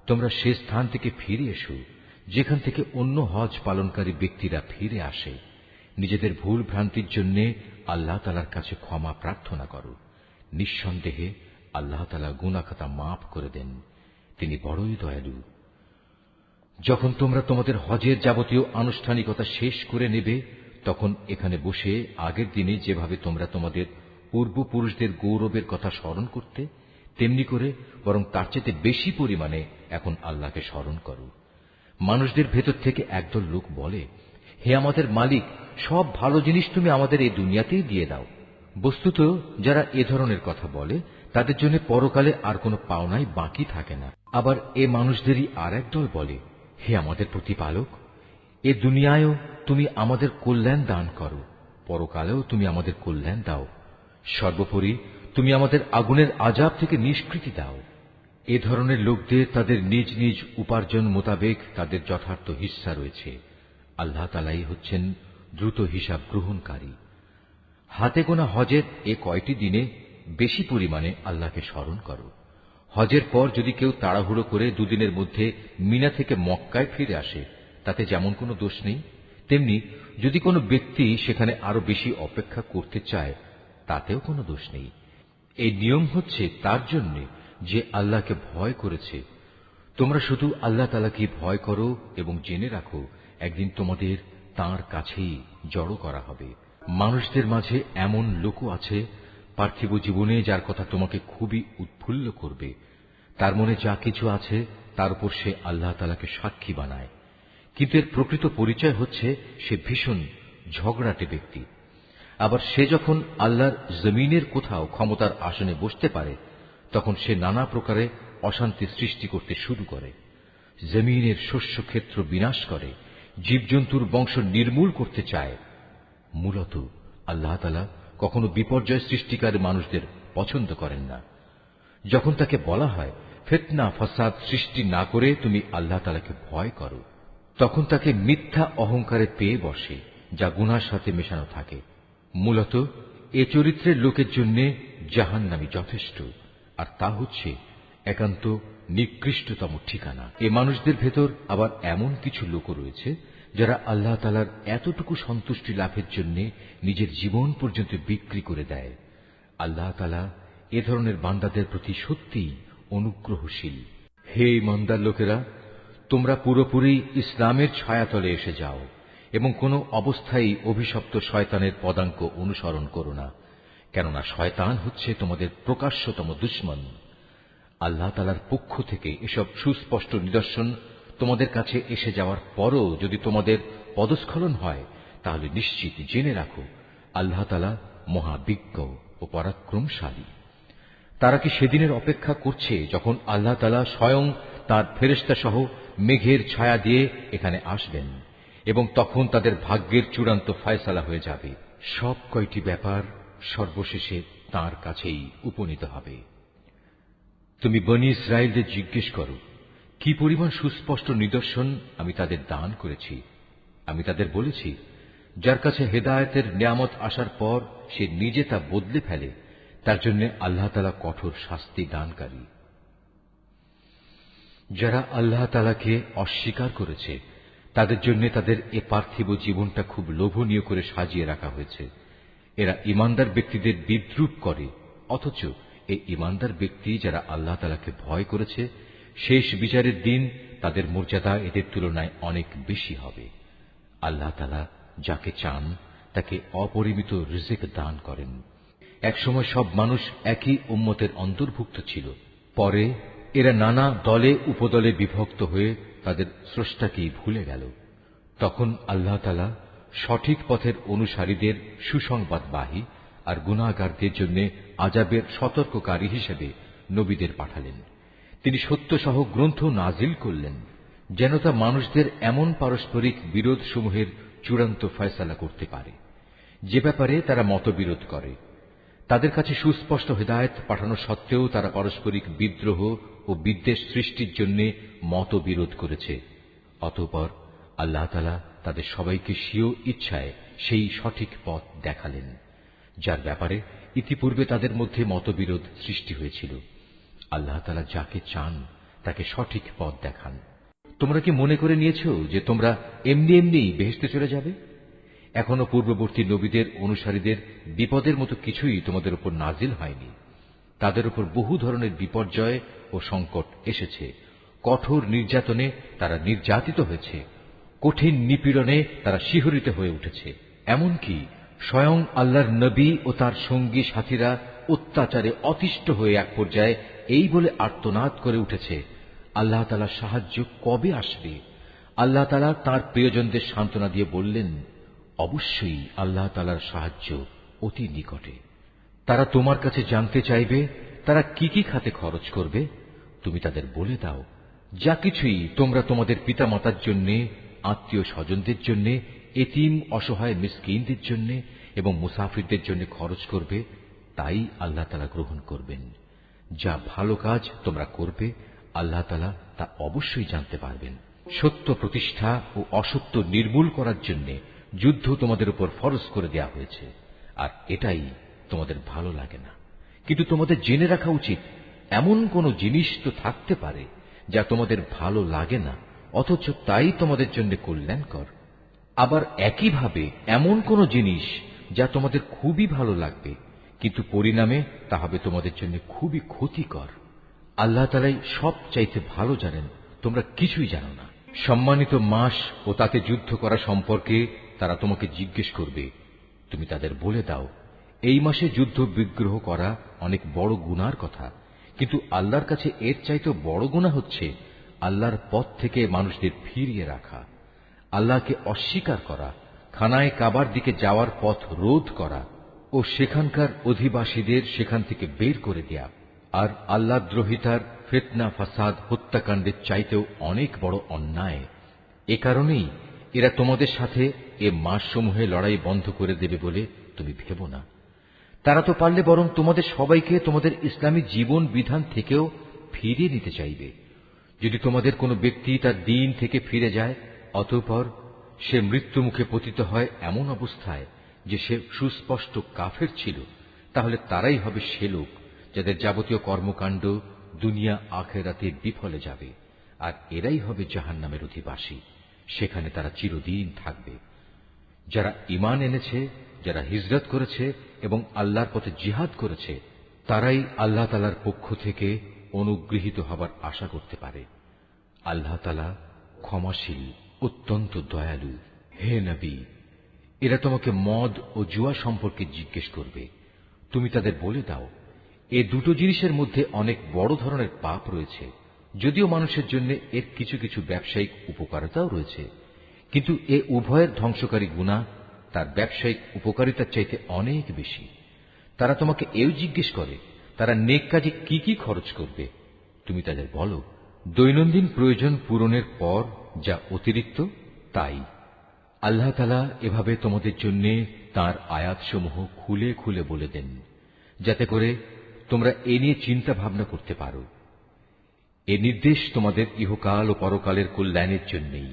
তোমরা সে স্থান থেকে ফিরে এসো যেখান থেকে অন্য হজ পালনকারী ব্যক্তিরা ফিরে আসে। নিজেদের ভুল ভ্রান্তির জন্য আল্লাহ তাআলার কাছে ক্ষমা প্রার্থনা করো। নিঃসন্দেহে আল্লাহ তাআলা গুনাহ খাতা মাফ করে দেন, তিনি বড়ই দয়ালু। যখন তোমরা তোমাদের হজের যাবতীয় আনুষ্ঠানিকতা শেষ করে নেবে, তখন এখানে বসে আগের দিনে যেভাবে তোমরা তোমাদের পূর্বপুরুষদের গৌরবের কথা স্মরণ করতে, তেমনি করে বরং তার চেয়ে বেশি পরিমাণে এখন আল্লাহকে স্মরণ করো। মানুষদের ভেতর থেকে একদল লোক বলে, হে আমাদের মালিক, সব ভালো জিনিস তুমি আমাদের এই দুনিয়াতেই দিয়ে দাও। বস্তুত যারা এ ধরনের কথা বলে, তাদের জন্য পরকালে আর কোনো পাওনাই বাকি থাকে না। আবার এ মানুষদেরই আর একদল বলে, হে আমাদের প্রতিপালক, এ দুনিয়ায়ও তুমি আমাদের কল্যাণ দান করো, পরকালেও তুমি আমাদের কল্যাণ দাও, সর্বোপরি তুমি আমাদের আগুনের আযাব থেকে নিষ্কৃতি দাও। এ ধরনের লোকদের তাদের নিজ নিজ উপার্জন মোতাবেক তাদের যথার্থ হিস্সা রয়েছে। আল্লাহ তাআলাই হচ্ছেন দ্রুত হিসাব গ্রহণকারী। হাতে গোনা হজের এ কয়টি দিনে বেশি পরিমাণে আল্লাহকে স্মরণ করো। হজের পর যদি কেউ তাড়াহুড়ো করে দুদিনের মধ্যে মিনা থেকে মক্কায় ফিরে আসে, তাতে যেমন কোনো দোষ নেই, তেমনি যদি কোনো ব্যক্তি সেখানে আরো বেশি অপেক্ষা করতে চায়, তাতেও কোনো দোষ নেই। এই নিয়ম হচ্ছে তার জন্য যে আল্লাহকে ভয় করেছে। তোমরা শুধু আল্লাহ তাআলাকে ভয় করো এবং জেনে রাখো একদিন তোমাদের তাঁর কাছেই জড়ো করা হবে। মানুষদের মাঝে এমন লোকও আছে পার্থিব জীবনে যার কথা তোমাকে খুবই উৎফুল্ল করবে। তার মনে যা কিছু আছে তার উপর সে আল্লাহ তাআলাকে সাক্ষী বানায়, কিন্তু এর প্রকৃত পরিচয় হচ্ছে সে ভীষণ ঝগড়াটে ব্যক্তি। আবার সে যখন আল্লাহর জমিনের কোথাও ক্ষমতার আসনে বসতে পারে, তখন সে নানা প্রকারে অশান্তি সৃষ্টি করতে শুরু করে, জমিনের শস্য ক্ষেত্র বিনাশ করে, জীবজন্তুর বংশ নির্মূল করতে চায়। মূলত আল্লাহ তাআলা কখনো বিপর্যয় সৃষ্টিকারী মানুষদের পছন্দ করেন না। যখন তাকে বলা হয় ফিতনা ফাসাদ সৃষ্টি না করে তুমি আল্লাহ তাআলাকে ভয় করো, তখন তাকে মিথ্যা অহংকারে পেয়ে বসে, যা গুনার সাথে মেশানো থাকে। মূলত এ চরিত্রের লোকের জন্য জাহান্নামই যথেষ্ট, আর তা হচ্ছে একান্ত নিকৃষ্টতম ঠিকানা। এ মানুষদের ভেতর আবার এমন কিছু লোক রয়েছে যারা আল্লাহ তাআলার এতটুকু সন্তুষ্টি লাভের জন্য নিজের জীবন পর্যন্ত বিক্রি করে দেয়। আল্লাহ তাআলা এ ধরনের বান্দাদের প্রতি সত্যিই অনুগ্রহশীল। হে ইমানদার লোকেরা, তোমরা পুরোপুরি ইসলামের ছায়াতলে এসে যাও এবং কোনো অবস্থায় অভিশপ্ত শয়তানের পদাঙ্ক অনুসরণ করো না, কেননা শয়তান হচ্ছে তোমাদের প্রকাশ্যতম দুশমন। আল্লাহ তাআলার পক্ষ থেকে এসব সুস্পষ্ট নিদর্শন তোমাদের কাছে এসে যাওয়ার পরও যদি তোমাদের পদস্খলন হয়, তাহলে নিশ্চিত জেনে রাখো আল্লাহ তাআলা মহাবিজ্ঞ ও পরাক্রমশালী। তারা কি সেদিনের অপেক্ষা করছে যখন আল্লাহ তাআলা স্বয়ং তাঁর ফেরেশতা সহ মেঘের ছায়া দিয়ে এখানে আসবেন এবং তখন তাদের ভাগ্যের চূড়ান্ত ফয়সালা হয়ে যাবে। সব কয়টি ব্যাপার সর্বশেষে তাঁর কাছেই উপনীত হবে। তুমি বনী ইসরায়েলদের জিজ্ঞেস করো, কি পরিমাণ সুস্পষ্ট নিদর্শন আমি তাদের দান করেছি। আমি তাদের বলেছি, যার কাছে হেদায়েতের নিয়ামত আসার পর সে নিজে তা বদলে ফেলে, তার জন্য আল্লাহ তাআলা কঠোর শাস্তি দানকারী। যারা আল্লাহ তাআলাকে অস্বীকার করেছে তাদের জন্য তাদের এ পার্থিব জীবনটা খুব লোভনীয় করে সাজিয়ে রাখা হয়েছে। এরা ঈমানদার ব্যক্তিদের বিদ্রূপ করে, অথচ এই ঈমানদার ব্যক্তি যারা আল্লাহ তাআলাকে ভয় করেছে, শেষ বিচারের দিন তাদের মর্যাদা এদের তুলনায় অনেক বেশি হবে। আল্লাহ তাআলা যাকে চান তাকে অপরিমিত রিজিক দান করেন। একসময় সব মানুষ একই উম্মতের অন্তর্ভুক্ত ছিল, পরে এরা নানা দলে উপদলে বিভক্ত হয়ে তাদের স্রষ্টাকেই ভুলে গেল। তখন আল্লাহ তাআলা সঠিক পথের অনুসারীদের সুসংবাদবাহী আর গুনাহগারদের জন্য আযাবের সতর্ককারী হিসেবে নবীদের পাঠালেন। তিনি সত্যসহ গ্রন্থ নাজিল করলেন, যেন তা মানুষদের এমন পারস্পরিক বিরোধ সমূহের চূড়ান্ত ফয়সালা করতে পারে যে ব্যাপারে তারা মতবিরোধ করে। তাদের কাছে সুস্পষ্ট হিদায়াত পাঠানো সত্ত্বেও তারা পারস্পরিক বিদ্রোহ ও বিদ্বেষ সৃষ্টির জন্য মতবিরোধ করেছে। অতঃপর আল্লাহ তাআলা তাদের সবাইকে স্বীয় ইচ্ছায় সেই সঠিক পথ দেখালেন, যার ব্যাপারে ইতিপূর্বে তাদের মধ্যে মতবিরোধ সৃষ্টি হয়েছিল। আল্লাহ তাআলা যাকে চান তাকে সঠিক পথ দেখান। তোমরা কি মনে করে নিয়েছ যে তোমরা এমনি এমনিই বেহেশতে চলে যাবে? এখনো পূর্ববর্তী নবীদের অনুসারীদের বিপদের মতো কিছুই তোমাদের উপর নাজিল হয়নি। তাদের উপর বহু ধরনের বিপর্যয় ও সংকট এসেছে। কঠোর নির্যাতনে তারা নির্যাতিত হয়েছে, কঠিন নিপীড়নে তারা শিহরিত হয়ে উঠেছে। এমনকি স্বয়ং আল্লাহর নবী ও তার সঙ্গী সাথীরা অত্যাচারে অতিষ্ঠ হয়ে এক পর্যায়ে এই বলে আর্তনাদ করে উঠেছে, আল্লাহ তাআলার সাহায্য কবে আসবে? আল্লাহ তাআলা তাঁর প্রিয়জনদের সান্ত্বনা দিয়ে বললেন, অবশ্যই আল্লাহ তাআলার সাহায্য অতি নিকটে। তারা তোমার কাছে জানতে চাইবে তারা কি কি খাতে খরচ করবে। তুমি তাদের বলে দাও, যা কিছুই তোমরা তোমাদের পিতামাতার জন্য, আত্মীয় স্বজনদের জন্য, এতিম অসহায় মিসকিনদের জন্য এবং মুসাফিরদের জন্য খরচ করবে, তাই আল্লাহ তাআলা গ্রহণ করবেন। যা ভালো কাজ তোমরা করবে আল্লাহ তাআলা তা অবশ্যই জানতে পারবেন। সত্য প্রতিষ্ঠা ও অসত্য নির্মূল করার জন্য যুদ্ধ তোমাদের উপর ফরজ করে দেয়া হয়েছে, আর এটাই তোমাদের ভালো লাগে না। কিন্তু তোমাদের জেনে রাখা উচিত, এমন কোন জিনিস তো থাকতে পারে যা তোমাদের ভালো লাগে না, অথচ তাই তোমাদের জন্য কল্যাণকর। আবার একইভাবে এমন কোন জিনিস যা তোমাদের খুবই ভালো লাগবে, কিন্তু পরিণামে তা হবে তোমাদের জন্য খুবই ক্ষতিকর। আল্লাহ তাআলাই সব চাইতে ভালো জানেন, তোমরা কিছুই জানো না। সম্মানিত মাস ও তাতে যুদ্ধ করা সম্পর্কে তারা তোমাকে জিজ্ঞেস করবে। তুমি তাদের বলে দাও, এই মাসে যুদ্ধ বিগ্রহ করা অনেক বড় গুনার কথা, কিন্তু আল্লাহর কাছে এর চাইতে বড় গুনাহ হচ্ছে আল্লাহর পথ থেকে মানুষদের ফিরিয়ে রাখা, আল্লাহকে অস্বীকার করা, খানায়ে কাবার দিকে যাওয়ার পথ রোধ করা ও সেখানকার অধিবাসীদের সেখান থেকে বের করে দেয়া। আর আল্লাহ দ্রোহিতার ফিতনা, ফাসাদ, হত্যাকাণ্ডের চাইতেও অনেক বড় অন্যায়। এ কারণেই এরা তোমাদের সাথে এ মাসসমূহে লড়াই বন্ধ করে দেবে বলে তুমি ভেবো না। তারা তো পারলে বরং তোমাদের সবাইকে তোমাদের ইসলামী জীবন বিধান থেকেও ফিরিয়ে নিতে চাইবে। যদি তোমাদের কোনো ব্যক্তি তার দ্বীন থেকে ফিরে যায়, অতঃপর সে মৃত্যু মুখে পতিত হয় এমন অবস্থায় যে সে সুস্পষ্ট কাফের ছিল, তাহলে তারাই হবে সে লোক যাদের যাবতীয় কর্মকাণ্ড দুনিয়া আখিরাতে বিফলে যাবে, আর এরাই হবে জাহান্নামের অধিবাসী। সেখানে তারা চিরদিন থাকবে। যারা ঈমান এনেছে, যারা হিজরত করেছে এবং আল্লাহর পথে জিহাদ করেছে, তারাই আল্লাহ তাআলার পক্ষ থেকে অনুগৃহীত হবার আশা করতে পারে। আল্লাহ তাআলা ক্ষমাশীল, অত্যন্ত দয়ালু। হে নবী, এরা তোমাকে মদ ও জুয়া সম্পর্কে জিজ্ঞেস করবে। তুমি তাদের বলে দাও, এ দুটো জিনিসের মধ্যে অনেক বড় ধরনের পাপ রয়েছে। যদিও মানুষের জন্য এর কিছু কিছু ব্যবসায়িক উপকারিতাও রয়েছে, কিন্তু এ উভয়ের ধ্বংসকারী গুনাহ তার ব্যবসায়িক উপকারিতার চাইতে অনেক বেশি। তারা তোমাকে এও জিজ্ঞেস করে তারা নেক কাজে কি কি খরচ করবে। তুমি তাদের বলো, দৈনন্দিন প্রয়োজন পূরণের পর যা অতিরিক্ত তাই। আল্লাহ তাআলা এভাবে তোমাদের জন্য তাঁর আয়াতসমূহ খুলে খুলে বলে দেন, যাতে করে তোমরা এ নিয়ে চিন্তা ভাবনা করতে পারো। এ নির্দেশ তোমাদের ইহকাল ও পরকালের কল্যাণের জন্যই।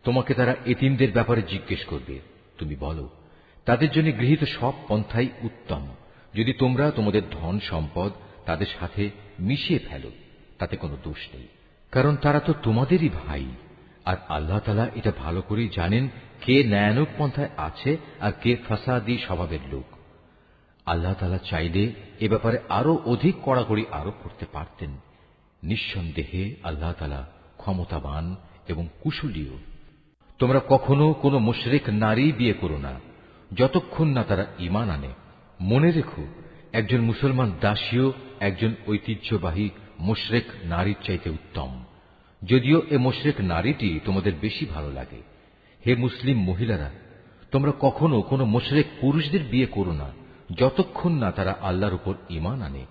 তোমাকে তারা এতিমদের ব্যাপারে জিজ্ঞেস করবে, তুমি বলো, তাদের জন্য গৃহীত সব পন্থাই উত্তম, যদি তোমরা তোমাদের ধন সম্পদ তাদের সাথে মিশিয়ে ফেলো, তাতে কোনো দোষ নেই, কারণ তারা তো তোমাদেরই ভাই। আর আল্লাহ তাআলা এটা ভালো করেই জানেন কে ন্যায়ানুগ পন্থায় আছে আর কে ফাসাদি স্বভাবের লোক। আল্লাহ তাআলা চাইলে এ ব্যাপারে আরো অধিক কড়াকড়ি আরোপ করতে পারতেন। নিঃসন্দেহে আল্লাহ তাআলা ক্ষমতাবান এবং কুশলীও। তোমরা কখনো কোনো মুশরিক নারী বিয়ে করো না, যতক্ষণ না তারা ঈমান আনে। মনে রেখো, একজন মুসলমান দাসীও একজন ঐতিহ্যবাহী মুশরিক নারীর চাইতে উত্তম, যদিও এ মুশরিক নারীটি তোমাদের বেশি ভালো লাগে। হে মুসলিম মহিলারা, তোমরা কখনো কোনো মুশরিক পুরুষদের বিয়ে করো না, যতক্ষণ না তারা আল্লাহর উপর ঈমান আনে।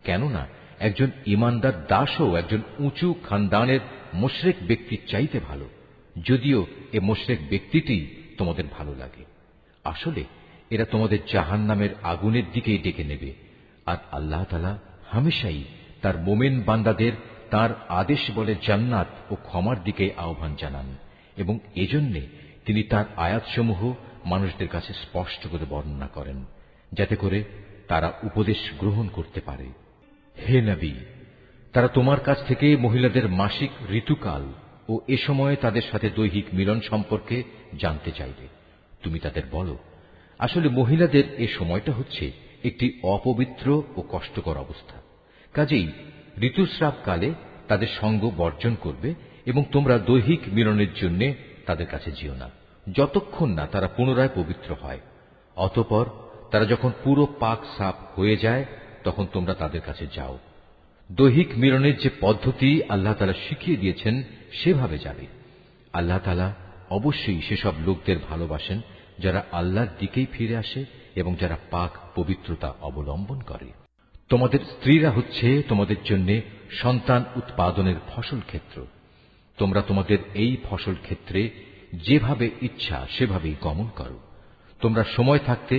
কেননা একজন ঈমানদার দাসও একজন উঁচু খানদানের মুশরিক ব্যক্তির চাইতে ভালো, যদিও এ মুশরিক ব্যক্তিটি তোমাদের ভালো লাগে। আসলে এরা তোমাদের জাহান্নামের আগুনের দিকেই ডেকে নেবে। আর আল্লাহ তাআলা হামেশাই তার মোমেন বান্দাদের তার আদেশ বলে জান্নাত ও ক্ষমার দিকে আহ্বান জানান, এবং এজন্যে তিনি তার আয়াতসমূহ মানুষদের কাছে স্পষ্ট করে বর্ণনা করেন, যাতে করে তারা উপদেশ গ্রহণ করতে পারে। হে নবী, তারা তোমার কাছ থেকে মহিলাদের মাসিক ঋতুকাল ও এ সময়ে তাদের সাথে দৈহিক মিলন সম্পর্কে জানতে চাইবে। তুমি তাদের বলো, আসলে মহিলাদের এ সময়টা হচ্ছে একটি অপবিত্র ও কষ্টকর অবস্থা, কাজেই ঋতুস্রাবকালে তাদের সঙ্গ বর্জন করবে এবং তোমরা দৈহিক মিলনের জন্য তাদের কাছে যেও না, যতক্ষণ না তারা পুনরায় পবিত্র হয়। অতঃপর তারা যখন পুরো পাক সাফ হয়ে যায়, তখন তোমরা তাদের কাছে যাও। দৈহিক মিলনের যে পদ্ধতি আল্লাহ তাআলা শিখিয়ে দিয়েছেন সেভাবে যাবে। আল্লাহ তাআলা অবশ্যই সেসব লোকদের ভালোবাসেন যারা আল্লাহর দিকেই ফিরে আসে এবং যারা পাক পবিত্রতা অবলম্বন করে। তোমাদের স্ত্রীরা হচ্ছে তোমাদের জন্য সন্তান উৎপাদনের ফসল ক্ষেত্র। তোমরা তোমাদের এই ফসল ক্ষেত্রে যেভাবে ইচ্ছা সেভাবেই গমন করো। তোমরা সময় থাকতে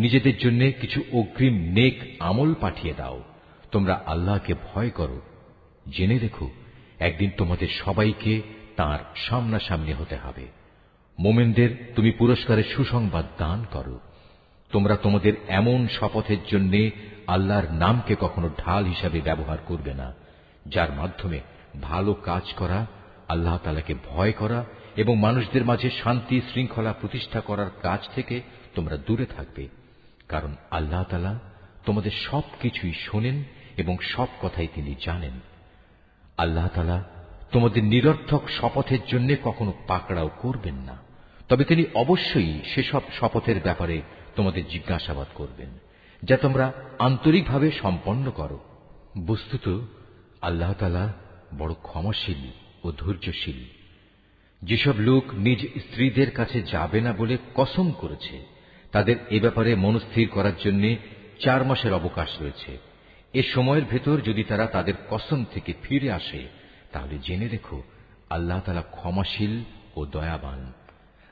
নিজেদের জন্য কিছু অগ্রিম নেক আমল পাঠিয়ে দাও। তোমরা আল্লাহকে ভয় করো। জেনে রেখো, একদিন তোমাদের সবাইকে তাঁর সামনাসামনি হতে হবে। মোমেনদের তুমি পুরস্কারের সুসংবাদ দান করো। তোমরা তোমাদের এমন শপথের জন্য আল্লাহর নামকে কখনো ঢাল হিসাবে ব্যবহার করবে না, যার মাধ্যমে ভালো কাজ করা, আল্লাহ তাআলাকে ভয় করা এবং মানুষদের মাঝে শান্তি শৃঙ্খলা প্রতিষ্ঠা করার কাজ থেকে তোমরা দূরে থাকবে। কারণ আল্লাহ তাআলা তোমাদের সবকিছুই শোনেন এবং সব কথাই তিনি জানেন। আল্লাহ তাআলা তোমাদের নিরর্থক শপথের জন্য কখনো পাকড়াও করবেন না, তবে তিনি অবশ্যই সেসব শপথের ব্যাপারে তোমাদের জিজ্ঞাসাবাদ করবেন, যা তোমরা আন্তরিকভাবে সম্পন্ন করো। বস্তুত আল্লাহ তাআলা বড় ক্ষমাশীল ও ধৈর্যশীল। যেসব লোক নিজ স্ত্রীদের কাছে যাবে না বলে কসম করেছে, তাদের এ ব্যাপারে মনস্থির করার জন্য 4 মাসের অবকাশ রয়েছে। এ সময়ের ভেতর যদি তারা তাদের কসম থেকে ফিরে আসে, তাহলে জেনে রেখো আল্লাহ তাআলা ক্ষমাশীল ও দয়াবান।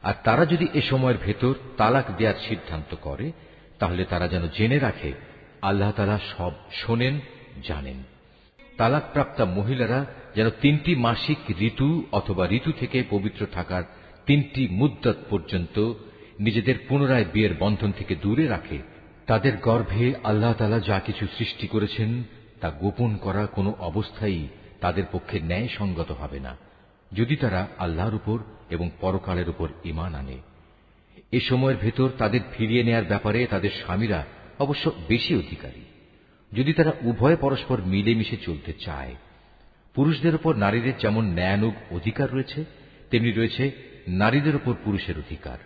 আর তারা যদি এ সময়ের ভেতর তালাক দেওয়ার সিদ্ধান্ত করে, তাহলে তারা যেন জেনে রাখে আল্লাহ তাআলা সব শোনেন, জানেন। তালাকপ্রাপ্তা মহিলারা যেন 3টি মাসিক ঋতু অথবা ঋতু থেকে পবিত্র থাকার 3টি মুদ্দত পর্যন্ত নিজেদের পুনরায় বিয়ের বন্ধন থেকে দূরে রাখে। তাদের গর্ভে আল্লাহ তাআলা যা কিছু সৃষ্টি করেছেন তা গোপন করা কোনো অবস্থায় তাদের পক্ষে ন্যায়সঙ্গত হবে না, যদি তারা আল্লাহর উপর এবং পরকালের উপর ঈমান আনে। এ সময়ের ভেতর তাদের ফিরিয়ে নেয়ার ব্যাপারে তাদের স্বামীরা অবশ্য বেশি অধিকারী, যদি তারা উভয়ে পরস্পর মিলেমিশে চলতে চায়। পুরুষদের উপর নারীদের যেমন ন্যায়ানুগ অধিকার রয়েছে, তেমনি রয়েছে নারীদের উপর পুরুষের অধিকার।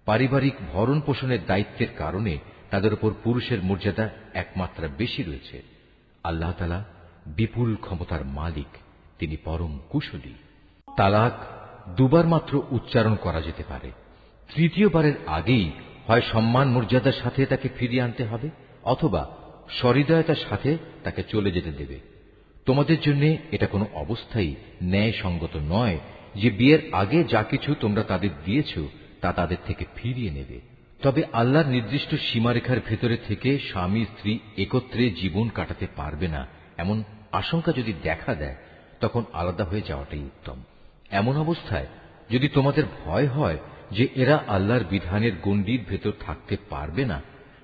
পারিবারিক ভরণ পোষণের দায়িত্বের কারণে তাদের উপর পুরুষের মর্যাদা একমাত্রা বেশি রয়েছে। আল্লাহ তাআলা বিপুল ক্ষমতার মালিক, তিনি পরম কুশলী। তালাক 2 বার মাত্র উচ্চারণ করা যেতে পারে। তৃতীয়বারের আগেই হয় সম্মান মর্যাদার সাথে তাকে ফিরিয়ে আনতে হবে, অথবা সহৃদয়তার সাথে তাকে চলে যেতে দেবে। তোমাদের জন্য এটা কোনো অবস্থায় ন্যায়সঙ্গত নয় যে বিয়ের আগে যা কিছু তোমরা তাদের দিয়েছ তা তাদের থেকে ফিরিয়ে নেবে। তবে আল্লাহর নির্দিষ্ট সীমারেখার ভেতরে থেকে স্বামী স্ত্রী একত্রে জীবন কাটাতে পারবে না এমন আশঙ্কা যদি দেখা দেয়, তখন আলাদা হয়ে যাওয়াটাই উত্তম। এমন অবস্থায় যদি তোমাদের ভয় হয় যে এরা আল্লাহর বিধানের গণ্ডির ভেতর থাকতে পারবে না,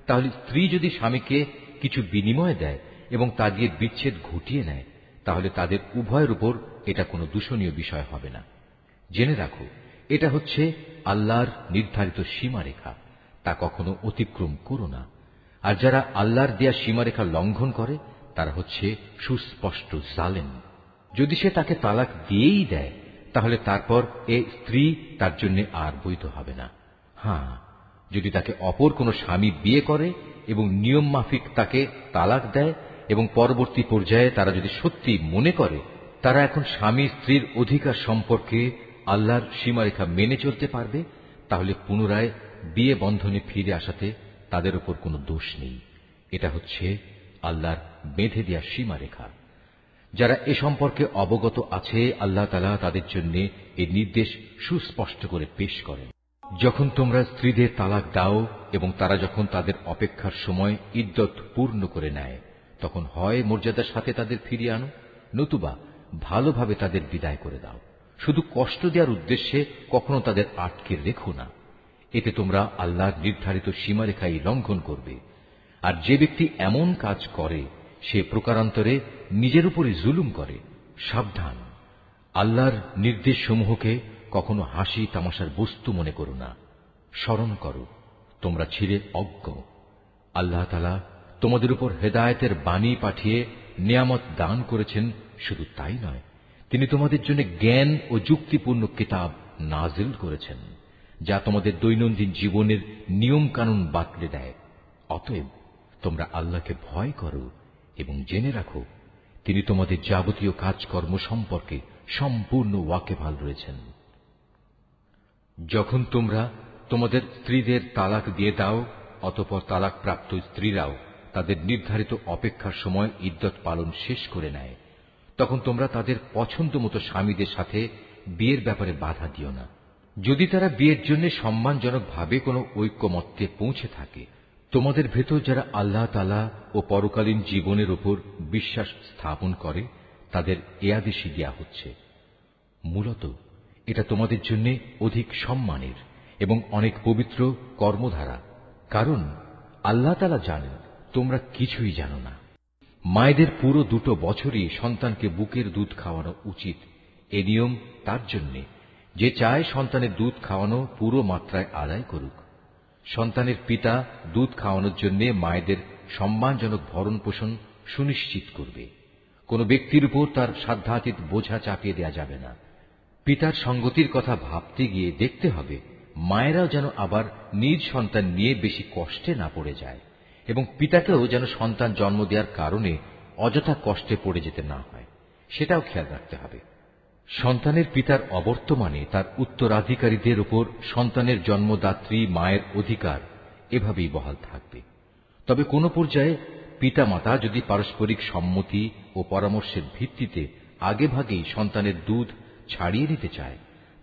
তাহলে স্ত্রী যদি স্বামীকে কিছু বিনিময় দেয় এবং তা দিয়ে বিচ্ছেদ ঘটিয়ে নেয়, তাহলে তাদের উভয়ের উপর এটা কোনো দূষণীয় বিষয় হবে না। জেনে রাখো, এটা হচ্ছে আল্লাহর নির্ধারিত সীমারেখা, তা কখনো অতিক্রম করো না। আর যারা আল্লাহর দেয়া সীমারেখা লঙ্ঘন করে তারা হচ্ছে সুস্পষ্ট জালেম। যদি সে তাকে তালাক দিয়েই দেয়, তাহলে তারপর এ স্ত্রী তার জন্য আর বৈধ হবে না। হ্যাঁ, যদি তাকে অপর কোনো স্বামী বিয়ে করে এবং নিয়ম মাফিক তাকে তালাক দেয় এবং পরবর্তী পর্যায়ে তারা যদি সত্যি মনে করে তারা এখন স্বামী স্ত্রীর অধিকার সম্পর্কে আল্লাহর সীমারেখা মেনে চলতে পারবে, তাহলে পুনরায় বিয়ে বন্ধনে ফিরে আসাতে তাদের উপর কোনো দোষ নেই। এটা হচ্ছে আল্লাহর বেঁধে দেয়া সীমারেখা। যারা এ সম্পর্কে অবগত আছে, আল্লাহ তাআলা তাদের জন্য এই নির্দেশ সুস্পষ্ট করে পেশ করেন। যখন তোমরা স্ত্রীদের তালাক দাও এবং তারা যখন তাদের অপেক্ষার সময় ইদ্যত পূর্ণ করে নেয়, তখন হয় মর্যাদার সাথে তাদের ফিরিয়ে আনো, নতুবা ভালোভাবে তাদের বিদায় করে দাও। শুধু কষ্ট দেওয়ার উদ্দেশ্যে কখনো তাদের আটকে রেখো না। এতে তোমরা আল্লাহর নির্ধারিত সীমারেখাই লঙ্ঘন করবে। আর যে ব্যক্তি এমন কাজ করে সে প্রকারান্তরে নিজের উপরই জুলুম করে। সাবধান, আল্লাহর নির্দেশসমূহকে কখনো হাসি তামাশার বস্তু মনে করো না। স্মরণ করো, তোমরা ছিলে অজ্ঞ। আল্লাহ তাআলা তোমাদের উপর হেদায়েতের বাণী পাঠিয়ে নিয়ামত দান করেছেন। শুধু তাই নয়, তিনি তোমাদের জন্য জ্ঞান ও যুক্তিপূর্ণ কিতাব নাজিল করেছেন, যা তোমাদের দৈনন্দিন জীবনের নিয়ম কানুন বাতলে দেয়। অতএব তোমরা আল্লাহকে ভয় করো এবং জেনে রাখো, তিনি তোমাদের যাবতীয় কাজকর্ম সম্পর্কে সম্পূর্ণ ওয়াকিবহাল রয়েছেন। যখন তোমরা তোমাদের স্ত্রীদের তালাক দিয়ে দাও, অতঃপর তালাকপ্রাপ্ত স্ত্রীরাও তাদের নির্ধারিত অপেক্ষার সময় ইদ্যত পালন শেষ করে নেয়, তখন তোমরা তাদের পছন্দ মতো স্বামীদের সাথে বিয়ের ব্যাপারে বাধা দিও না। যদি তারা বিয়ের জন্য সম্মানজনকভাবে কোনো ঐক্যমত্যে পৌঁছে থাকে, তোমাদের ভেতর যারা আল্লাহ তাআলা ও পরকালীন জীবনের উপর বিশ্বাস স্থাপন করে তাদের এ আদেশই দেয়া হচ্ছে। মূলত এটা তোমাদের জন্য অধিক সম্মানের এবং অনেক পবিত্র কর্মধারা, কারণ আল্লাহ তাআলা জানেন তোমরা কিছুই জানো না। মায়েদের পুরো 2 বছরই সন্তানকে বুকের দুধ খাওয়ানো উচিত। এ নিয়ম তার জন্যে যে চায় সন্তানের দুধ খাওয়ানো পুরো মাত্রায় আদায় করুক। সন্তানের পিতা দুধ খাওয়ানোর জন্য মায়েদের সম্মানজনক ভরণ পোষণ সুনিশ্চিত করবে। কোন ব্যক্তির উপর তার সাধ্যাতীত বোঝা চাপিয়ে দেওয়া যাবে না। পিতার সঙ্গতির কথা ভাবতে গিয়ে দেখতে হবে মায়েরাও যেন আবার নিজ সন্তান নিয়ে বেশি কষ্টে না পড়ে যায়, এবং পিতাকেও যেন সন্তান জন্ম দেওয়ার কারণে অযথা কষ্টে পড়ে যেতে না হয়, সেটাও খেয়াল রাখতে হবে। সন্তানের পিতার অবর্তমানে তার উত্তরাধিকারীদের উপর সন্তানের জন্মদাত্রী মায়ের অধিকার এভাবেই বহাল থাকবে। তবে কোন পর্যায়ে পিতামাতা যদি পারস্পরিক সম্মতি ও পরামর্শের ভিত্তিতে আগেভাগেই সন্তানের দুধ ছাড়িয়ে নিতে চায়,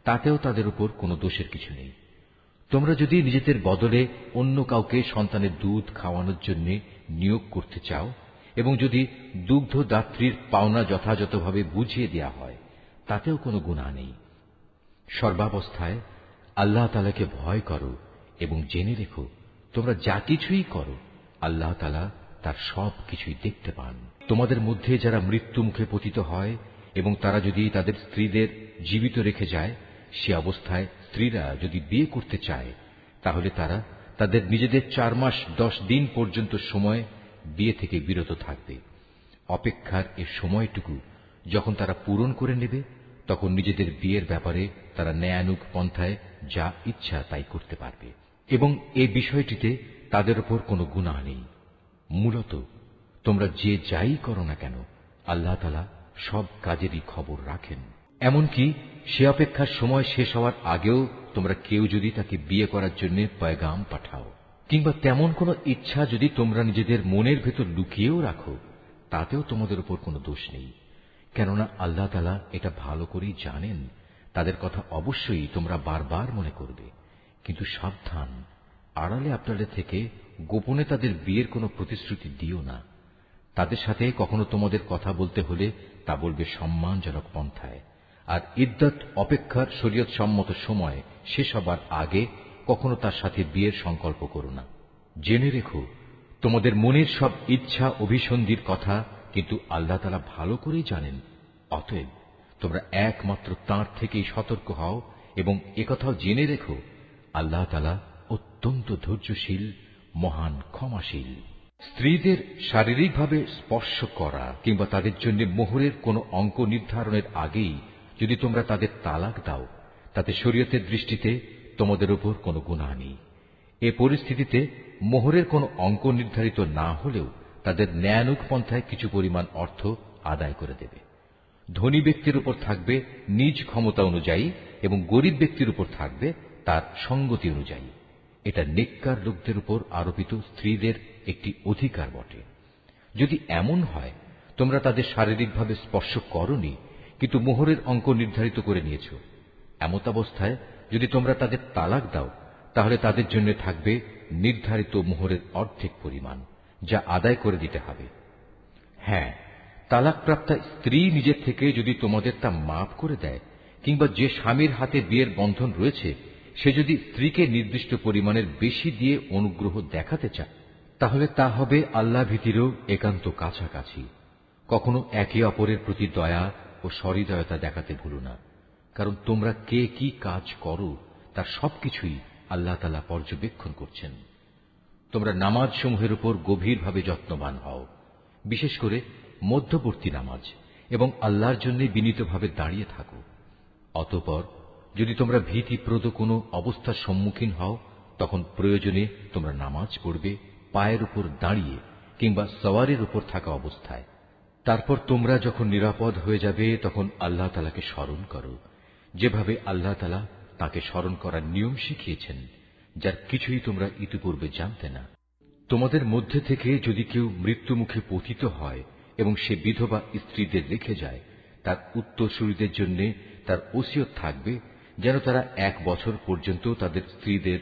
তাতেও তাদের উপর কোনো দোষের কিছু নেই। তোমরা যদি নিজেদের বদলে অন্য কাউকে সন্তানের দুধ খাওয়ানোর জন্য নিয়োগ করতে চাও এবং যদি দুগ্ধদাত্রীর পাওনা যথাযথভাবে বুঝিয়ে দেওয়া হয়, তাতেও কোনো গুনাহ নেই। সর্বাবস্থায় আল্লাহ তাআলাকে ভয় করো এবং জেনে রেখো, তোমরা যা কিছুই করো আল্লাহ তাআলা তার সব কিছুই দেখতে পান। তোমাদের মধ্যে যারা মৃত্যু মুখে পতিত হয় এবং তারা যদি তাদের স্ত্রীদের জীবিত রেখে যায়, সে অবস্থায় স্ত্রীরা যদি বিয়ে করতে চায়, তাহলে তারা তাদের নিজেদের 4 মাস 10 দিন পর্যন্ত সময় বিয়ে থেকে বিরত থাকবে। অপেক্ষার এ সময়টুকু যখন তারা পূরণ করে নেবে, তখন নিজেদের বিয়ের ব্যাপারে তারা ন্যায়ানুগ পন্থায় যা ইচ্ছা তাই করতে পারবে, এবং এ বিষয়টিতে তাদের উপর কোনো গুনাহ নেই। মূলত তোমরা যে যাই করো না কেন, আল্লাহ তাআলা সব কাজেরই খবর রাখেন। এমনকি সে অপেক্ষার সময় শেষ হওয়ার আগেও তোমরা কেউ যদি তাকে বিয়ে করার জন্য পয়গাম পাঠাও, কিংবা তেমন কোনো ইচ্ছা যদি তোমরা নিজেদের মনের ভেতর লুকিয়েও রাখো, তাতেও তোমাদের উপর কোনো দোষ নেই। কেননা আল্লাহ তাআলা এটা ভালো করেই জানেন, তাদের কথা অবশ্যই তোমরা বারবার মনে করবে। কিন্তু সাবধান, আড়ালে আবডালে থেকে গোপনে তাদের বিয়ের কোনো প্রতিশ্রুতি দিও না। তাদের সাথে কখনো তোমাদের কথা বলতে হলে তা বলবে সম্মানজনক পন্থায়। আর ইদ্দত অপেক্ষার শরীয়ত সম্মত সময় শেষ হবার আগে কখনো তার সাথে বিয়ের সংকল্প করো না। জেনে রেখো, তোমাদের মনের সব ইচ্ছা অভিসন্ধির কথা কিন্তু আল্লাহ তাআলা ভালো করেই জানেন। অতএব তোমরা একমাত্র তাঁর থেকেই সতর্ক হও এবং একথাও জেনে রেখো, আল্লাহ তাআলা অত্যন্ত ধৈর্যশীল, মহান ক্ষমাশীল। স্ত্রীদের শারীরিকভাবে স্পর্শ করা কিংবা তাদের জন্য মোহরের কোনো অঙ্ক নির্ধারণের আগেই যদি তোমরা তাদের তালাক দাও, তাতে শরীয়তের দৃষ্টিতে তোমাদের উপর কোনো গুনাহ নেই। এ পরিস্থিতিতে মোহরের কোনো অঙ্ক নির্ধারিত না হলেও তাদের ন্যায়ানুগ পন্থায় কিছু পরিমাণ অর্থ আদায় করে দেবে। ধনী ব্যক্তির উপর থাকবে নিজ ক্ষমতা অনুযায়ী এবং গরিব ব্যক্তির উপর থাকবে তার সঙ্গতি অনুযায়ী। এটা নেককার লোকদের উপর আরোপিত স্ত্রীদের একটি অধিকার বটে। যদি এমন হয় তোমরা তাদের শারীরিকভাবে স্পর্শ করনি কিন্তু মোহরের অঙ্ক নির্ধারিত করে নিয়েছ, এমতাবস্থায় যদি তোমরা তাদের তালাক দাও, তাহলে তাদের জন্য থাকবে নির্ধারিত মোহরের অর্ধেক পরিমাণ, যা আদায় করে দিতে হবে। হ্যাঁ, তালাকপ্রাপ্তা স্ত্রী নিজের থেকে যদি তোমাদের তা মাফ করে দেয় কিংবা যে স্বামীর হাতে বিয়ের বন্ধন রয়েছে সে যদি স্ত্রীকে নির্দিষ্ট পরিমাণের বেশি দিয়ে অনুগ্রহ দেখাতে চায়, তাহলে তা হবে আল্লাহ ভীতিরও একান্ত কাছাকাছি। কখনো একে অপরের প্রতি দয়া ও সহৃদয়তা দেখাতে ভুলো না, কারণ তোমরা কে কি কাজ করো তার সবকিছুই আল্লাহ তাআলা পর্যবেক্ষণ করছেন। তোমরা নামাজ সমূহের উপর গভীরভাবে যত্নবান হও, বিশেষ করে মধ্যবর্তী নামাজ, এবং আল্লাহর জন্য বিনীতভাবে দাঁড়িয়ে থাকো। অতঃপর যদি তোমরা ভীতিপ্রদ কোনো অবস্থার সম্মুখীন হও, তখন প্রয়োজনে তোমরা নামাজ পড়বে পায়ের উপর দাঁড়িয়ে কিংবা সওয়ারির উপর থাকা অবস্থায়। তারপর তোমরা যখন নিরাপদ হয়ে যাবে তখন আল্লাহ তাআলাকে স্মরণ করো, যেভাবে আল্লাহ তাআলা তাঁকে স্মরণ করার নিয়ম শিখিয়েছেন, যার কিছুই তোমরা ইতিপূর্বে জানতে না। তোমাদের মধ্যে থেকে যদি কেউ মৃত্যুমুখে পতিত হয় এবং সে বিধবা স্ত্রীদের রেখে যায়, তার উত্তরসূরিদের জন্য তার ওসিয়ত থাকবে যেন তারা 1 বছর পর্যন্ত তাদের স্ত্রীদের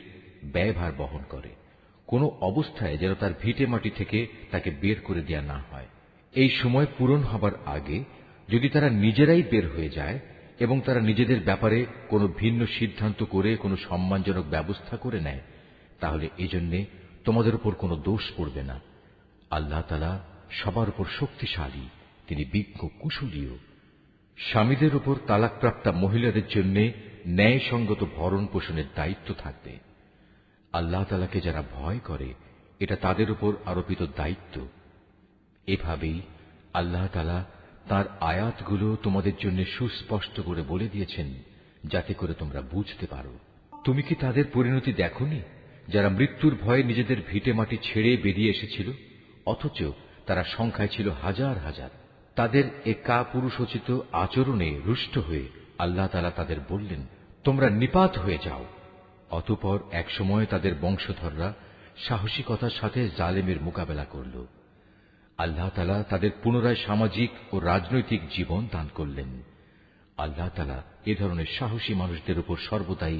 ব্যয়ভার বহন করে। কোনো অবস্থায় যেন তার ভিটে মাটি থেকে তাকে বের করে দেয়া না হয়। এই সময় পূরণ হবার আগে যদি তারা নিজেরাই বের হয়ে যায় এবং তারা নিজেদের ব্যাপারে কোনো ভিন্ন সিদ্ধান্ত করে কোনো সম্মানজনক ব্যবস্থা করে নেয়, তাহলে এজন্য তোমাদের উপর কোনো দোষ পড়বে না। আল্লাহ তাআলা সবার উপর শক্তিশালী, তিনি বিজ্ঞ কুশলীও। স্বামীদের উপর তালাকপ্রাপ্তা মহিলাদের জন্য ন্যায়সঙ্গত ভরণ পোষণের দায়িত্ব থাকবে। আল্লাহ তাআলাকে যারা ভয় করে এটা তাদের উপর আরোপিত দায়িত্ব। এভাবেই আল্লাহ তাআলা তাঁর আয়াতগুলো তোমাদের জন্য সুস্পষ্ট করে বলে দিয়েছেন, যাতে করে তোমরা বুঝতে পারো। তুমি কি তাদের পরিণতি দেখোনি যারা মৃত্যুর ভয়ে নিজেদের ভিটে মাটি ছেড়ে বেরিয়ে এসেছিল, অথচ তারা সংখ্যায় ছিল হাজার হাজার। তাদের এ কাপুরুষোচিত আচরণে রুষ্ট হয়ে আল্লাহ তাআলা তাদের বললেন, তোমরা নিপাত হয়ে যাও। অতঃপর একসময় তাদের বংশধররা সাহসিকতার সাথে জালেমের মোকাবেলা করল। আল্লাহ তাআলা তাদের পুনরায় সামাজিক ও রাজনৈতিক জীবন দান করলেন। আল্লাহ তাআলা এ ধরনের সাহসী মানুষদের উপর সর্বদাই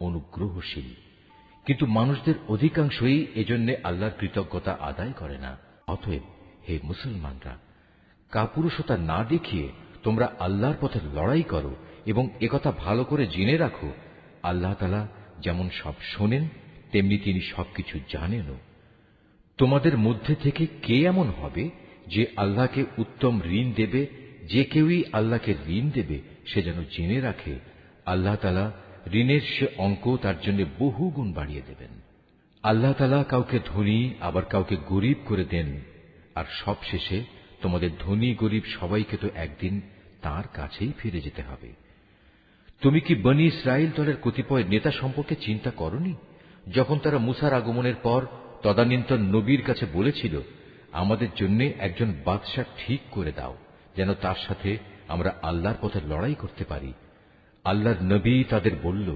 অনুগ্রহশীল, কিন্তু মানুষদের অধিকাংশই এজন্য আল্লাহর কৃতজ্ঞতা আদায় করে না। অতএব হে মুসলমানরা, কাপুরুষতা না দেখিয়ে তোমরা আল্লাহর পথে লড়াই করো এবং একথা ভালো করে জেনে রাখো, আল্লাহ তাআলা যেমন সব শোনেন তেমনি তিনি সবকিছু জানেনও। তোমাদের মধ্যে থেকে কে এমন হবে যে আল্লাহকে উত্তম ঋণ দেবে? যে কেউই আল্লাহকে ঋণ দেবে সে যেন জেনে রাখে আল্লাহ তাআলা ঋণের সে অঙ্ক তার জন্য বহু গুণ বাড়িয়ে দেবেন। আল্লাহ তাআলা কাউকে ধনী আবার কাউকে গরিব করে দেন, আর সবশেষে তোমাদের ধনী গরিব সবাইকে তো একদিন তার কাছেই ফিরে যেতে হবে। তুমি কি বনী ইসরাইল দলের কতিপয় নেতা সম্পর্কে চিন্তা করনি, যখন তারা মূসার আগমনের পর তদানীন্তন নবীর কাছে বলেছিল, আমাদের জন্য একজন বাদশা ঠিক করে দাও যেন তার সাথে আমরা আল্লাহর পথে লড়াই করতে পারি। আল্লাহর নবী তাদের বলল,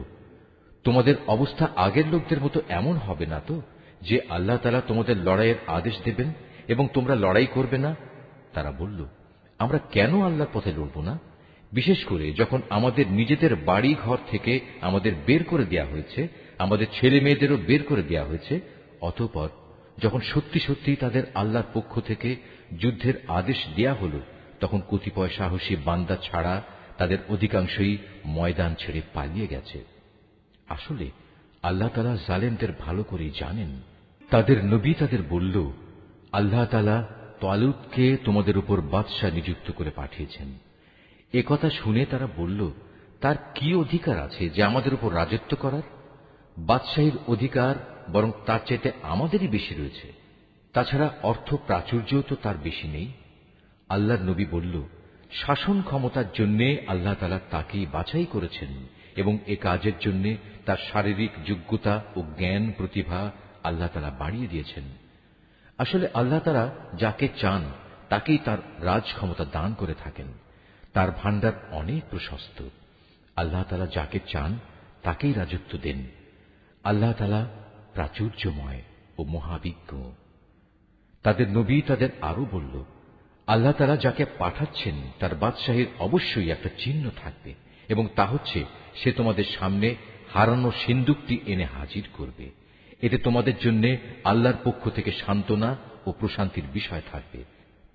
তোমাদের অবস্থা আগের লোকদের মতো এমন হবে না তো যে আল্লাহ তাআলা তোমাদের লড়াইয়ের আদেশ দেবেন এবং তোমরা লড়াই করবে না? তারা বলল, আমরা কেন আল্লাহর পথে লড়ব না? বিশেষ করে যখন আমাদের নিজেদের বাড়ি ঘর থেকে আমাদের বের করে দেয়া হয়েছে, আমাদের ছেলে মেয়েদেরও বের করে দেয়া হয়েছে, অতঃপর যখন সত্যি সত্যি তাদের আল্লাহর পক্ষ থেকে যুদ্ধের আদেশ দেয়া হল, তখন কতিপয় সাহসী বান্দা ছাড়া তাদের অধিকাংশই ময়দান ছেড়ে পালিয়ে গেছে। আসলে আল্লাহ তাআলা জালেমদের ভালো করেই জানেন। তাদের নবী তাদের বলল, আল্লাহ তাআলা তালুতকে তোমাদের উপর বাদশাহ নিযুক্ত করে পাঠিয়েছেন। একথা শুনে তারা বলল, তার কি অধিকার আছে যে আমাদের উপর রাজত্ব করার? বাদশাহীর অধিকার বরং তার চাইতে আমাদেরই বেশি রয়েছে। তাছাড়া অর্থ প্রাচুর্যও তো তার বেশি নেই। আল্লাহর নবী বলল, শাসন ক্ষমতার জন্য আল্লাহ তাআলা তাকেই বাছাই করেছেন এবং এ কাজের জন্য তার শারীরিক যোগ্যতা ও জ্ঞান প্রতিভা আল্লাহ তাআলা বাড়িয়ে দিয়েছেন। আসলে আল্লাহ তাআলা যাকে চান তাকেই তার রাজ ক্ষমতা দান করে থাকেন। তার ভান্ডার অনেক প্রশস্ত। আল্লাহ তাআলা যাকে চান তাকেই রাজত্ব দেন। আল্লাহ তাআলা প্রাচুর্যময় ও মহাবিজ্ঞ। তাদের নবী তাদের আরো বলল, আল্লাহ তাআলা যাকে পাঠাচ্ছেন তার বাদশাহীর অবশ্যই একটা চিহ্ন থাকবে, এবং তা হচ্ছে সে তোমাদের সামনে হারানো সিন্দুকটি এনে হাজির করবে। এতে তোমাদের জন্য আল্লাহর পক্ষ থেকে সান্ত্বনা ও প্রশান্তির বিষয় থাকবে।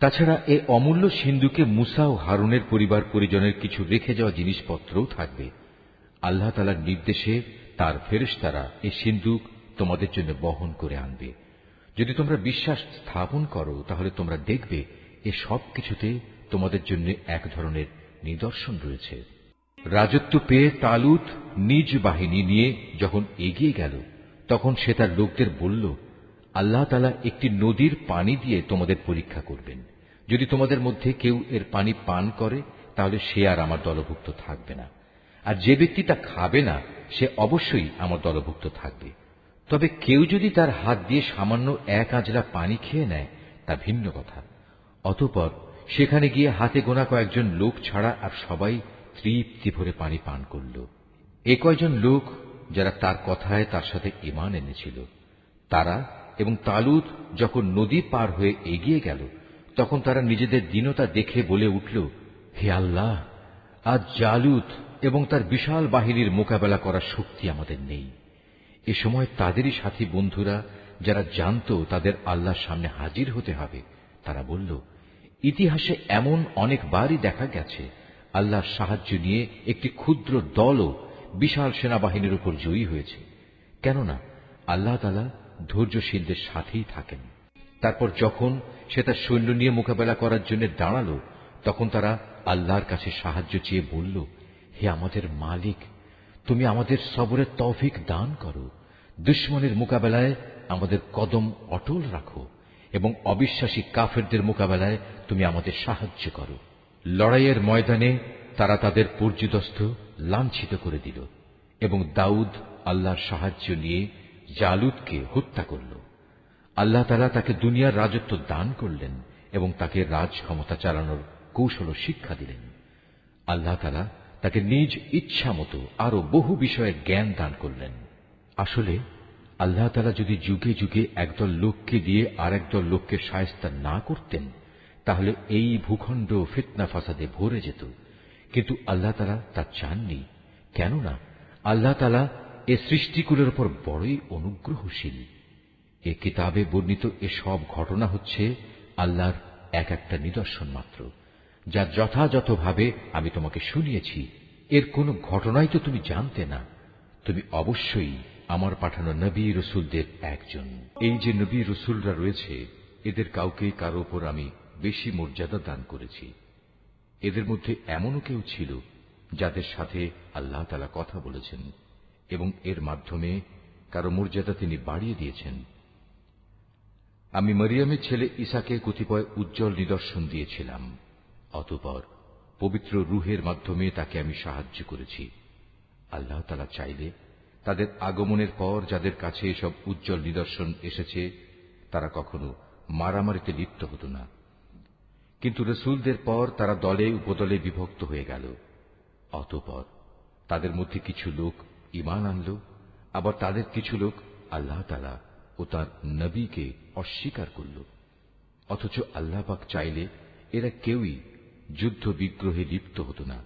তাছাড়া এ অমূল্য সিন্দুকে মুসা ও হারুনের পরিবার পরিজনের কিছু রেখে যাওয়া জিনিসপত্রও থাকবে। আল্লাহ তাআলার নির্দেশে তার ফেরেশতারা এই সিন্দুক তোমাদের জন্য বহন করে আনবে। যদি তোমরা বিশ্বাস স্থাপন করো তাহলে তোমরা দেখবে এ সব কিছুতে তোমাদের জন্য এক ধরনের নিদর্শন রয়েছে। রাজত্ব পেয়ে তালুত নিজ বাহিনী নিয়ে যখন এগিয়ে গেল, তখন সে তার লোকদের বলল, আল্লাহ তাআলা একটি নদীর পানি দিয়ে তোমাদের পরীক্ষা করবেন। যদি তোমাদের মধ্যে কেউ এর পানি পান করে তাহলে সে আর আমার দলভুক্ত থাকবে না, আর যে ব্যক্তি তা খাবে না সে অবশ্যই আমার দলভুক্ত থাকবে। তবে কেউ যদি তার হাত দিয়ে সামান্য এক আঁজলা পানি খেয়ে নেয় তা ভিন্ন কথা। অতঃপর সেখানে গিয়ে হাতে গোনা কয়েকজন লোক ছাড়া আর সবাই তৃপ্তি ভরে পানি পান করল। এ কয়জন লোক যারা তার কথায় তার সাথে ঈমান এনেছিল, তারা এবং তালুত যখন নদী পার হয়ে এগিয়ে গেল, তখন তারা নিজেদের দীনতা দেখে বলে উঠল, হে আল্লাহ, আজ জালুত এবং তার বিশাল বাহিনীর মোকাবেলা করার শক্তি আমাদের নেই। এ সময় তাদেরই সাথী বন্ধুরা যারা জানত তাদের আল্লাহর সামনে হাজির হতে হবে, তারা বলল, ইতিহাসে এমন অনেকবারই দেখা গেছে আল্লাহর সাহায্য নিয়ে একটি ক্ষুদ্র দলও বিশাল সেনাবাহিনীর উপর জয়ী হয়েছে। কেননা আল্লাহ তাআলা ধৈর্যশীলদের সাথেই থাকেন। তারপর যখন সে তার সৈন্য নিয়ে মোকাবেলা করার জন্য দাঁড়ালো, তখন তারা আল্লাহর কাছে সাহায্য চেয়ে বলল, হে আমাদের মালিক, তুমি আমাদের সবরের তৌফিক দান করো। দুশমনের মোকাবেলায় আমাদের কদম অটল রাখো এবং অবিশ্বাসী কাফেরদের মোকাবেলায় তুমি আমাদের সাহায্য করো। লড়াইয়ের ময়দানে তারা তাদের পর্যুদস্ত লাঞ্ছিত করে দিল এবং দাউদ আল্লাহর সাহায্য নিয়ে জালুতকে হত্যা করল। আল্লাহ তাআলা তাকে দুনিয়ার রাজত্ব দান করলেন এবং তাকে রাজ ক্ষমতা চালানোর কৌশল শিক্ষা দিলেন। আল্লাহ তাআলা তাকে নিজ ইচ্ছা মতো আরো বহু বিষয়ের জ্ঞান দান করলেন। আসলে আল্লাহ তাআলা যদি যুগে যুগে একদল লোককে দিয়ে আর একদল লোককে শায়েস্তা না করতেন, তাহলে এই ভূখণ্ড ফিতনা ফাসাদে ভরে যেত। কিন্তু আল্লাহ তাআলা তা চাননি, কেননা আল্লাহ তাআলা এ সৃষ্টিকুলের উপর বড়ই অনুগ্রহশীল। এ কিতাবে বর্ণিত এসব ঘটনা হচ্ছে আল্লাহর এক একটা নিদর্শন মাত্র, যা যথাযথভাবে আমি তোমাকে শুনিয়েছি। এর কোন ঘটনাই তো তুমি জানতে না। তুমি অবশ্যই আমার পাঠানো নবী রসুলদের একজন। এই যে নবী রসুলরা রয়েছে, এদের কাউকে কারো উপর আমি বেশি মর্যাদা দান করেছি। এদের মধ্যে এমনও কেউ ছিল যাদের সাথে আল্লাহ তাআলা কথা বলেছেন এবং এর মাধ্যমে কারো মর্যাদা তিনি বাড়িয়ে দিয়েছেন। আমি মরিয়মের ছেলে ঈসাকে কতিপয় উজ্জ্বল নিদর্শন দিয়েছিলাম। অতঃপর পবিত্র রূহের মাধ্যমে তাকে আমি সাহায্য করেছি। আল্লাহ তাআলা চাইলে তাদের আগমনের পর যাদের কাছে এসব উজ্জ্বল নিদর্শন এসেছে তারা কখনো মারামারিতে লিপ্ত হতো না। কিন্তু রসুলদের পর তারা দলে উপদলে বিভক্ত হয়ে গেল। অতঃপর তাদের মধ্যে কিছু লোক ঈমান আনল, আবার তাদের কিছু লোক আল্লাহ তাআলা ও তার নবীকে অস্বীকার করল। অথচ আল্লাহ পাক চাইলে এরা কেউই যুদ্ধ বিগ্রহে লিপ্ত হতো না।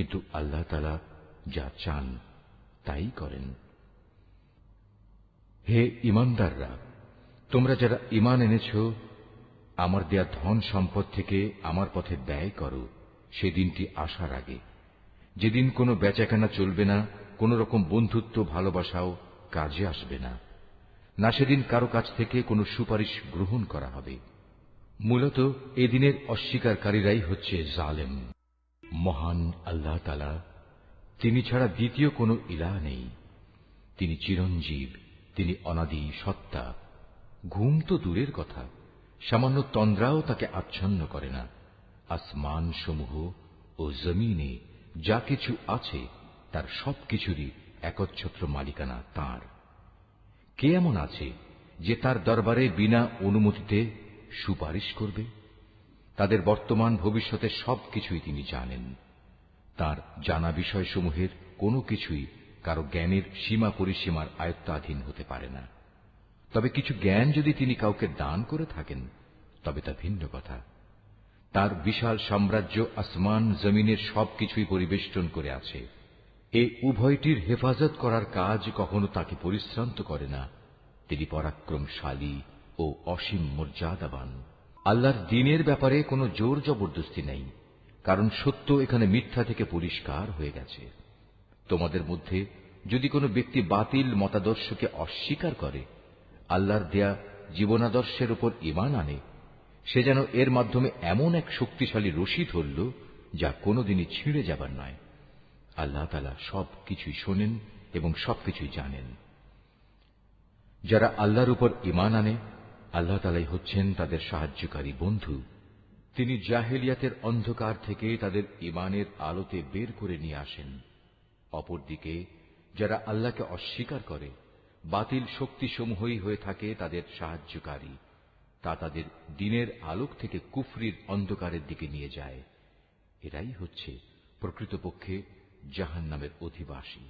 কিন্তু আল্লাহ তাআলা যা চান তাই করেন। হে ঈমানদাররা, তোমরা যারা ঈমান এনেছ, আমার দেয়া ধন সম্পদ থেকে আমার পথে ব্যয় করো সেদিনটি আসার আগে, যেদিন কোনো বেচাকেনা চলবে না, কোন রকম বন্ধুত্ব ভালোবাসাও কাজে আসবে না, না সেদিন কারো কাছ থেকে কোনো সুপারিশ গ্রহণ করা হবে। মূলত এদিনের অস্বীকারীরাই হচ্ছে জালেম। মহান আল্লাহ তাআলা, তিনি ছাড়া দ্বিতীয় কোনো ইলাহ নেই। তিনি চিরঞ্জীব, তিনি অনাদি সত্তা। ঘুম তো দূরের কথা, সামান্য তন্দ্রাও তাকে আচ্ছন্ন করে না। আসমান সমূহ ও জমিনে যা কিছু আছে তার সবকিছুরই একচ্ছত্র মালিকানা তাঁর। কে এমন আছে যে তার দরবারে বিনা অনুমতিতে সুপারিশ করবে? তাদের বর্তমান ভবিষ্যতের সবকিছুই তিনি জানেন। তার জানা বিষয়সমূহের কোনো কিছুই কারো জ্ঞানের সীমা পরিসীমার আয়ত্তাধীন হতে পারে না। তবে কিছু জ্ঞান যদি তিনি কাউকে দান করে থাকেন তবে তা ভিন্ন কথা। তার বিশাল সাম্রাজ্য আসমান জমিনের সবকিছুই পরিবেষ্টন করে আছে। এ উভয়টির হেফাজত করার কাজ কখনো তাকে পরিশ্রান্ত করে না। তিনি পরাক্রমশালী ও অসীম মর্যাদাবান। আল্লাহর দ্বীনের ব্যাপারে কোনো জোর জবরদস্তি নেই, কারণ সত্য এখানে মিথ্যা থেকে পরিষ্কার হয়ে গেছে। তোমাদের মধ্যে যদি কোনো ব্যক্তি বাতিল মতাদর্শকে অস্বীকার করে আল্লাহর দেয়া জীবনাদর্শের উপর ঈমান আনে, সে যেন এর মাধ্যমে এমন এক শক্তিশালী রশি ধরল যা কোনোদিনই ছিঁড়ে যাবার নয়। আল্লাহ তাআলা সবকিছুই শোনেন এবং সবকিছুই জানেন। যারা আল্লাহর উপর ঈমান আনে, আল্লাহ তাআলাই হচ্ছেন তাদের সাহায্যকারী বন্ধু। তিনি জাহেলিয়াতের অন্ধকার থেকে তাদের ঈমানের আলোতে বের করে নিয়ে আসেন। অপরদিকে যারা আল্লাহকে অস্বীকার করে, বাতিল শক্তিসমূহই হয়ে থাকে তাদের সাহায্যকারী। তা তাদের দ্বীনের আলোক থেকে কুফরির অন্ধকারের দিকে নিয়ে যায়। এরাই হচ্ছে প্রকৃতপক্ষে জাহান্নামের অধিবাসী।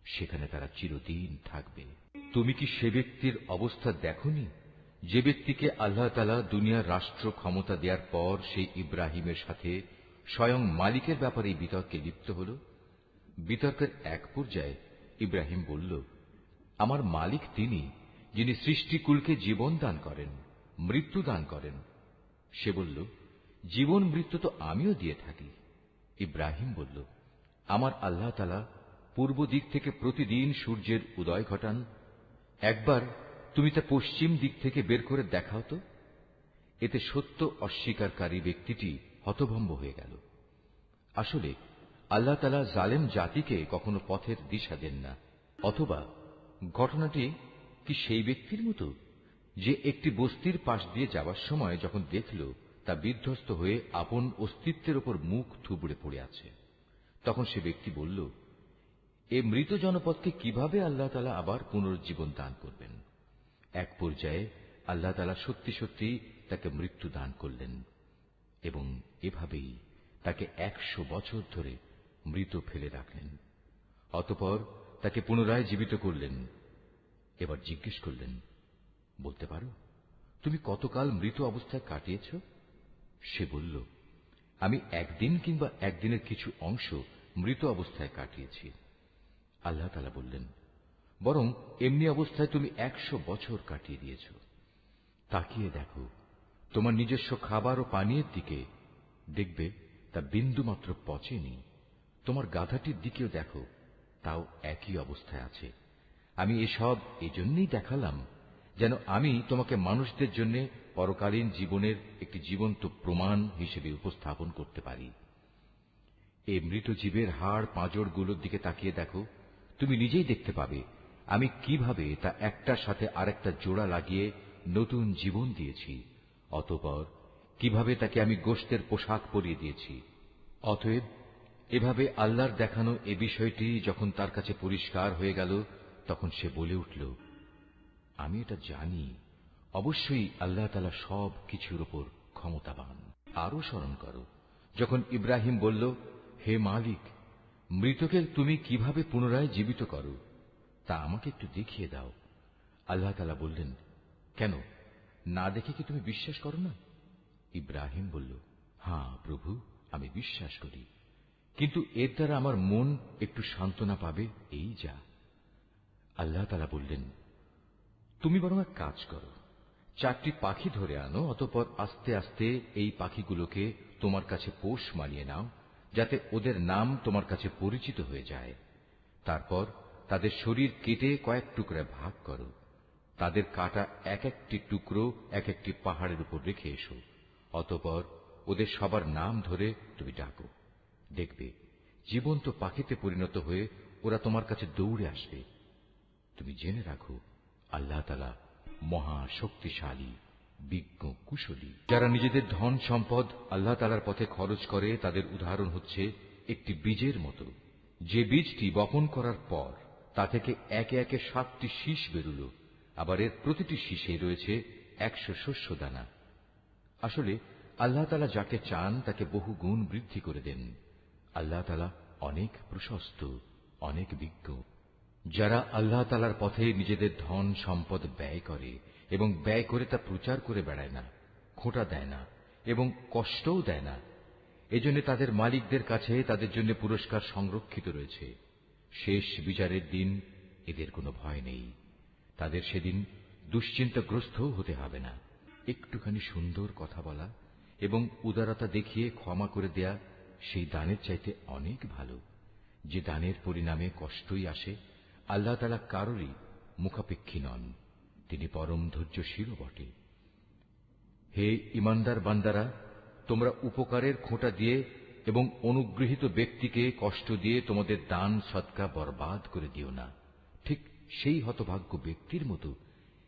সেখানে তারা চিরদিন থাকবে। তুমি কি সে ব্যক্তির অবস্থা দেখোনি যে ব্যক্তিকে আল্লাহ তাআলা দুনিয়ার রাষ্ট্র ক্ষমতা দেওয়ার পর সেই ইব্রাহিমের সাথে স্বয়ং মালিকের ব্যাপারে বিতর্কে লিপ্ত হল? বিতর্কের এক পর্যায়ে ইব্রাহিম বলল, আমার মালিক তিনি, যিনি সৃষ্টিকুলকে জীবন দান করেন, মৃত্যু দান করেন। সে বলল, জীবন মৃত্যু তো আমিও দিয়ে থাকি। ইব্রাহিম বলল, আমার আল্লাহ তাআলা পূর্ব দিক থেকে প্রতিদিন সূর্যের উদয় ঘটান। একবার তুমি তা পশ্চিম দিক থেকে বের করে দেখাও তো। এতে সত্য অস্বীকারী ব্যক্তিটি হতভম্ব হয়ে গেল। আসলে আল্লাহ তাআলা জালেম জাতিকে কখনো পথের দিশা দেন না। অথবা ঘটনাটি কি সেই ব্যক্তির মতো যে একটি বস্তির পাশ দিয়ে যাবার সময় যখন দেখল তা বিধ্বস্ত হয়ে আপন অস্তিত্বের উপর মুখ থুবড়ে পড়ে আছে, তখন সে ব্যক্তি বলল, এ মৃত জনপদকে কিভাবে আল্লাহ তাআলা আবার পুনরুজ্জীবন দান করবেন? এক পর্যায়ে আল্লাহ তাআলা সত্যি সত্যি তাকে মৃত্যু দান করলেন এবং এভাবেই তাকে 100 বছর ধরে মৃত ফেলে রাখলেন। অতঃপর তাকে পুনরায় জীবিত করলেন। এবার জিজ্ঞেস করলেন, বলতে পারো তুমি কতকাল মৃত অবস্থায় কাটিয়েছ? সে বলল, আমি একদিন কিংবা একদিনের কিছু অংশ মৃত অবস্থায় কাটিয়েছি। আল্লাহ তাআলা বললেন, বরং এমনি অবস্থায় তুমি 100 বছর কাটিয়ে দিয়েছ। তাকিয়ে দেখো তোমার নিজস্ব খাবার ও পানীয়ের দিকে, দেখবে তা বিন্দুমাত্র পচেনি। তোমার গাধাটির দিকেও দেখো, তাও একই অবস্থায় আছে। আমি এসব এজন্যই দেখালাম যেন আমি তোমাকে মানুষদের জন্য পরকালীন জীবনের একটি জীবন্ত প্রমাণ হিসেবে উপস্থাপন করতে পারি। এই মৃত জীবের হাড় পাঁজরগুলোর দিকে তাকিয়ে দেখো, তুমি নিজেই দেখতে পাবে আমি কিভাবে তা একটার সাথে আরেকটা জোড়া লাগিয়ে নতুন জীবন দিয়েছি। অতঃপর কিভাবে তাকে আমি গোশতের পোশাক পরিয়ে দিয়েছি। অতএব এভাবে আল্লাহর দেখানো এ বিষয়টি যখন তার কাছে পরিষ্কার হয়ে গেল, তখন সে বলে উঠল, আমি এটা জানি, অবশ্যই আল্লাহ তাআলা সব কিছুর উপর ক্ষমতাবান। আরো স্মরণ করো যখন ইব্রাহিম বলল, হে মালিক, মৃতকে তুমি কিভাবে পুনরায় জীবিত করো তা আমাকে একটু দেখিয়ে দাও। আল্লাহ তাআলা বললেন, কেন, না দেখে কি তুমি বিশ্বাস করো না? ইব্রাহিম বলল, হ্যাঁ প্রভু, আমি বিশ্বাস করি। কিন্তু এর দ্বারা আমার মন একটু সান্ত্বনা পাবে, এই যা। আল্লাহ তাআলা বললেন, তুমি বরং এক কাজ করো, 4টি পাখি ধরে আনো, অতঃপর আস্তে আস্তে এই পাখিগুলোকে তোমার কাছে পোষ মানিয়ে নাও, যাতে ওদের নাম তোমার কাছে পরিচিত হয়ে যায়। তারপর তাদের শরীর কেটে কয়েক টুকরায় ভাগ করো, তাদের কাটা এক একটি টুকরো এক একটি পাহাড়ের উপর রেখে এসো, অতঃপর ওদের সবার নাম ধরে তুমি ডাকো। দেখবে জীবন্ত পাখিতে পরিণত হয়ে ওরা তোমার কাছে দৌড়ে আসবে। তুমি জেনে রাখো, আল্লাহ তাআলা মহা শক্তিশালী, বিজ্ঞ, কুশলী। যারা নিজেদের ধন সম্পদ আল্লাহ তাআলার পথে খরচ করে, তাদের উদাহরণ হচ্ছে একটি বীজের মতো, যে বীজটি বপন করার পর তা থেকে একে একে 7টি শীষ বেরুল, আবার এর প্রতিটি শীষে রয়েছে 100 শস্য দানা। আসলে আল্লাহ তাআলা যাকে চান তাকে বহু গুণ বৃদ্ধি করে দেন। আল্লাহ তাআলা অনেক প্রশস্ত, অনেক বিজ্ঞ। যারা আল্লাহ তাআলার পথে নিজেদের ধন সম্পদ ব্যয় করে এবং ব্যয় করে তা প্রচার করে বেড়ায় না, খোঁটা দেয় না এবং কষ্টও দেয় না, এজন্য তাদের মালিকদের কাছে তাদের জন্য পুরস্কার সংরক্ষিত রয়েছে। শেষ বিচারের দিন এদের কোনো ভয় নেই, তাদের সেদিন দুশ্চিন্তাগ্রস্তও হতে হবে না। একটুখানি সুন্দর কথা বলা এবং উদারতা দেখিয়ে ক্ষমা করে দেয়া সেই দানের চাইতে অনেক ভালো। যে দানের পরিণামে কষ্টই আসে, আল্লাহ তাআলা কারোরই মুখাপেক্ষী নন, তিনি পরম ধৈর্যশীলও বটে। হে ঈমানদার বান্দারা, তোমরা উপকারের খোঁটা দিয়ে এবং অনুগৃহীত ব্যক্তিকে কষ্ট দিয়ে তোমাদের দান সদকা বরবাদ করে দিও না, ঠিক সেই হতভাগ্য ব্যক্তির মতো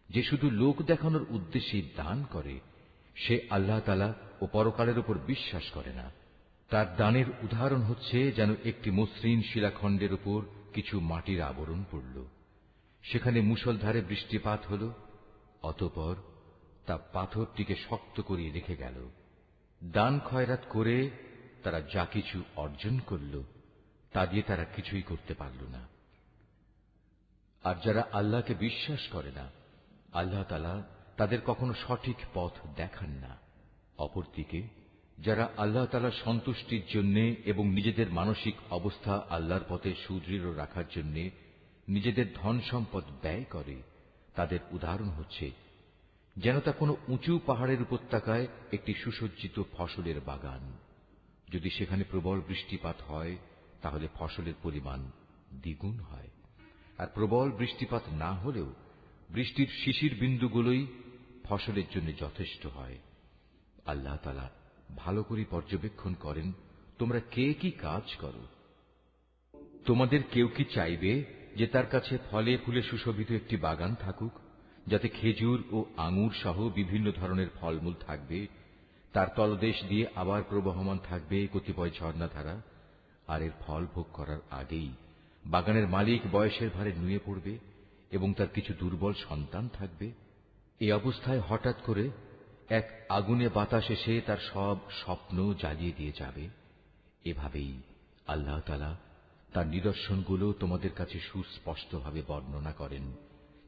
যে শুধু লোক দেখানোর উদ্দেশ্যে দান করে, সে আল্লাহ তাআলা ও পরকালের উপর বিশ্বাস করে না। তার দানের উদাহরণ হচ্ছে যেন একটি মসৃণ শিলাখণ্ডের উপর কিছু মাটির আবরণ পড়ল, সেখানে মুষলধারে বৃষ্টিপাত হল, অতঃপর তা পাথরটিকে শক্ত করিয়ে রেখে গেল। দান খয়রাত করে তারা যা কিছু অর্জন করল, তা দিয়ে তারা কিছুই করতে পারল না। আর যারা আল্লাহকে বিশ্বাস করে না, আল্লাহ তাআলা তাদের কখনো সঠিক পথ দেখান না। অপরদিকে যারা আল্লাহ তাআলার সন্তুষ্টির জন্য এবং নিজেদের মানসিক অবস্থা আল্লাহর পথে সুদৃঢ় রাখার জন্য নিজেদের ধন সম্পদ ব্যয় করে, তাদের উদাহরণ হচ্ছে যেন তা কোনো উঁচু পাহাড়ের উপত্যকায় একটি সুসজ্জিত ফসলের বাগান। যদি সেখানে প্রবল বৃষ্টিপাত হয়, তাহলে ফসলের পরিমাণ দ্বিগুণ হয়, আর প্রবল বৃষ্টিপাত না হলেও বৃষ্টির শিশির বিন্দুগুলোই ফসলের জন্য যথেষ্ট হয়। আল্লাহ তাআলা ভালো করে পর্যবেক্ষণ করেন তোমরা কে কি কাজ করো। তোমাদের কেউ কি চাইবে যে তার কাছে ফলে ফুলে সুশোভিত একটি বাগান থাকুক, যাতে খেজুর ও আঙুর সহ বিভিন্ন ধরনের ফলমূল থাকবে, তার তলদেশ দিয়ে আবার প্রবহমান থাকবে কতিপয় ঝর্ণাধারা, আর এর ফল ভোগ করার আগেই বাগানের মালিক বয়সের ভারে নুয়ে পড়বে এবং তার কিছু দুর্বল সন্তান থাকবে। এই অবস্থায় হঠাৎ করে এক আগুনে বাতাস এসে তার সব স্বপ্ন জ্বালিয়ে দিয়ে যাবে। এভাবেই আল্লাহ তাআলা তার নিদর্শনগুলো তোমাদের কাছে সুস্পষ্টভাবে বর্ণনা করেন,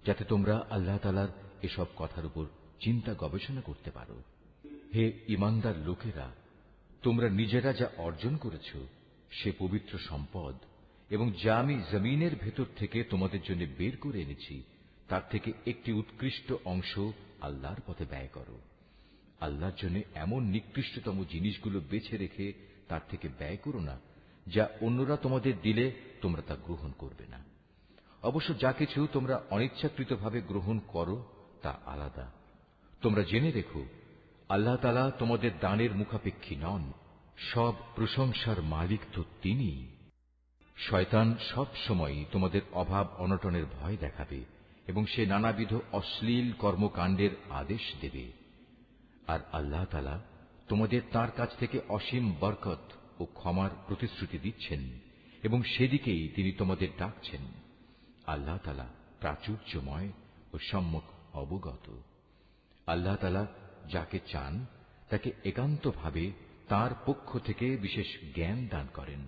যাতে তোমরা আল্লাহ তাআলার এসব কথার উপর চিন্তা গবেষণা করতে পারো। হে ঈমানদার লোকেরা, তোমরা নিজেরা যা অর্জন করেছ সে পবিত্র সম্পদ এবং যা আমি জমিনের ভেতর থেকে তোমাদের জন্য বের করে এনেছি, তার থেকে একটি উৎকৃষ্ট অংশ আল্লাহর পথে ব্যয় করো। আল্লাহর জন্য এমন নিকৃষ্টতম জিনিসগুলো বেছে রেখে তার থেকে ব্যয় করো না, যা অন্যরা তোমাদের দিলে তোমরা তা গ্রহণ করবে না। অবশ্য যা কিছু তোমরা অনিচ্ছাকৃতভাবে গ্রহণ করো তা আলাদা। তোমরা জেনে রেখো, আল্লাহ তাআলা তোমাদের দানের মুখাপেক্ষী নন, সব প্রশংসার মালিক তো তিনিই। শয়তান সব সময় তোমাদের অভাব অনটনের ভয় দেখাবে এবং সে নানাবিধ অশ্লীল কর্মকাণ্ডের আদেশ দেবে। আর আল্লাহ তাআলা তোমাদের তাঁর কাছ থেকে অসীম বরকত ও ক্ষমার প্রতিশ্রুতি দিচ্ছেন এবং সেদিকেই তিনি তোমাদের ডাকছেন। আল্লাহ তাআলা প্রাচুর্যময় ও সম্যক অবগত। আল্লাহ তাআলা যাকে চান তাকে একান্তভাবে তাঁর পক্ষ থেকে বিশেষ জ্ঞান দান করেন।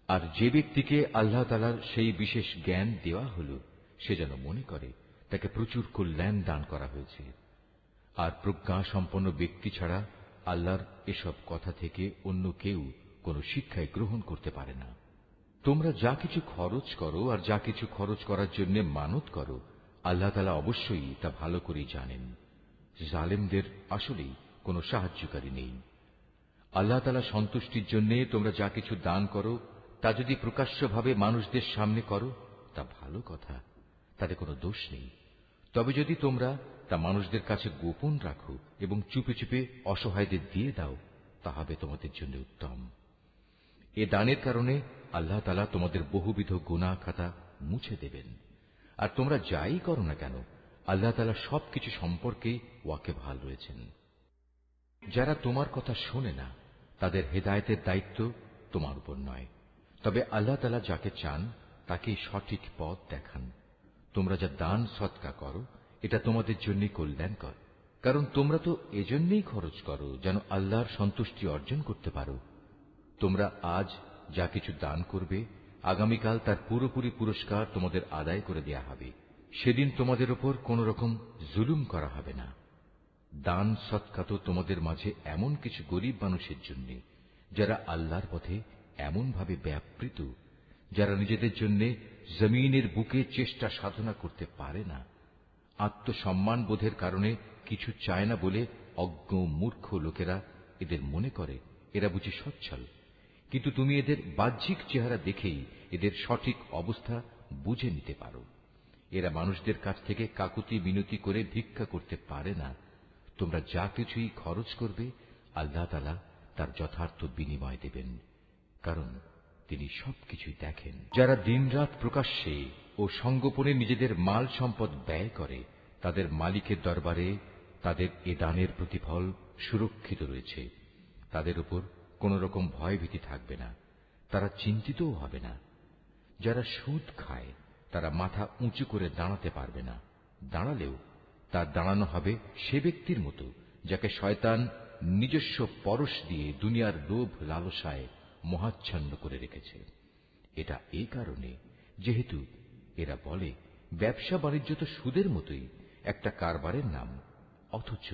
আর যে ব্যক্তিকে আল্লাহ তাআলার সেই বিশেষ জ্ঞান দেওয়া হল, সে যেন মনে করে তাকে প্রচুর কল্যাণ দান করা হয়েছে। আর প্রজ্ঞা সম্পন্ন ব্যক্তি ছাড়া আল্লাহর এসব কথা থেকে অন্য কেউ কোনো শিক্ষাই গ্রহণ করতে পারে না। তোমরা যা কিছু খরচ করো আর যা কিছু খরচ করার জন্য মানত করো, আল্লাহ তাআলা অবশ্যই তা ভালো করেই জানেন। জালেমদের আসলেই কোনো সাহায্যকারী নেই। আল্লাহ তাআলা সন্তুষ্টির জন্য তোমরা যা কিছু দান করো তা যদি প্রকাশ্যভাবে মানুষদের সামনে করো তা ভালো কথা, তাতে কোনো দোষ নেই। তবে যদি তোমরা তা মানুষদের কাছে গোপন রাখো এবং চুপে চুপে অসহায়দের দিয়ে দাও, তা হবে তোমাদের জন্য উত্তম। এ দানের কারণে আল্লাহ তাআলা তোমাদের বহুবিধ গুনাহ খাতা মুছে দেবেন। আর তোমরা যাই করো না কেন, আল্লাহ তাআলা সবকিছু সম্পর্কে ওয়াকিবহাল রয়েছেন। যারা তোমার কথা শোনে না, তাদের হেদায়েতের দায়িত্ব তোমার উপর নয়, তবে আল্লাহ তাআলা যাকে চান তাকেই সঠিক পথ দেখান। তোমরা যা দান সদকা করো এটা তোমাদের জন্য কল্যাণকর, কারণ তোমরা তো এজন্যই খরচ করো যেন আল্লাহর সন্তুষ্টি অর্জন করতে পারো। তোমরা আজ যা কিছু দান করবে, আগামীকাল তার পুরোপুরি পুরস্কার তোমাদের আদায় করে দেয়া হবে। সেদিন তোমাদের উপর কোন রকম জুলুম করা হবে না। দান সদকা তো তোমাদের মাঝে এমন কিছু গরিব মানুষের জন্য যারা আল্লাহর পথে এমন ভাবে ব্যাপৃত, যারা নিজেদের জন্য জমিনের বুকে চেষ্টা সাধনা করতে পারে না, আত্মসম্মান বোধের কারণে কিছু চায় না বলে অজ্ঞ মূর্খ লোকেরা এদের মনে করে এরা বুঝি সচ্ছল। কিন্তু তুমি এদের বাহ্যিক চেহারা দেখেই এদের সঠিক অবস্থা বুঝে নিতে পারো। এরা মানুষদের কাছ থেকে কাকুতি মিনতি করে ভিক্ষা করতে পারে না। তোমরা যা কিছুই খরচ করবে, আল্লাহ তাআলা তার যথার্থ বিনিময় দেবেন, কারণ তিনি সবকিছুই দেখেন। যারা দিনরাত প্রকাশ্যে ও সঙ্গোপনে নিজেদের মাল সম্পদ ব্যয় করে, তাদের মালিকের দরবারে তাদের এ দানের প্রতিফল সুরক্ষিত রয়েছে। তাদের উপর কোন রকম ভয়ভীতি থাকবে না, তারা চিন্তিতও হবে না। যারা সুদ খায় তারা মাথা উঁচু করে দাঁড়াতে পারবে না, দাঁড়ালেও তার দাঁড়ানো হবে সে ব্যক্তির মতো যাকে শয়তান নিজস্ব পরশ দিয়ে দুনিয়ার লোভ লালসায় মোহাচ্ছন্ন করে রেখেছে। এটা এই কারণে যেহেতু এরা বলে ব্যবসা বাণিজ্য তো সুদের মতোই একটা কারবারের নাম, অথচ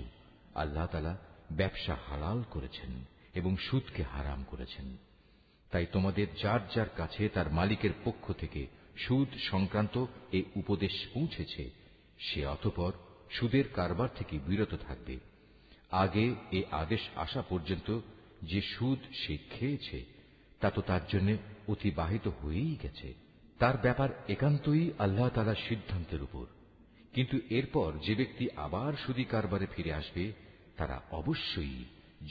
আল্লাহ তাআলা ব্যবসা হালাল করেছেন এবং সুদকে হারাম করেছেন। তাই তোমাদের যার যার কাছে তার মালিকের পক্ষ থেকে সুদ সংক্রান্ত এই উপদেশ পৌঁছেছে, সে অতঃপর সুদের কারবার থেকে বিরত থাকবে। আগে এ আদেশ আসা পর্যন্ত যে সুদ সে খেয়েছে তা তো তার জন্য অতিবাহিত হয়েই গেছে। তার ব্যাপার একান্তই আল্লাহ তাআলার সিদ্ধান্তের উপর। কিন্তু এরপর যে ব্যক্তি আবার সুদী কারবারে ফিরে আসবে, তারা অবশ্যই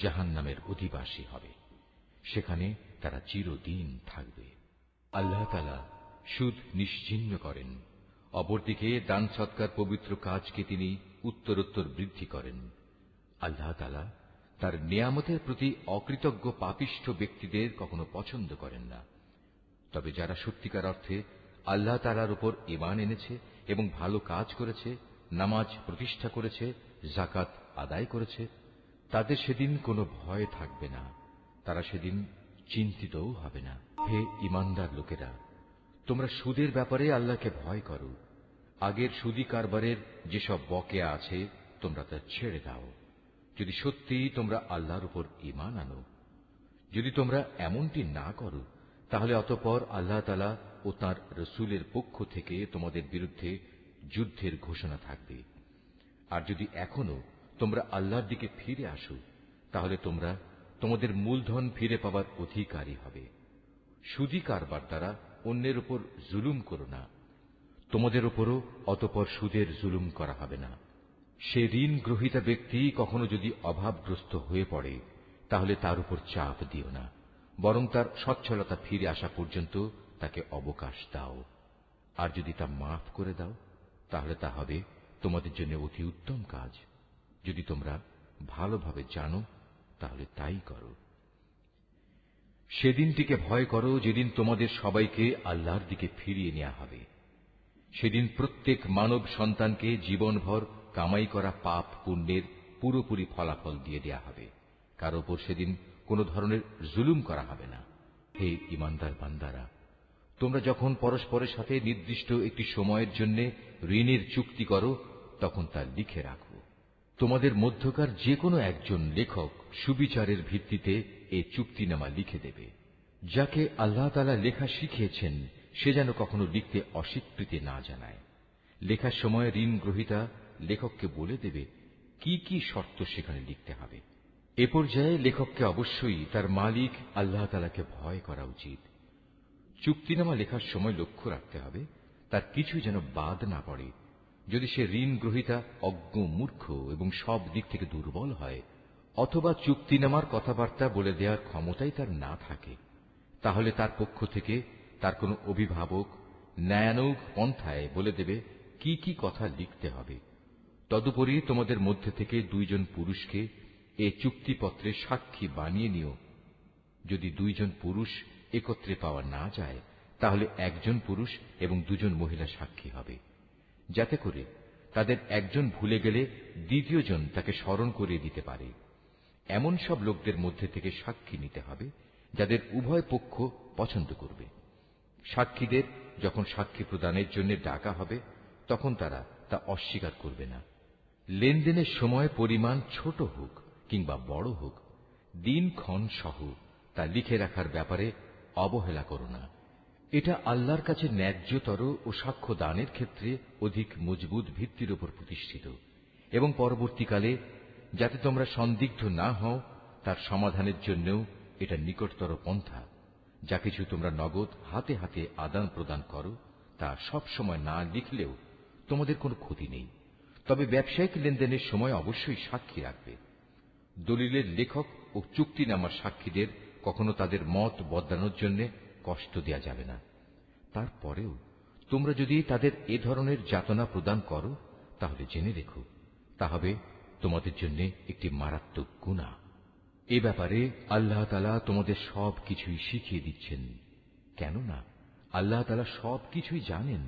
জাহান্নামের অধিবাসী হবে, সেখানে তারা চিরদিন থাকবে। আল্লাহ তাআলা সুদ নিশ্চিহ্ন করেন, অপরদিকে দান সৎকার পবিত্র কাজকে তিনি উত্তরোত্তর বৃদ্ধি করেন। আল্লাহ তাআলা তার নিয়ামতের প্রতি অকৃতজ্ঞ পাপিষ্ঠ ব্যক্তিদের কখনো পছন্দ করেন না। তবে যারা সত্যিকার অর্থে আল্লাহ তাআলার উপর ঈমান এনেছে এবং ভালো কাজ করেছে, নামাজ প্রতিষ্ঠা করেছে, যাকাত আদায় করেছে, তাদের সেদিন কোনো ভয় থাকবে না, তারা সেদিন চিন্তিতও হবে না। হে ঈমানদার লোকেরা, তোমরা সুদের ব্যাপারে আল্লাহকে ভয় করো। আগের সুদী কারবারের যেসব বকেয়া আছে তোমরা তা ছেড়ে দাও, যদি সত্যিই তোমরা আল্লাহর উপর ঈমান আনো। যদি তোমরা এমনটি না করো, তাহলে অতঃপর আল্লাহ তাআলা ও তাঁর রাসূলের পক্ষ থেকে তোমাদের বিরুদ্ধে যুদ্ধের ঘোষণা থাকবে। আর যদি এখনো তোমরা আল্লাহর দিকে ফিরে আসো, তাহলে তোমরা তোমাদের মূলধন ফিরে পাবার অধিকারী হবে। সুদী কারবার দ্বারা অন্যের উপর জুলুম করো না, তোমাদের উপরও অতঃপর সুদের জুলুম করা হবে না। সে ঋণ গ্রহীতা ব্যক্তি কখনো যদি অভাবগ্রস্ত হয়ে পড়ে, তাহলে তার উপর চাপ দিও না, বরং তার সচ্ছলতা ফিরে আসা পর্যন্ত তাকে অবকাশ দাও। আর যদি তা মাফ করে দাও, তাহলে তা হবে তোমাদের জন্য অতি উত্তম কাজ। যদি তোমরা ভালোভাবে জানো, তাহলে তাই করো। সেদিনটিকে ভয় করো যেদিন তোমাদের সবাইকে আল্লাহর দিকে ফিরিয়ে নেওয়া হবে। সেদিন প্রত্যেক মানব সন্তানকে জীবনভর কামাই করা পাপ পুণ্যের পুরোপুরি ফলাফল দিয়ে দেয়া হবে। কারো উপর সেদিন কোনো ধরনের জুলুম করা হবে না। হে ঈমানদার বান্দারা, তোমরা যখন পরস্পরের সাথে নির্দিষ্ট একটি সময়ের জন্য ঋণের চুক্তি করো, তখন তা লিখে রাখো। তোমাদের মধ্যকার যে কোনো একজন লেখক সুবিচারের ভিত্তিতে এ চুক্তিনামা লিখে দেবে। যাকে আল্লাহ তাআলা লেখা শিখিয়েছেন সে যেন কখনো লিখতে অস্বীকৃতি না জানায়। লেখার সময় ঋণ গ্রহীতা লেখককে বলে দেবে কি কি শর্ত সেখানে লিখতে হবে। এ পর্যায়ে লেখককে অবশ্যই তার মালিক আল্লাহ তাআলাকে ভয় করা উচিত। চুক্তিনামা লেখার সময় লক্ষ্য রাখতে হবে তার কিছু যেন বাদ না পড়ে। যদি সে ঋণ গ্রহীতা অজ্ঞ, মূর্খ এবং সব দিক থেকে দুর্বল হয়, অথবা চুক্তিনামার কথাবার্তা বলে দেওয়ার ক্ষমতাই তার না থাকে, তাহলে তার পক্ষ থেকে তার কোনো অভিভাবক ন্যায়ানুগ পন্থায় বলে দেবে কি কি কথা লিখতে হবে। তদুপরি তোমাদের মধ্যে থেকে দুইজন পুরুষকে এ চুক্তিপত্রে সাক্ষী বানিয়ে নিও। যদি দুইজন পুরুষ একত্রে পাওয়া না যায়, তাহলে একজন পুরুষ এবং দুজন মহিলা সাক্ষী হবে, যাতে করে তাদের একজন ভুলে গেলে দ্বিতীয়জন তাকে স্মরণ করিয়ে দিতে পারে। এমন সব লোকদের মধ্যে থেকে সাক্ষী নিতে হবে যাদের উভয় পক্ষ পছন্দ করবে। সাক্ষীদের যখন সাক্ষী প্রদানের জন্য ডাকা হবে তখন তারা তা অস্বীকার করবে না। লেনদেনের সময় পরিমাণ ছোট হোক কিংবা বড় হোক, দিনক্ষণ সহ তা লিখে রাখার ব্যাপারে অবহেলা করো না। এটা আল্লাহর কাছে ন্যায্যতর ও সাক্ষ্য দানের ক্ষেত্রে অধিক মজবুত ভিত্তির উপর প্রতিষ্ঠিত, এবং পরবর্তীকালে যাতে তোমরা সন্দিগ্ধ না হও তার সমাধানের জন্যও এটা নিকটতর পন্থা। যা কিছু তোমরা নগদ হাতে হাতে আদান প্রদান করো তা সব সময় না লিখলেও তোমাদের কোনো ক্ষতি নেই, তবে ব্যবসায়িক লেনদেনের সময় অবশ্যই সাক্ষী রাখবে। দলিলের লেখক ও চুক্তিনামার সাক্ষীদের কখনো তাদের মত বদলানোর জন্য কষ্ট দেয়া যাবে না। তারপরেও তোমরা যদি তাদের এ ধরনের যাতনা প্রদান করো তাহলে জেনে রেখো তা হবে তোমাদের জন্য একটি মারাত্মক গুনাহ। এ ব্যাপারে আল্লাহ তাআলা তোমাদের সব কিছুই শিখিয়ে দিচ্ছেন, কেননা আল্লাহ তাআলা সব কিছুই জানেন।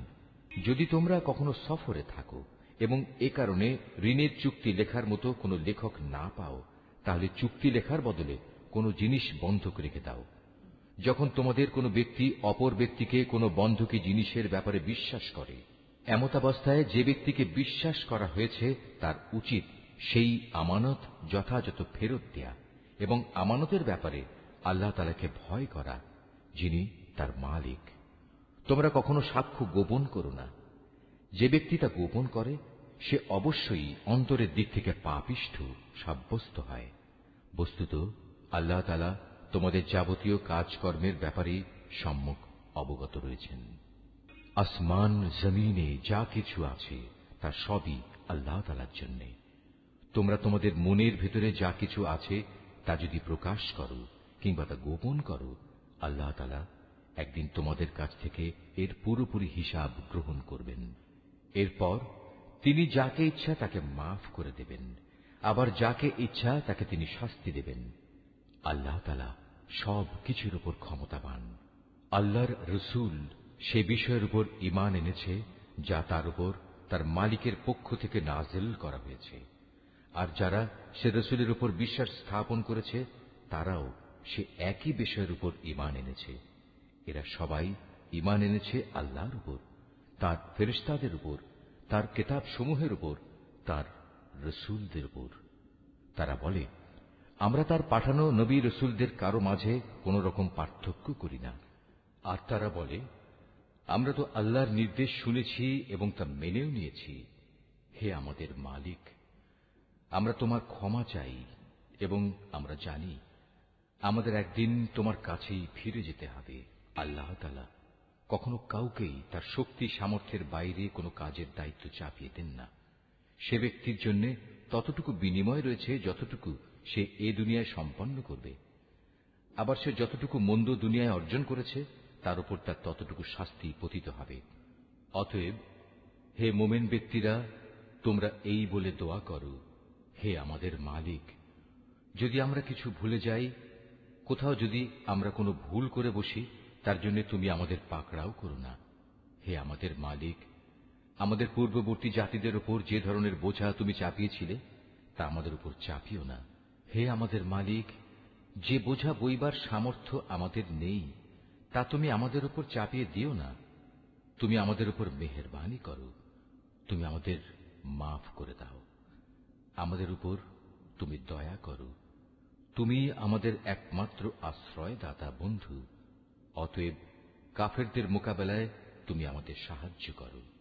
যদি তোমরা কখনো সফরে থাকো এবং এ কারণে ঋণের চুক্তি লেখার মতো কোনো লেখক না পাও, তাহলে চুক্তি লেখার বদলে কোনো জিনিস বন্ধক রেখে দাও। যখন তোমাদের কোনো ব্যক্তি অপর ব্যক্তিকে কোনো বন্ধকি জিনিসের ব্যাপারে বিশ্বাস করে, এমতাবস্থায় যে ব্যক্তিকে বিশ্বাস করা হয়েছে তার উচিত সেই আমানত যথাযথ ফেরত দেয়া এবং আমানতের ব্যাপারে আল্লাহ তাআলাকে ভয় করা, যিনি তার মালিক। তোমরা কখনো সাক্ষ্য গোপন করো না। যে ব্যক্তি তা গোপন করে সে অবশ্যই অন্তরের দিক থেকে পাপিষ্ঠ সাব্যস্ত হয়। বস্তুত আল্লাহ তাআলা তোমাদের যাবতীয় কাজকর্মের ব্যাপারে সম্যক অবগত রয়েছেন। আসমান জমিনে যা কিছু আছে তা সবই আল্লাহ তাআলার জন্য। তোমরা তোমাদের মনের ভেতরে যা কিছু আছে তা যদি প্রকাশ করো কিংবা তা গোপন করো, আল্লাহ তাআলা একদিন তোমাদের কাছ থেকে এর পুরোপুরি হিসাব গ্রহণ করবেন। এরপর তিনি যাকে ইচ্ছা তাকে মাফ করে দেবেন, আবার যাকে ইচ্ছা তাকে তিনি শাস্তি দেবেন। আল্লাহ তাআলা সব কিছুর উপর ক্ষমতাবান। আল্লাহর রসূল সে বিষয়ের উপর ঈমান এনেছে যা তার উপর তার মালিকের পক্ষ থেকে নাযিল করা হয়েছে, আর যারা সে রসূলের উপর বিশ্বাস স্থাপন করেছে তারাও সে একই বিষয়ের উপর ঈমান এনেছে। এরা সবাই ঈমান এনেছে আল্লাহর উপর, তার ফেরেশতাদের উপর, তার কিতাব সমূহের উপর, তার রসূলদের উপর। তারা বলে, আমরা তার পাঠানো নবী রসূলদের কারো মাঝে কোন রকম পার্থক্য করি না। আর তারা বলে, আমরা তো আল্লাহর নির্দেশ শুনেছি এবং তা মেনেও নিয়েছি। হে আমাদের মালিক, আমরা তোমার ক্ষমা চাই এবং আমরা জানি আমাদের একদিন তোমার কাছেই ফিরে যেতে হবে। আল্লাহ তাআলা কখনো কাউকেই তার শক্তি সামর্থ্যের বাইরে কোনো কাজের দায়িত্ব চাপিয়ে দেন না। সে ব্যক্তির জন্য ততটুকু বিনিময় রয়েছে যতটুকু সে এ দুনিয়ায় সম্পন্ন করবে, আবার সে যতটুকু মন্দ দুনিয়ায় অর্জন করেছে তার উপর তার ততটুকু শাস্তি পতিত হবে। অতএব হে মোমেন ব্যক্তিরা, তোমরা এই বলে দোয়া করো, হে আমাদের মালিক, যদি আমরা কিছু ভুলে যাই, কোথাও যদি আমরা কোনো ভুল করে বসি, তার জন্য তুমি আমাদের পাকড়াও করো না। হে আমাদের মালিক, আমাদের পূর্ববর্তী জাতিদের উপর যে ধরনের বোঝা তুমি চাপিয়েছিলে তা আমাদের উপর চাপিও না। হে আমাদের মালিক, যে বোঝা বইবার সামর্থ্য আমাদের নেই তা তুমি আমাদের উপর চাপিয়ে দিও না। তুমি আমাদের উপর মেহেরবানি করো, তুমি আমাদের মাফ করে দাও, আমাদের উপর তুমি দয়া করো, তুমি আমাদের একমাত্র আশ্রয় দাতা বন্ধু, অতএব কাফেরদের মোকাবেলায় তুমি আমাদের সাহায্য করো।